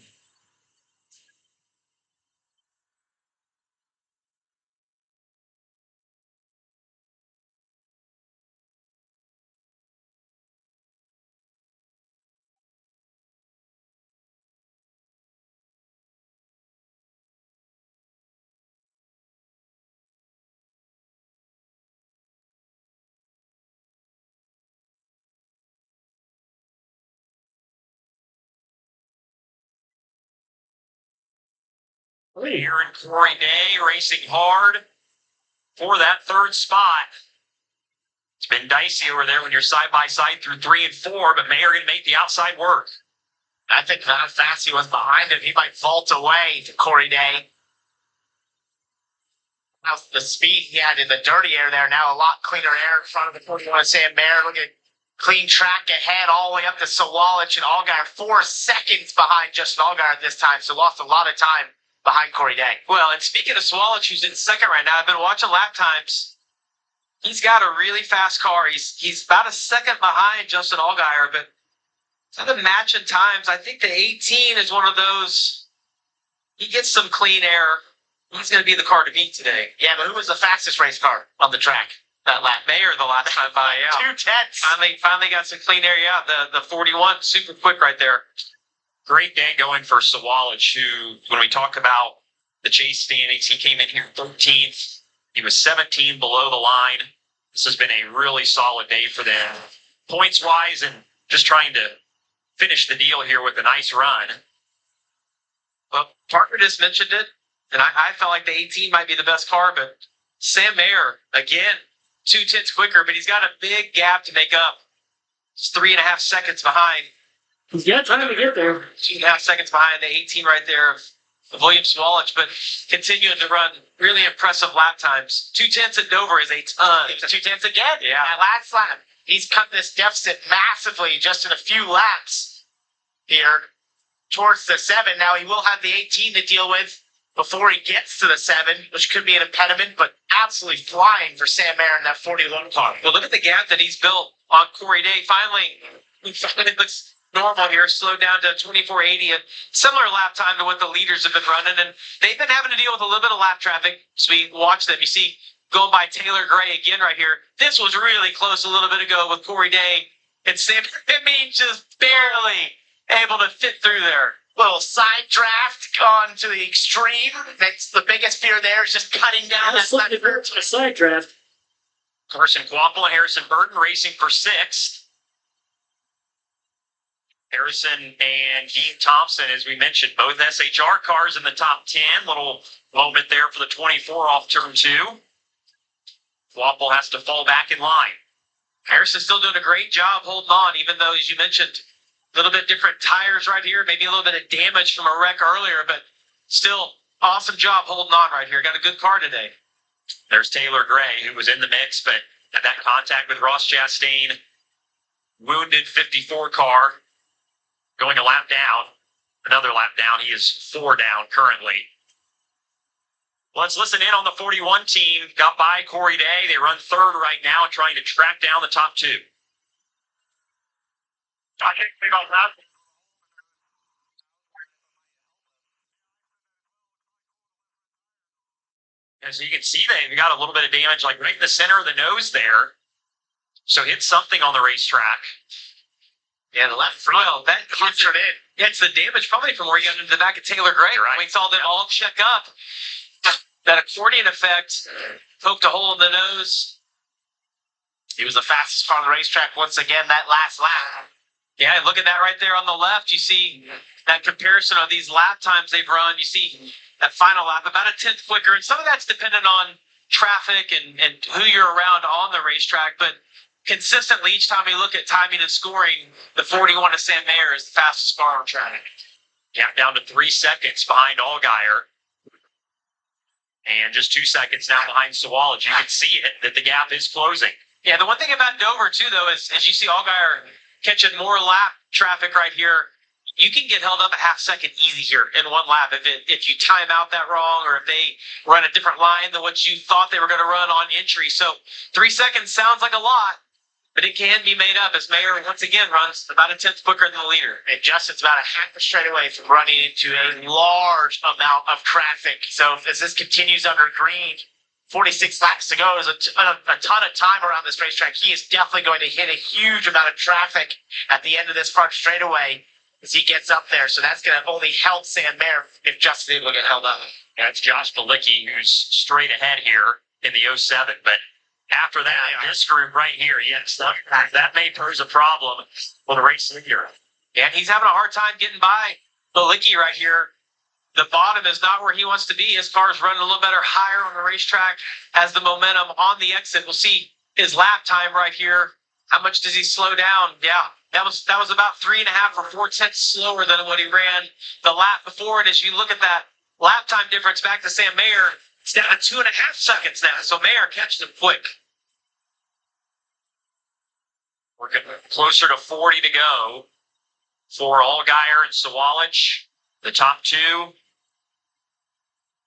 [SPEAKER 2] Here in Corey Day racing hard for that third spot. It's been dicey over there when you're side by side through 3 and 4, but Mayer going to make the outside work.
[SPEAKER 3] I think how fast he was behind him, he might vault away to Corey Day. Now the speed he had in the dirty air there, now a lot cleaner air in front of the 41 of Sam Mayer. Look at clean track ahead all the way up to Sawalich and Allgaier. 4 seconds behind Justin Allgaier at this time, so lost a lot of time behind Corey Day.
[SPEAKER 4] Well, and speaking of Sawalich, who's in second right now, I've been watching lap times. He's got a really fast car. He's about a second behind Justin Allgaier, but instead of matching times, I think the 18 is one of those. He gets some clean air. He's going to be the car to beat today.
[SPEAKER 3] Yeah, but who was the fastest race car on the track that lap?
[SPEAKER 4] Mayer the last time by, yeah.
[SPEAKER 3] 2/10.
[SPEAKER 4] Finally got some clean air, yeah. The 41, super quick right there.
[SPEAKER 2] Great day going for Sawalich, who, when we talk about the chase standings, he came in here 13th. He was 17 below the line. This has been a really solid day for them, points-wise, and just trying to finish the deal here with a nice run.
[SPEAKER 4] Well, Parker just mentioned it, and I felt like the 18 might be the best car, but Sam Mayer, again, 2/10 quicker, but he's got a big gap to make up. It's 3.5 seconds behind.
[SPEAKER 1] He's got time to get there.
[SPEAKER 4] 2.5 seconds behind the 18 right there of William Sawalich, but continuing to run really impressive lap times. 2/10 at Dover is a ton.
[SPEAKER 3] 2/10 again.
[SPEAKER 4] Yeah.
[SPEAKER 3] That last lap. He's cut this deficit massively just in a few laps here towards the 7. Now he will have the 18 to deal with before he gets to the 7, which could be an impediment, but absolutely flying for Sam Mayer in that 41 car.
[SPEAKER 4] Well, look at the gap that he's built on Corey Day. Finally looks normal here, slowed down to 24.80, a similar lap time to what the leaders have been running, and they've been having to deal with a little bit of lap traffic. So we watch them. You see going by Taylor Gray again right here. This was really close a little bit ago with Corey Day and Sam. I mean, just barely able to fit through there.
[SPEAKER 3] Little side draft gone to the extreme. That's the biggest fear there is just cutting down that
[SPEAKER 1] Let's look at a side draft.
[SPEAKER 2] Carson Quapple and Harrison Burton racing for 6th. Harrison and Dean Thompson, as we mentioned, both SHR cars in the top 10. Little moment there for the 24 off turn 2. Quapple has to fall back in line.
[SPEAKER 4] Harrison's still doing a great job holding on, even though, as you mentioned, a little bit different tires right here, maybe a little bit of damage from a wreck earlier, but still awesome job holding on right here. Got a good car today.
[SPEAKER 2] There's Taylor Gray, who was in the mix, but had that contact with Ross Chastain. Wounded 54 car. Going a lap down. Another lap down. He is 4 down currently. Let's listen in on the 41 team. Got by Corey Day. They run 3rd right now, trying to track down the top 2.
[SPEAKER 7] I think we got that.
[SPEAKER 2] As you can see, they've got a little bit of damage, like right in the center of the nose there. So hit something on the racetrack.
[SPEAKER 3] Yeah, the left front. Well, that hits it in. Yeah, it's the damage probably from where he got into the back of Taylor Gray.
[SPEAKER 2] Right.
[SPEAKER 3] We saw them all check up. That accordion effect poked a hole in the nose.
[SPEAKER 4] He was the fastest car on the racetrack once again that last lap.
[SPEAKER 3] Yeah, look at that right there on the left. You see that comparison of these lap times they've run. You see that final lap about a tenth quicker. And some of that's dependent on traffic and who you're around on the racetrack. But consistently, each time you look at timing and scoring, the 41 of Sam Mayer is the fastest car on track.
[SPEAKER 2] Yeah, down to 3 seconds behind Allgaier. And just 2 seconds now behind Sawallich. You can see it, that the gap is closing.
[SPEAKER 3] Yeah, the one thing about Dover, too, though, is as you see Allgaier catching more lap traffic right here, you can get held up a half second easy here in one lap if you time out that wrong or if they run a different line than what you thought they were going to run on entry. So 3 seconds sounds like a lot, but it can be made up as Mayer once again runs about a tenth quicker than the leader.
[SPEAKER 4] And Justin's about a half a straightaway from running into a large amount of traffic. So as this continues under green, 46 laps to go. There's a ton of time around this racetrack. He is definitely going to hit a huge amount of traffic at the end of this front straightaway as he gets up there. So that's going to only help Sam Mayer if Justin's able to get held up.
[SPEAKER 2] Yeah, it's Josh Balicki who's straight ahead here in the 07. But after that, this group right here, yes, that may pose a problem for the race leader.
[SPEAKER 3] And he's having a hard time getting by Balicki right here. The bottom is not where he wants to be. His car's running a little better higher on the racetrack. Has the momentum on the exit. We'll see his lap time right here. How much does he slow down? Yeah, that was about 3.5 or 4 tenths slower than what he ran the lap before. And as you look at that lap time difference back to Sam Mayer, it's down to 2.5 seconds now. So Mayer catched him quick.
[SPEAKER 2] We're getting closer to 40 to go for Allgaier and Sawallich, the top two.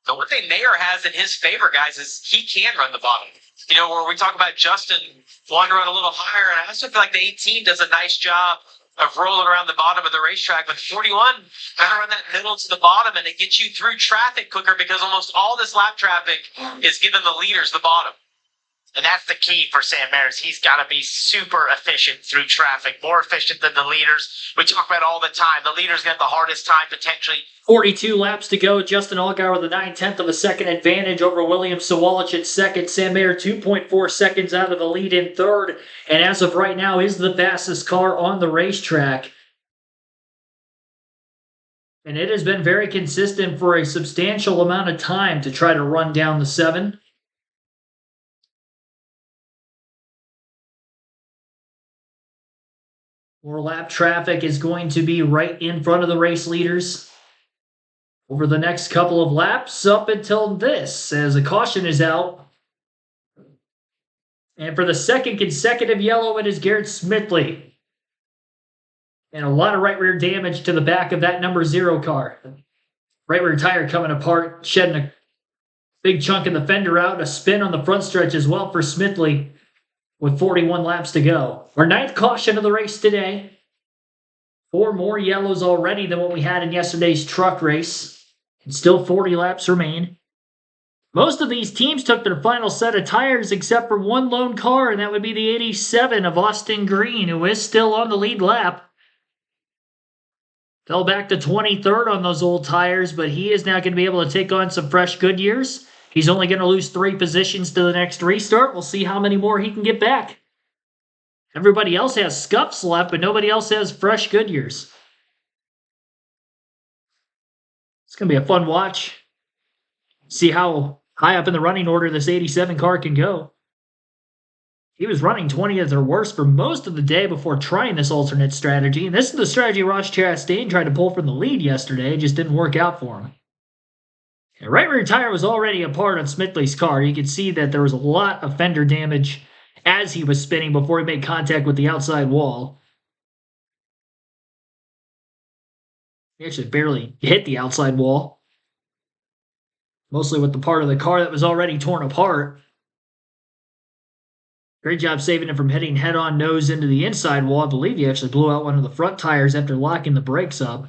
[SPEAKER 3] The one thing Mayer has in his favor, guys, is he can run the bottom. You know, where we talk about Justin wanting to run a little higher, and I also feel like the 18 does a nice job of rolling around the bottom of the racetrack. But 41, kind of run that middle to the bottom, and it gets you through traffic quicker because almost all this lap traffic is giving the leaders the bottom.
[SPEAKER 4] And that's the key for Sam Mayer. He's got to be super efficient through traffic, more efficient than the leaders. We talk about it all the time. The leaders get the hardest time potentially.
[SPEAKER 1] 42 laps to go. Justin Allgaier with a 9/10 of a second advantage over William Sawallich in second. Sam Mayer 2.4 seconds out of the lead in third. And as of right now, is the fastest car on the racetrack. And it has been very consistent for a substantial amount of time to try to run down the 7. More lap traffic is going to be right in front of the race leaders over the next couple of laps up until this, as a caution is out. And for the second consecutive yellow, it is Garrett Smithley. And a lot of right rear damage to the back of that number 0 car. Right rear tire coming apart, shedding a big chunk of the fender out, a spin on the front stretch as well for Smithley. With 41 laps to go. Our 9th caution of the race today. 4 more yellows already than what we had in yesterday's truck race. And still 40 laps remain. Most of these teams took their final set of tires except for one lone car, and that would be the 87 of Austin Green, who is still on the lead lap. Fell back to 23rd on those old tires, but he is now going to be able to take on some fresh Goodyears. He's only going to lose 3 positions to the next restart. We'll see how many more he can get back. Everybody else has scuffs left, but nobody else has fresh Goodyears. It's going to be a fun watch. See how high up in the running order this 87 car can go. He was running 20th or worse for most of the day before trying this alternate strategy. And this is the strategy Ross Chastain tried to pull from the lead yesterday. It just didn't work out for him. The right rear tire was already apart on Smithley's car. You could see that there was a lot of fender damage as he was spinning before he made contact with the outside wall. He actually barely hit the outside wall. Mostly with the part of the car that was already torn apart. Great job saving it from hitting head-on nose into the inside wall. I believe he actually blew out one of the front tires after locking the brakes up.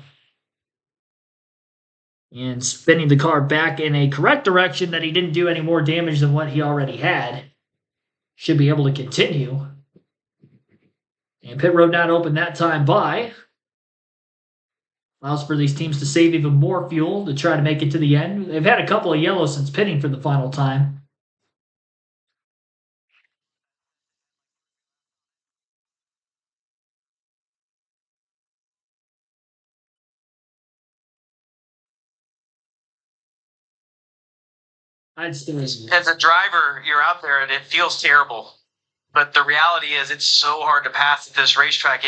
[SPEAKER 1] And spinning the car back in a correct direction that he didn't do any more damage than what he already had. Should be able to continue. And pit road not open that time by. Allows for these teams to save even more fuel to try to make it to the end. They've had a couple of yellows since pitting for the final time.
[SPEAKER 3] As a driver, you're out there and it feels terrible. But the reality is, it's so hard to pass at this racetrack.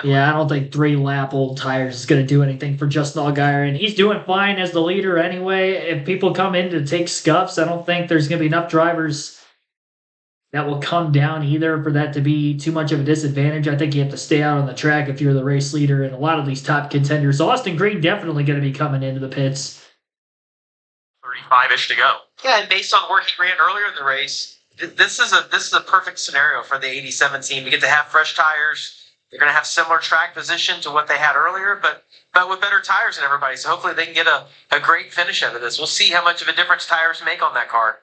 [SPEAKER 1] Yeah, I don't think 3-lap-old tires is going to do anything for Justin Allgaier, and he's doing fine as the leader anyway. If people come in to take scuffs, I don't think there's going to be enough drivers that will come down either for that to be too much of a disadvantage. I think you have to stay out on the track if you're the race leader, and a lot of these top contenders. Austin Green definitely going to be coming into the pits.
[SPEAKER 2] 35-ish to go.
[SPEAKER 3] Yeah, and based on where he ran earlier in the race, this is a perfect scenario for the 87 team. You get to have fresh tires. They're going to have similar track position to what they had earlier, but with better tires than everybody. So hopefully they can get a great finish out of this. We'll see how much of a difference tires make on that car.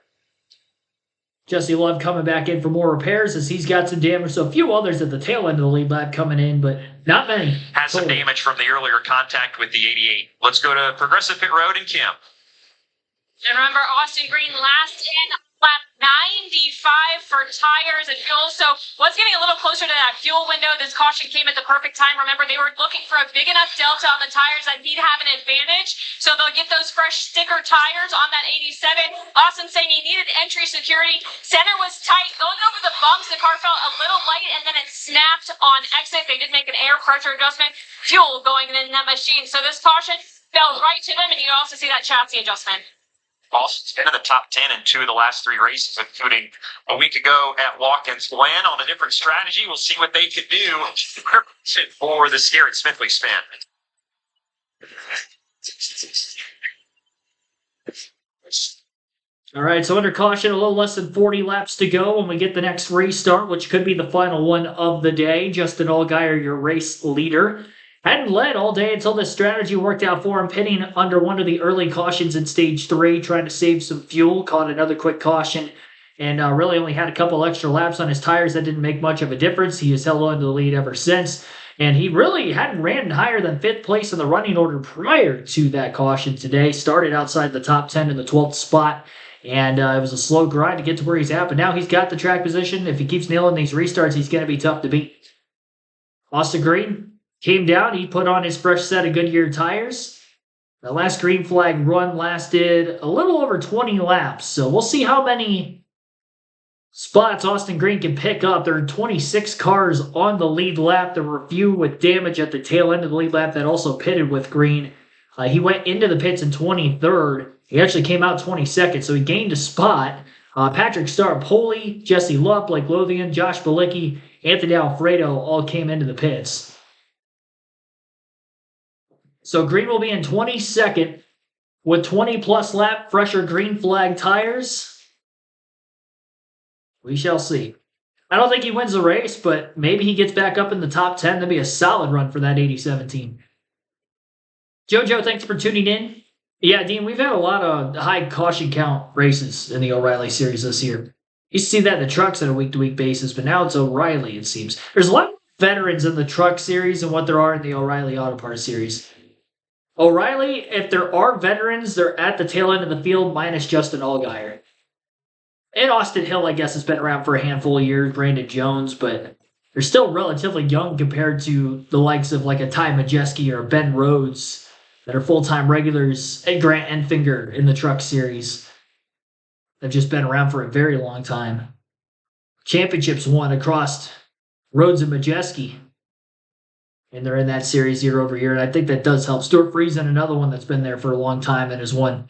[SPEAKER 1] Jesse Love coming back in for more repairs as he's got some damage. So a few others at the tail end of the lead lap coming in, but not many.
[SPEAKER 2] Has some damage from the earlier contact with the 88. Let's go to Progressive Pit Road and Kim.
[SPEAKER 5] And remember, Austin Green last in lap 95 for tires and fuel. So was getting a little closer to that fuel window. This caution came at the perfect time. Remember, they were looking for a big enough delta on the tires that he'd have an advantage. So they'll get those fresh sticker tires on that 87. Austin saying he needed entry security. Center was tight. Going over the bumps, the car felt a little light, and then it snapped on exit. They did make an air pressure adjustment. Fuel going in that machine. So this caution fell right to them, and you can also see that chassis adjustment.
[SPEAKER 2] Austin's been in the top 10 in 2 of the last 3 races, including a week ago at Watkins Glen on a different strategy. We'll see what they could do for the Garrett Smithley spin.
[SPEAKER 1] All right, so under caution, a little less than 40 laps to go when we get the next restart, which could be the final one of the day. Justin Allgaier, your race leader, hadn't led all day until this strategy worked out for him, pitting under one of the early cautions in Stage 3, trying to save some fuel, caught another quick caution, and really only had a couple extra laps on his tires. That didn't make much of a difference. He has held on to the lead ever since, and he really hadn't ran higher than 5th place in the running order prior to that caution today. Started outside the top 10 in the 12th spot, and it was a slow grind to get to where he's at, but now he's got the track position. If he keeps nailing these restarts, he's going to be tough to beat. Austin Green came down, he put on his fresh set of Goodyear tires. The last green flag run lasted a little over 20 laps, so we'll see how many spots Austin Green can pick up. There are 26 cars on the lead lap. There were a few with damage at the tail end of the lead lap that also pitted with Green. He went into the pits in 23rd. He actually came out 22nd, so he gained a spot. Patrick Starr, Poli, Jesse Lupp, Blake Lothian, Josh Balicki, Anthony Alfredo all came into the pits. So Green will be in 22nd with 20-plus lap fresher green flag tires. We shall see. I don't think he wins the race, but maybe he gets back up in the top 10. That'd be a solid run for that 87 team. Jojo, thanks for tuning in. Yeah, Dean, we've had a lot of high caution count races in the O'Reilly series this year. You see that in the trucks on a week-to-week basis, but now it's O'Reilly, it seems. There's a lot of veterans in the truck series than what there are in the O'Reilly Auto Parts series. O'Reilly, if there are veterans, they're at the tail end of the field, minus Justin Allgaier. And Austin Hill, I guess, has been around for a handful of years, Brandon Jones, but they're still relatively young compared to the likes of like a Ty Majeski or Ben Rhodes that are full-time regulars, and Grant Enfinger in the truck series. They've just been around for a very long time. Championships won across Rhodes and Majeski. And they're in that series year over year, and I think that does help. Stuart Friesen, another one that's been there for a long time and has won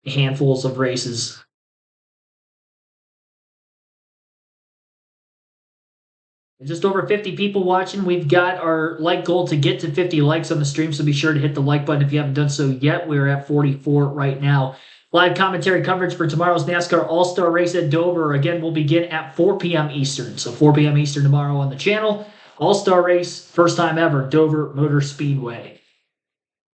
[SPEAKER 1] handfuls of races. And just over 50 people watching. We've got our like goal to get to 50 likes on the stream, so be sure to hit the like button if you haven't done so yet. We're at 44 right now. Live commentary coverage for tomorrow's NASCAR All-Star Race at Dover. Again, will begin at 4 p.m. Eastern. So 4 p.m. Eastern tomorrow on the channel. All-Star Race, first time ever, Dover Motor Speedway.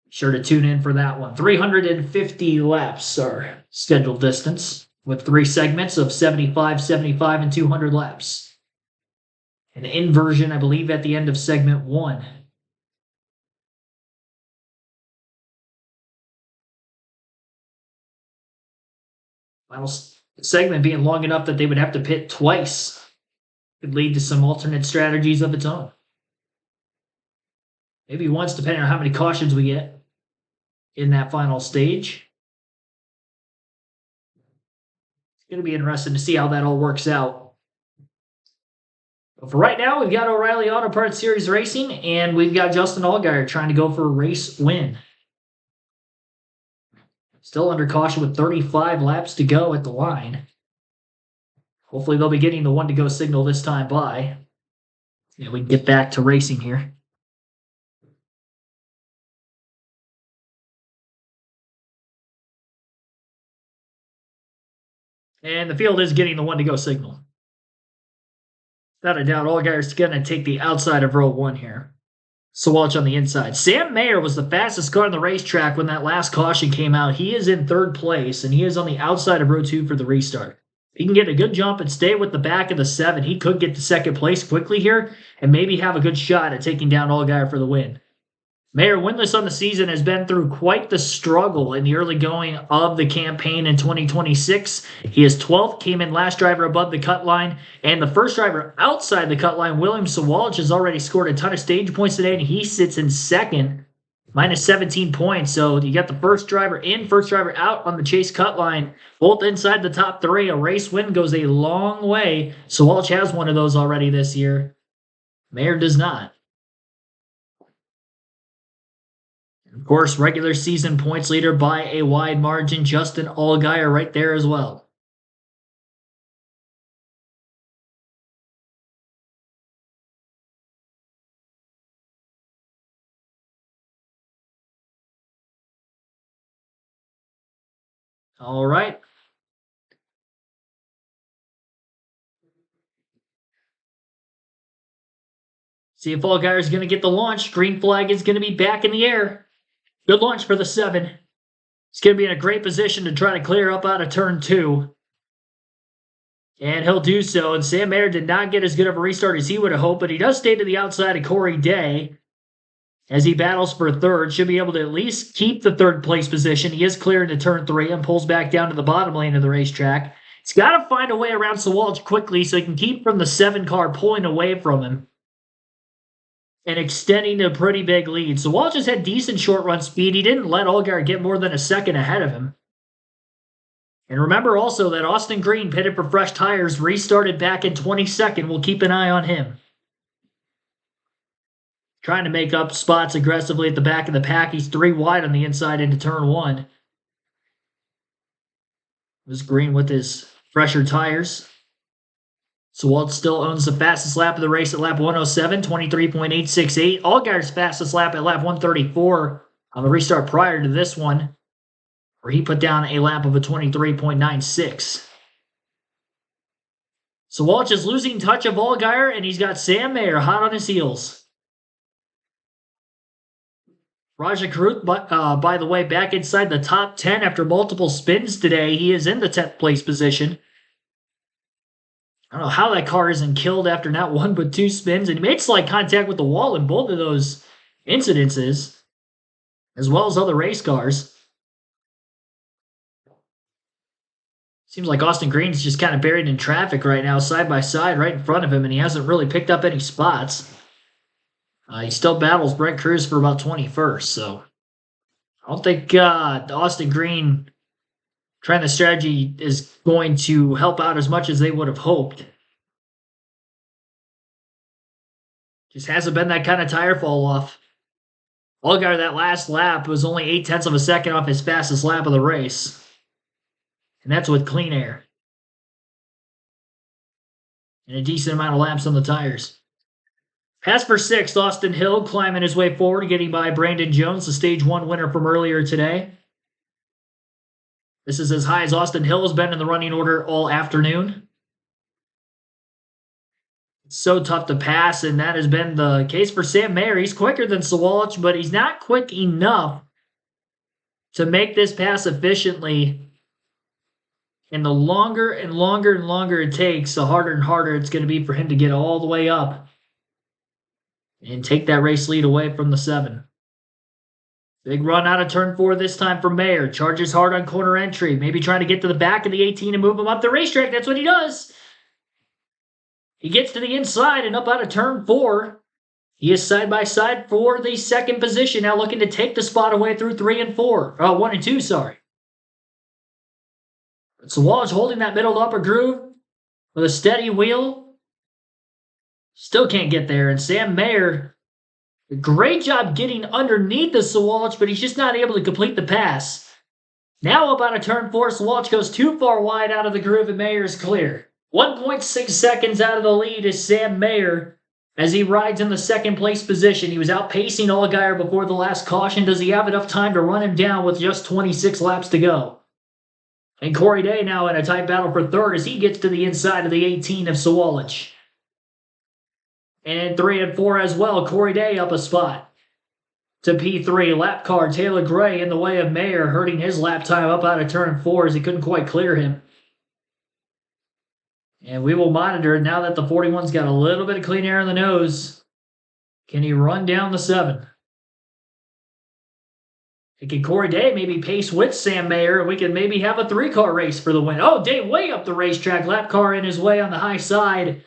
[SPEAKER 1] Sure to tune in for that one. 350 laps are scheduled distance with 3 segments of 75, 75, and 200 laps. an inversion, I believe, at the end of segment 1. Final segment being long enough that they would have to pit twice could lead to some alternate strategies of its own. Maybe once, depending on how many cautions we get in that final stage. It's going to be interesting to see how that all works out. But for right now, we've got O'Reilly Auto Parts Series Racing, and we've got Justin Allgaier trying to go for a race win. Still under caution with 35 laps to go at the line. Hopefully they'll be getting the one to go signal this time by. Yeah, we can get back to racing here. And the field is getting the one to go signal. Without a doubt, Allgaier's going to take the outside of row 1 here. Sawalch on the inside. Sam Mayer was the fastest car on the racetrack when that last caution came out. He is in 3rd place, and he is on the outside of row 2 for the restart. If he can get a good jump and stay with the back of the 7, he could get to 2nd place quickly here and maybe have a good shot at taking down Allgaier for the win. Mayer, winless on the season, has been through quite the struggle in the early going of the campaign in 2026. He is 12th, came in last driver above the cut line, and the first driver outside the cut line, William Sawalch, has already scored a ton of stage points today, and he sits in 2nd, minus 17 points. So you got the first driver in, first driver out on the chase cut line, both inside the top 3. A race win goes a long way. Sawalch has one of those already this year. Mayer does not. Of course, regular season points leader by a wide margin, Justin Allgaier right there as well. All right. See if Allgaier is going to get the launch. Green flag is going to be back in the air. Good launch for the 7. He's going to be in a great position to try to clear up out of turn 2. And he'll do so. And Sam Mayer did not get as good of a restart as he would have hoped, but he does stay to the outside of Corey Day as he battles for 3rd. Should be able to at least keep the 3rd place position. He is clear into turn 3 and pulls back down to the bottom lane of the racetrack. He's got to find a way around Sawalch quickly so he can keep from the 7 car pulling away from him and extending a pretty big lead. So Walsh has had decent short run speed. He didn't let Allgaier get more than a second ahead of him. And remember also that Austin Green, pitted for fresh tires, restarted back in 22nd. We'll keep an eye on him. Trying to make up spots aggressively at the back of the pack. He's 3 wide on the inside into turn 1. It was Green with his fresher tires. So Walt still owns the fastest lap of the race at lap 107, 23.868. Allgaier's fastest lap at lap 134 on the restart prior to this one, where he put down a lap of a 23.96. So Walsh is losing touch of Allgaier, and he's got Sam Mayer hot on his heels. Raja Karuth, by the way, back inside the top 10 after multiple spins today. He is in the 10th place position. I don't know how that car isn't killed after not 1 but 2 spins, and he made slight contact with the wall in both of those incidences, as well as other race cars. Seems like Austin Green's just kind of buried in traffic right now, side by side, right in front of him, and he hasn't really picked up any spots. He still battles Brent Cruz for about 21st, so I don't think Austin Green trying the strategy is going to help out as much as they would have hoped. Just hasn't been that kind of tire fall off. Allgaier, that last lap was only 0.8 of a second off his fastest lap of the race. And that's with clean air. And a decent amount of laps on the tires. Pass for 6th, Austin Hill climbing his way forward, getting by Brandon Jones, the Stage 1 winner from earlier today. This is as high as Austin Hill has been in the running order all afternoon. It's so tough to pass, and that has been the case for Sam Mayer. He's quicker than Sawalch, but he's not quick enough to make this pass efficiently And the longer and longer and longer it takes, the harder and harder it's going to be for him to get all the way up and take that race lead away from the 7. Big run out of turn 4 this time for Mayer. Charges hard on corner entry. Maybe trying to get to the back of the 18 and move him up the racetrack. That's what he does. He gets to the inside and up out of turn 4. He is side by side for the 2nd position. Now looking to take the spot away through 3 and 4. 1 and 2, sorry. Sawalich holding that middle to upper groove with a steady wheel. Still can't get there. And Sam Mayer, great job getting underneath the Sawalich, but he's just not able to complete the pass. Now up out of turn 4, Sawalich goes too far wide out of the groove and Mayer is clear. 1.6 seconds out of the lead is Sam Mayer as he rides in the 2nd place position. He was outpacing Allgaier before the last caution. Does he have enough time to run him down with just 26 laps to go? And Corey Day now in a tight battle for 3rd as he gets to the inside of the 18 of Sawalich. And 3 and 4 as well, Corey Day up a spot to P3. Lap car Taylor Gray in the way of Mayer, hurting his lap time up out of turn 4 as he couldn't quite clear him. And we will monitor now that the 41's got a little bit of clean air in the nose. Can he run down the 7? And can Corey Day maybe pace with Sam Mayer, and we can maybe have a 3-car race for the win? Oh, Day way up the racetrack. Lap car in his way on the high side.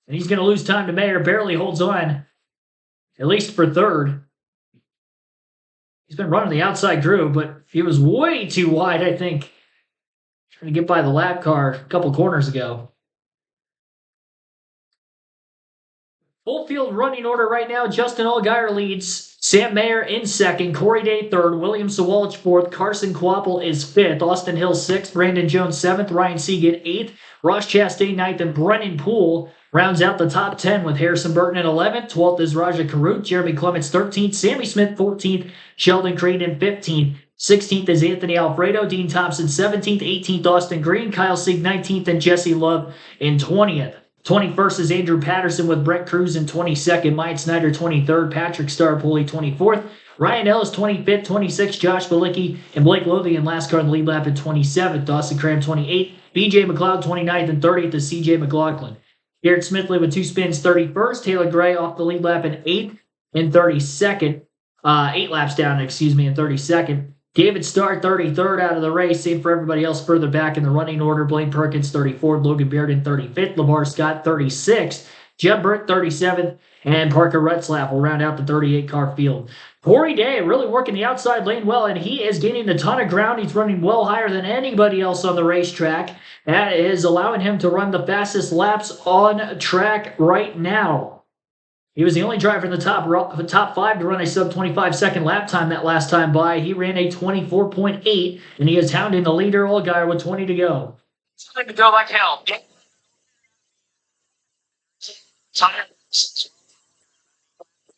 [SPEAKER 1] And he's going to lose time to Mayer. Barely holds on, at least for 3rd. He's been running the outside groove, but he was way too wide, I think, trying to get by the lap car a couple corners ago. Full field running order right now. Justin Allgaier leads. Sam Mayer in 2nd. Corey Day 3rd. William Sawalich 4th. Carson Kvapil is 5th. Austin Hill 6th. Brandon Jones 7th. Ryan Segan 8th. Ross Chastain 9th. And Brennan Poole rounds out the top 10 with Harrison Burton at 11th. 12th is Raja Karut. Jeremy Clements 13th. Sammy Smith 14th. Sheldon Creedon 15th. 16th is Anthony Alfredo. Dean Thompson 17th. 18th Austin Green. Kyle Sieg 19th. And Jesse Love in 20th. 21st is Andrew Patterson with Brett Cruz in 22nd. Myatt Snyder 23rd. Patrick Starpoli 24th. Ryan Ellis 25th. 26th Josh Balicki and Blake Lothian in last car in the lead lap at 27th. Dawson Cram 28th. BJ McLeod 29th. And 30th is CJ McLaughlin. Garrett Smithley with 2 spins 31st. Taylor Gray off the lead lap in 8th and 32nd. 8 laps down, in 32nd. David Starr 33rd out of the race. Same for everybody else further back in the running order. Blaine Perkins 34th. Logan Beard in 35th. LeVar Scott 36th. Jeb Burt 37th. And Parker Retzlaff will round out the 38-car field. Corey Day really working the outside lane well, and he is gaining a ton of ground. He's running well higher than anybody else on the racetrack. That is allowing him to run the fastest laps on track right now. He was the only driver in the top 5 to run a sub-25 second lap time that last time by. He ran a 24.8, and he is hounding the leader, Allgaier, with 20 to go.
[SPEAKER 3] It's going to go like hell.
[SPEAKER 2] Tire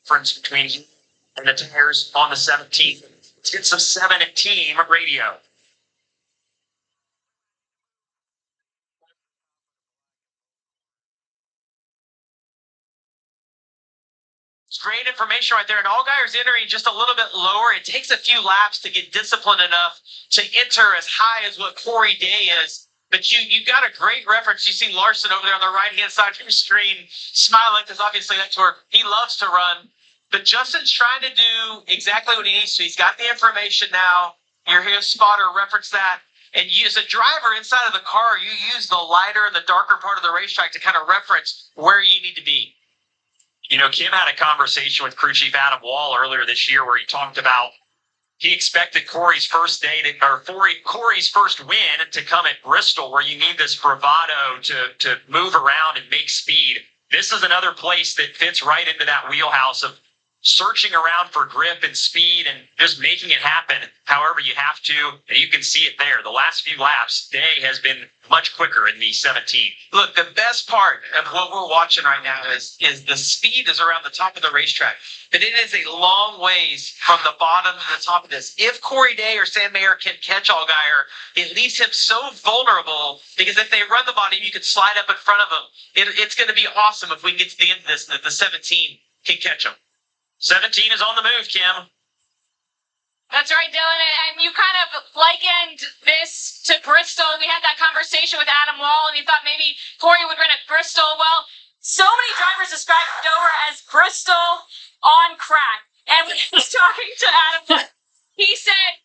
[SPEAKER 2] difference between you and the tires on the 17th. Let's get some 7-team radio.
[SPEAKER 3] It's great information right there. And Allgaier's entering just a little bit lower. It takes a few laps to get disciplined enough to enter as high as what Corey Day is. But you got a great reference. You see Larson over there on the right-hand side of your screen smiling because obviously that's where he loves to run. But Justin's trying to do exactly what he needs to. He's got the information now. You're here, spotter, reference that. And you, as a driver inside of the car, you use the lighter and the darker part of the racetrack to kind of reference where you need to be.
[SPEAKER 2] You know, Kim had a conversation with crew chief Adam Wall earlier this year where he talked about he expected Corey's first win to come at Bristol, where you need this bravado to move around and make speed. This is another place that fits right into that wheelhouse of searching around for grip and speed and just making it happen however you have to. And you can see it there. The last few laps, Day has been much quicker in the 17.
[SPEAKER 3] Look, the best part of what we're watching right now is the speed is around the top of the racetrack. But it is a long ways from the bottom to the top of this. If Corey Day or Sam Mayer can catch Allgaier, it leaves him so vulnerable because if they run the bottom, you can slide up in front of him. It's going to be awesome if we can get to the end of this and the 17 can catch him.
[SPEAKER 2] 17 is on the move, Kim.
[SPEAKER 5] And That's right, Dylan. And you kind of likened this to Bristol. We had that conversation with Adam Wall, and he thought maybe Corey would run at Bristol. Well, so many drivers described Dover as Bristol on crack. And when he was talking to Adam, he said,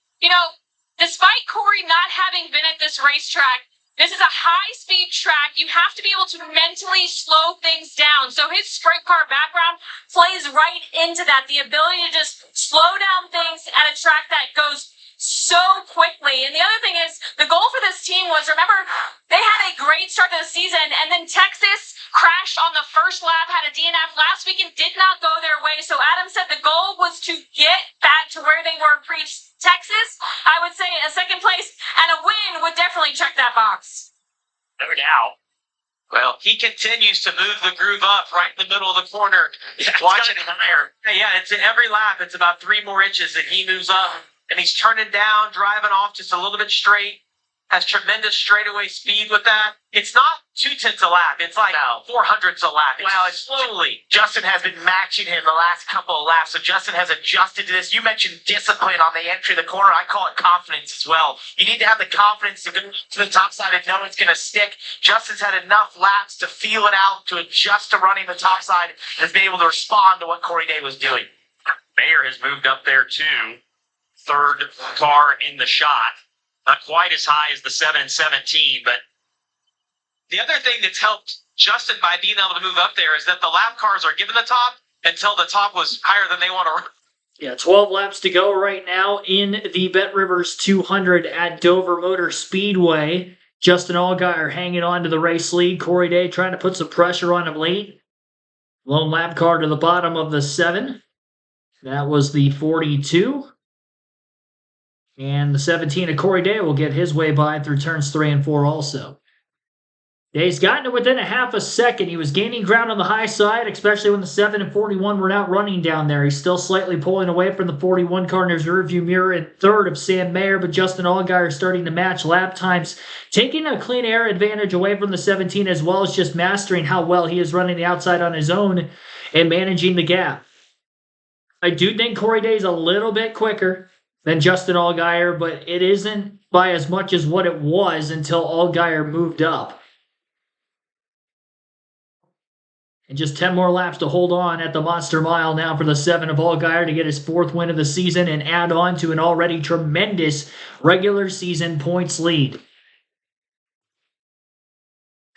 [SPEAKER 5] despite Corey not having been at this racetrack, this is a high-speed track. You have to be able to mentally slow things down. So his sprint car background plays right into that. The ability to just slow down things at a track that goes so quickly. And the other thing is, the goal for this team was, remember, they had a great start to the season, and then Texas crashed on the first lap, had a DNF last week, and did not go their way. So Adam said the goal was to get back to where they were pre-Texas. I would say a second place and a win would definitely check that box.
[SPEAKER 2] No doubt.
[SPEAKER 3] Well, he continues to move the groove up right in the middle of the corner. Watch it higher. Yeah, it's in every lap. It's about 3 more inches that he moves up. And he's turning down, driving off just a little bit straight. Has tremendous straightaway speed with that. It's not 0.2 a lap. It's like 400s a lap. It's slowly.
[SPEAKER 4] Justin has been matching him the last couple of laps, so Justin has adjusted to this. You mentioned discipline on the entry of the corner. I call it confidence as well. You need to have the confidence to go to the top side and know it's going to stick. Justin's had enough laps to feel it out, to adjust to running the top side, and has been able to respond to what Corey Day was doing.
[SPEAKER 2] Mayer has moved up there too. Third car in the shot. Not quite as high as the 7 and 17, but
[SPEAKER 3] the other thing that's helped Justin by being able to move up there is that the lap cars are given the top until the top was higher than they want to run.
[SPEAKER 1] Yeah, 12 laps to go right now in the BetRivers 200 at Dover Motor Speedway. Justin Allgaier hanging on to the race lead. Corey Day trying to put some pressure on him late. Lone lap car to the bottom of the 7. That was the 42. And the 17 of Corey Day will get his way by through turns 3 and 4 also. Day's gotten it within a half a second. He was gaining ground on the high side, especially when the 7 and 41 were not running down there. He's still slightly pulling away from the 41 car in his rearview mirror in third of Sam Mayer, but Justin Allgaier starting to match lap times, taking a clean air advantage away from the 17 as well as just mastering how well he is running the outside on his own and managing the gap. I do think Corey Day's a little bit quicker than Justin Allgaier, but it isn't by as much as what it was until Allgaier moved up. And just 10 more laps to hold on at the Monster Mile now for the 7 of Allgaier to get his 4th win of the season and add on to an already tremendous regular season points lead.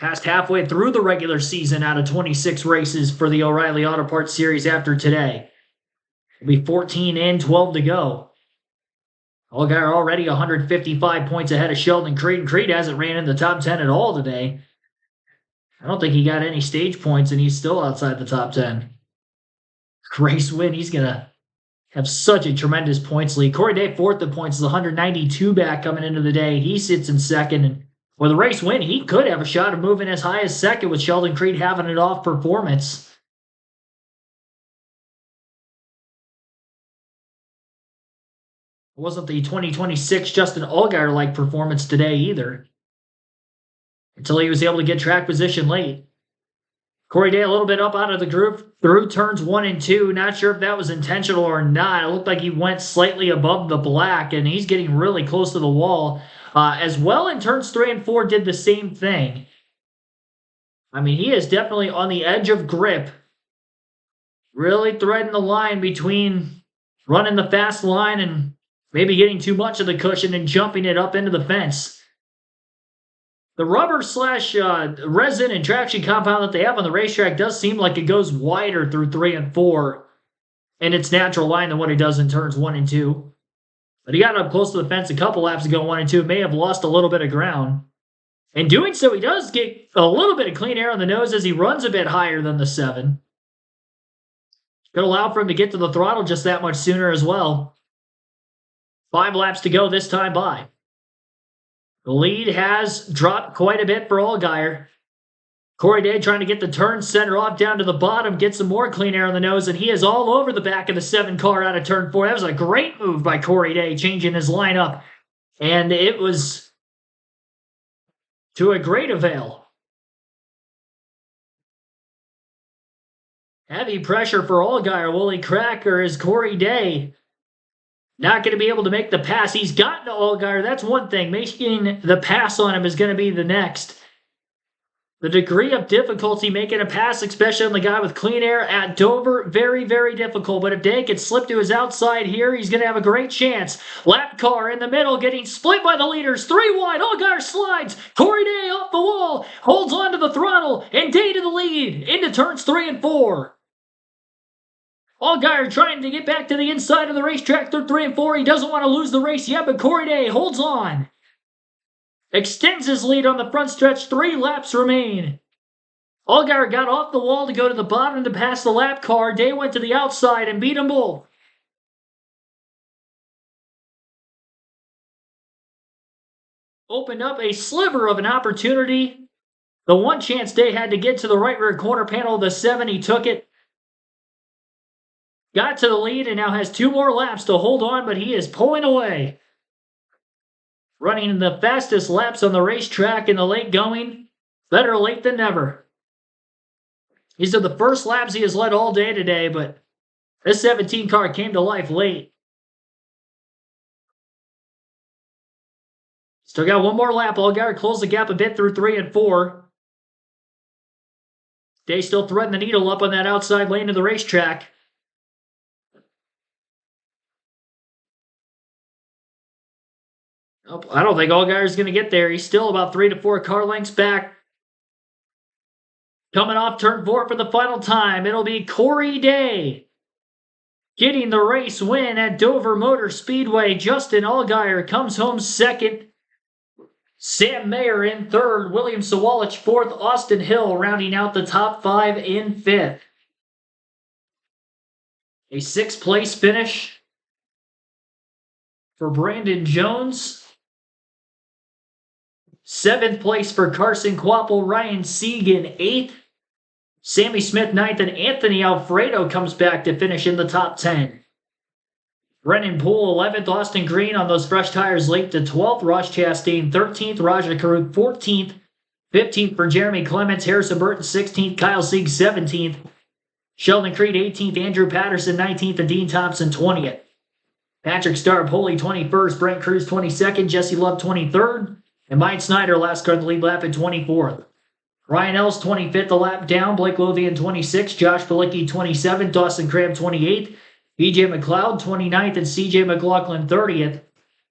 [SPEAKER 1] Past halfway through the regular season out of 26 races for the O'Reilly Auto Parts Series after today. It'll be 14 in, 12 to go. Allgaier already 155 points ahead of Sheldon Creed, and Creed hasn't ran in the top 10 at all today. I don't think he got any stage points, and he's still outside the top 10. Race win, he's going to have such a tremendous points lead. Corey Day, 4th in points, is 192 back coming into the day. He sits in 2nd, and with a race win, he could have a shot of moving as high as 2nd with Sheldon Creed having it off performance. It wasn't the 2026 Justin Allgaier-like performance today either, until he was able to get track position late. Corey Day a little bit up out of the group through turns 1 and 2. Not sure if that was intentional or not. It looked like he went slightly above the black, and he's getting really close to the wall. As well in turns 3 and 4 did the same thing. I mean, he is definitely on the edge of grip. Really threading the line between running the fast line and maybe getting too much of the cushion and jumping it up into the fence. The rubber / resin and traction compound that they have on the racetrack does seem like it goes wider through 3 and 4 in its natural line than what it does in turns 1 and 2. But he got up close to the fence a couple laps ago, 1 and 2, may have lost a little bit of ground. In doing so, he does get a little bit of clean air on the nose as he runs a bit higher than the 7. Could allow for him to get to the throttle just that much sooner as well. 5 laps to go this time by. The lead has dropped quite a bit for Allgaier. Corey Day trying to get the turn center off down to the bottom, get some more clean air on the nose, and he is all over the back of the 7 car out of turn 4. That was a great move by Corey Day, changing his lineup, and it was to a great avail. Heavy pressure for Allgaier. Will he crack, or is Corey Day Not going to be able to make the pass. He's gotten to Allgaier. That's one thing. Making the pass on him is going to be the next. The degree of difficulty making a pass, especially on the guy with clean air at Dover, very, very difficult. But if Day can slip to his outside here, he's going to have a great chance. Lap car in the middle, getting split by the leaders. 3 wide, Allgaier slides. Corey Day off the wall, holds on to the throttle, and Day to the lead into turns 3 and 4. Allgaier trying to get back to the inside of the racetrack through 3 and 4. He doesn't want to lose the race yet, but Corey Day holds on. Extends his lead on the front stretch. 3 laps remain. Allgaier got off the wall to go to the bottom to pass the lap car. Day went to the outside and beat them both. Opened up a sliver of an opportunity. The one chance Day had to get to the right rear corner panel of the 7, he took it. Got to the lead and now has 2 more laps to hold on, but he is pulling away. Running the fastest laps on the racetrack in the late going. Better late than never. These are the first laps he has led all day today, but this 17 car came to life late. Still got 1 more lap. Allgaier closed the gap a bit through 3 and 4. Day still threading the needle up on that outside lane of the racetrack. I don't think Allgaier's going to get there. He's still about 3 to 4 car lengths back. Coming off turn 4 for the final time, it'll be Corey Day getting the race win at Dover Motor Speedway. Justin Allgaier comes home second. Sam Mayer in third. William Sawalich fourth. Austin Hill rounding out the top 5 in fifth. A 6th place finish for Brandon Jones. 7th place for Carson Quapple. Ryan Segan 8th. Sammy Smith 9th, and Anthony Alfredo comes back to finish in the top 10. Brennan Poole 11th. Austin Green on those fresh tires late to 12th. Ross Chastain 13th. Raja Karuk 14th. 15th for Jeremy Clements. Harrison Burton 16th. Kyle Sieg 17th. Sheldon Creed 18th. Andrew Patterson 19th. And Dean Thompson 20th. Patrick Star-Poli 21st. Brent Cruz 22nd. Jesse Love 23rd. And Mike Snyder last car in the lead lap at 24th. Ryan Ells 25th, a lap down. Blake Lothian 26th. Josh Palicki 27th. Dawson Cram 28th. BJ McLeod 29th. And CJ McLaughlin 30th.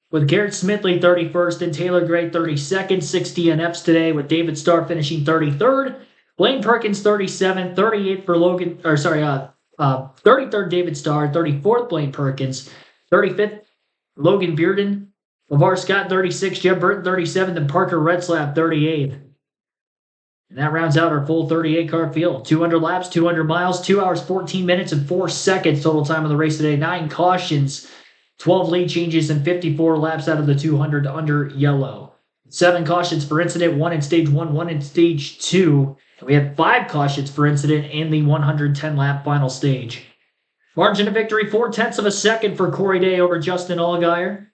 [SPEAKER 1] With Garrett Smithley 31st and Taylor Gray 32nd. 6 DNFs today with David Starr finishing 33rd. Blaine Perkins 37th. 38th for 33rd David Starr. 34th Blaine Perkins. 35th Logan Bearden. LeVar Scott, 36, Jeff Burton, 37, and Parker Retzlaff, 38. And that rounds out our full 38-car field. 200 laps, 200 miles, 2 hours, 14 minutes, and 4 seconds total time of the race today. 9 cautions, 12 lead changes, and 54 laps out of the 200 under yellow. 7 cautions per incident, 1 in stage 1, 1 in stage 2. And we had 5 cautions per incident in the 110-lap final stage. Margin of victory, 0.4 of a second for Corey Day over Justin Allgaier.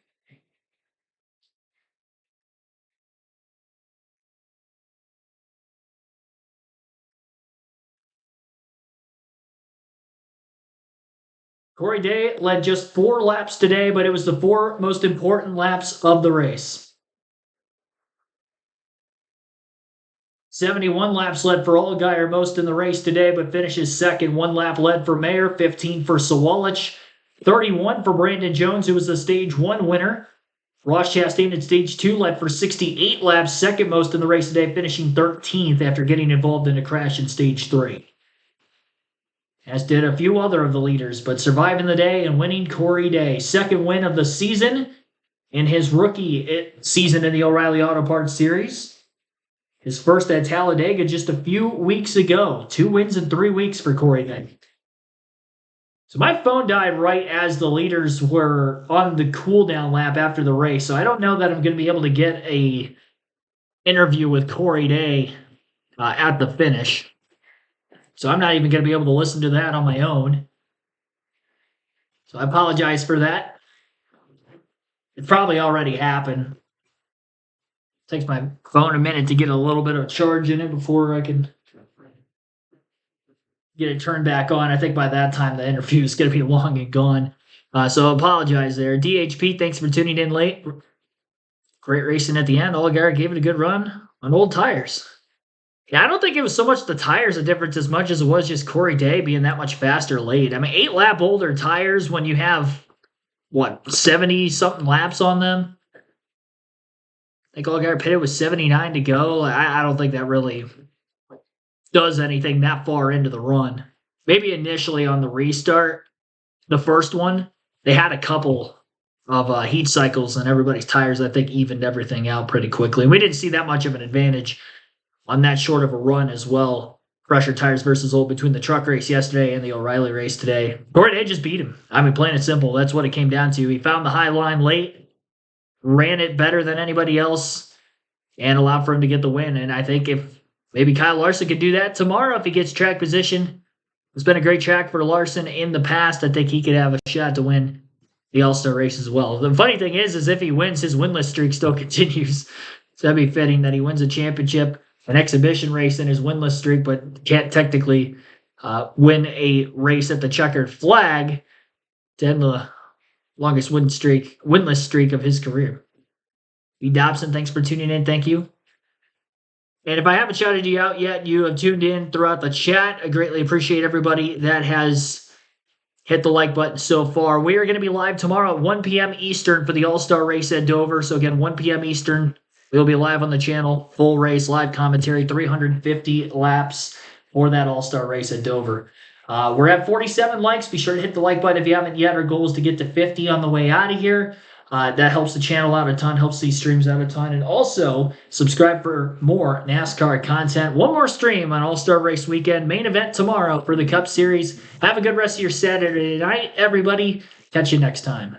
[SPEAKER 1] Corey Day led just 4 laps today, but it was the 4 most important laps of the race. 71 laps led for Allgaier, most in the race today, but finishes second. 1 lap led for Mayer, 15 for Sawalich, 31 for Brandon Jones, who was the Stage 1 winner. Ross Chastain in Stage 2 led for 68 laps, second most in the race today, finishing 13th after getting involved in a crash in Stage 3. As did a few other of the leaders, but surviving the day and winning Corey Day. 2nd win of the season in his rookie season in the O'Reilly Auto Parts Series. His first at Talladega just a few weeks ago. 2 wins in 3 weeks for Corey Day. So my phone died right as the leaders were on the cool-down lap after the race, so I don't know that I'm going to be able to get a interview with Corey Day at the finish. So I'm not even going to be able to listen to that on my own. So I apologize for that. It probably already happened. It takes my phone a minute to get a little bit of charge in it before I can get it turned back on. I think by that time the interview is going to be long and gone. So apologize there. DHP, thanks for tuning in late. Great racing at the end. Allgaier gave it a good run on old tires. Yeah, I don't think it was so much the tires the difference as much as it was just Corey Day being that much faster late. I mean, 8-lap older tires when you have, 70-something laps on them? I think Allgaier pitted with 79 to go. I don't think that really does anything that far into the run. Maybe initially on the restart, the first one, they had a couple of heat cycles and everybody's tires, I think, evened everything out pretty quickly. And we didn't see that much of an advantage on that short of a run as well. Pressure tires versus old between the truck race yesterday and the O'Reilly race today. Corey Day just beat him. I mean, plain and simple, that's what it came down to. He found the high line late, ran it better than anybody else, and allowed for him to get the win. And I think if maybe Kyle Larson could do that tomorrow if he gets track position, it's been a great track for Larson in the past. I think he could have a shot to win the All-Star race as well. The funny thing is if he wins, his winless streak still continues. So that'd be fitting that he wins a championship, an exhibition race in his winless streak, but can't technically win a race at the checkered flag to end the longest winless streak of his career. B. Dobson, thanks for tuning in. Thank you. And if I haven't shouted you out yet, you have tuned in throughout the chat. I greatly appreciate everybody that has hit the like button so far. We are going to be live tomorrow at 1 p.m. Eastern for the All-Star race at Dover. So again, 1 p.m. Eastern, we'll be live on the channel, full race, live commentary, 350 laps for that All-Star race at Dover. We're at 47 likes. Be sure to hit the like button if you haven't yet. Our goal is to get to 50 on the way out of here. That helps the channel out a ton, helps these streams out a ton. And also, subscribe for more NASCAR content. One more stream on All-Star Race Weekend. Main event tomorrow for the Cup Series. Have a good rest of your Saturday night, everybody. Catch you next time.